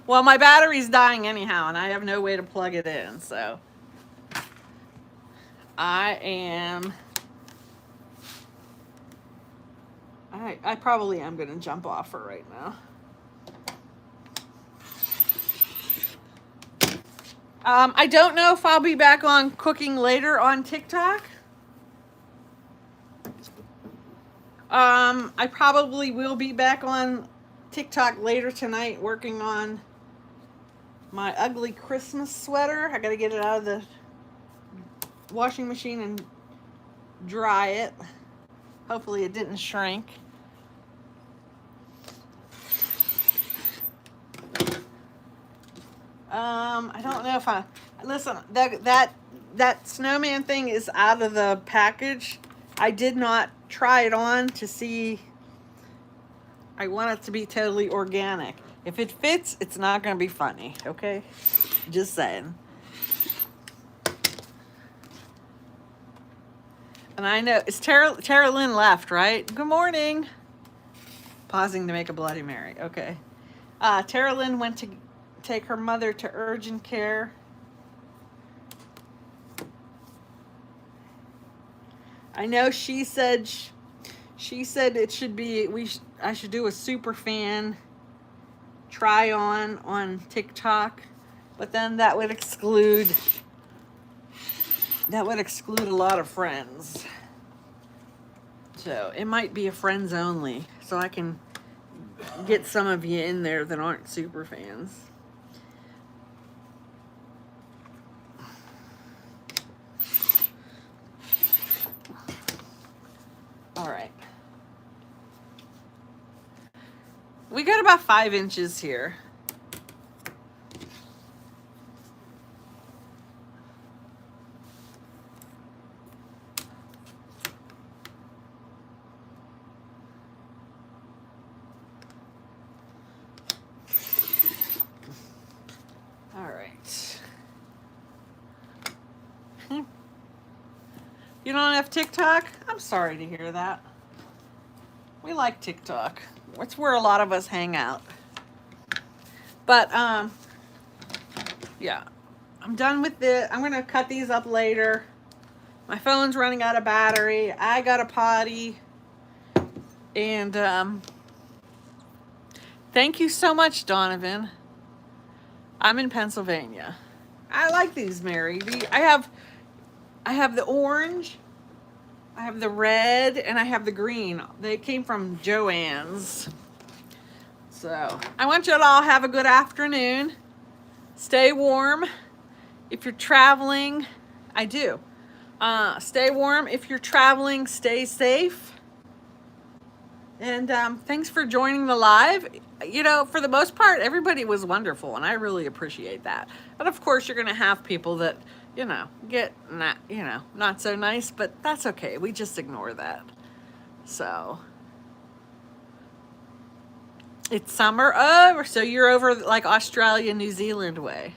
Well, my battery's dying anyhow, and I have no way to plug it in, so I probably am going to jump off for right now. I don't know if I'll be back on cooking later on TikTok. I probably will be back on TikTok later tonight working on my ugly Christmas sweater. I gotta get it out of the washing machine and dry it. Hopefully it didn't shrink. I don't know if listen, that snowman thing is out of the package. I did not try it on to see. I want it to be totally organic. If it fits, it's not going to be funny, okay? Just saying. And I know, it's Tara Lynn left, right? Good morning. Pausing to make a Bloody Mary, okay. Tara Lynn went to take her mother to urgent care. I know she said it should be, I should do a super fan try on TikTok, but then that would exclude a lot of friends. So it might be a friends only. so I can get some of you in there that aren't super fans. All right. We got about 5 inches here. All right. You don't have TikTok? I'm sorry to hear that. We like TikTok. It's where a lot of us hang out. But yeah, I'm done with it. I'm gonna cut these up later. My phone's running out of battery. I got a potty. And thank you so much, Donovan. I'm in Pennsylvania. I like these, Mary. I have the orange, I have the red, and I have the green. They came from Joann's. So I want you to all have a good afternoon. Stay warm. If you're traveling, I do. Stay warm. If you're traveling, stay safe. And thanks for joining the live. You know, for the most part, everybody was wonderful, and I really appreciate that. But of course, you're going to have people that, you know, get not so nice, but that's okay. We just ignore that. So it's summer. Oh, so you're over like Australia, New Zealand way.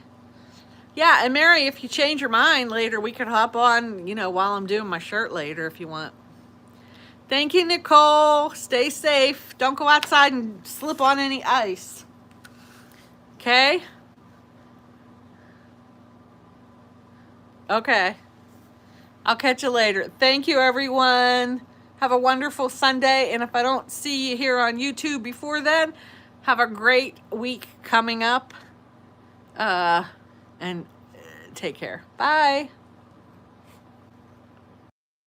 Yeah, and Mary, if you change your mind later, we could hop on, you know, while I'm doing my shirt later if you want. Thank you, Nicole. Stay safe. Don't go outside and slip on any ice. Okay? Okay. I'll catch you later. Thank you, everyone. Have a wonderful Sunday. And if I don't see you here on YouTube before then, have a great week coming up. And take care. Bye.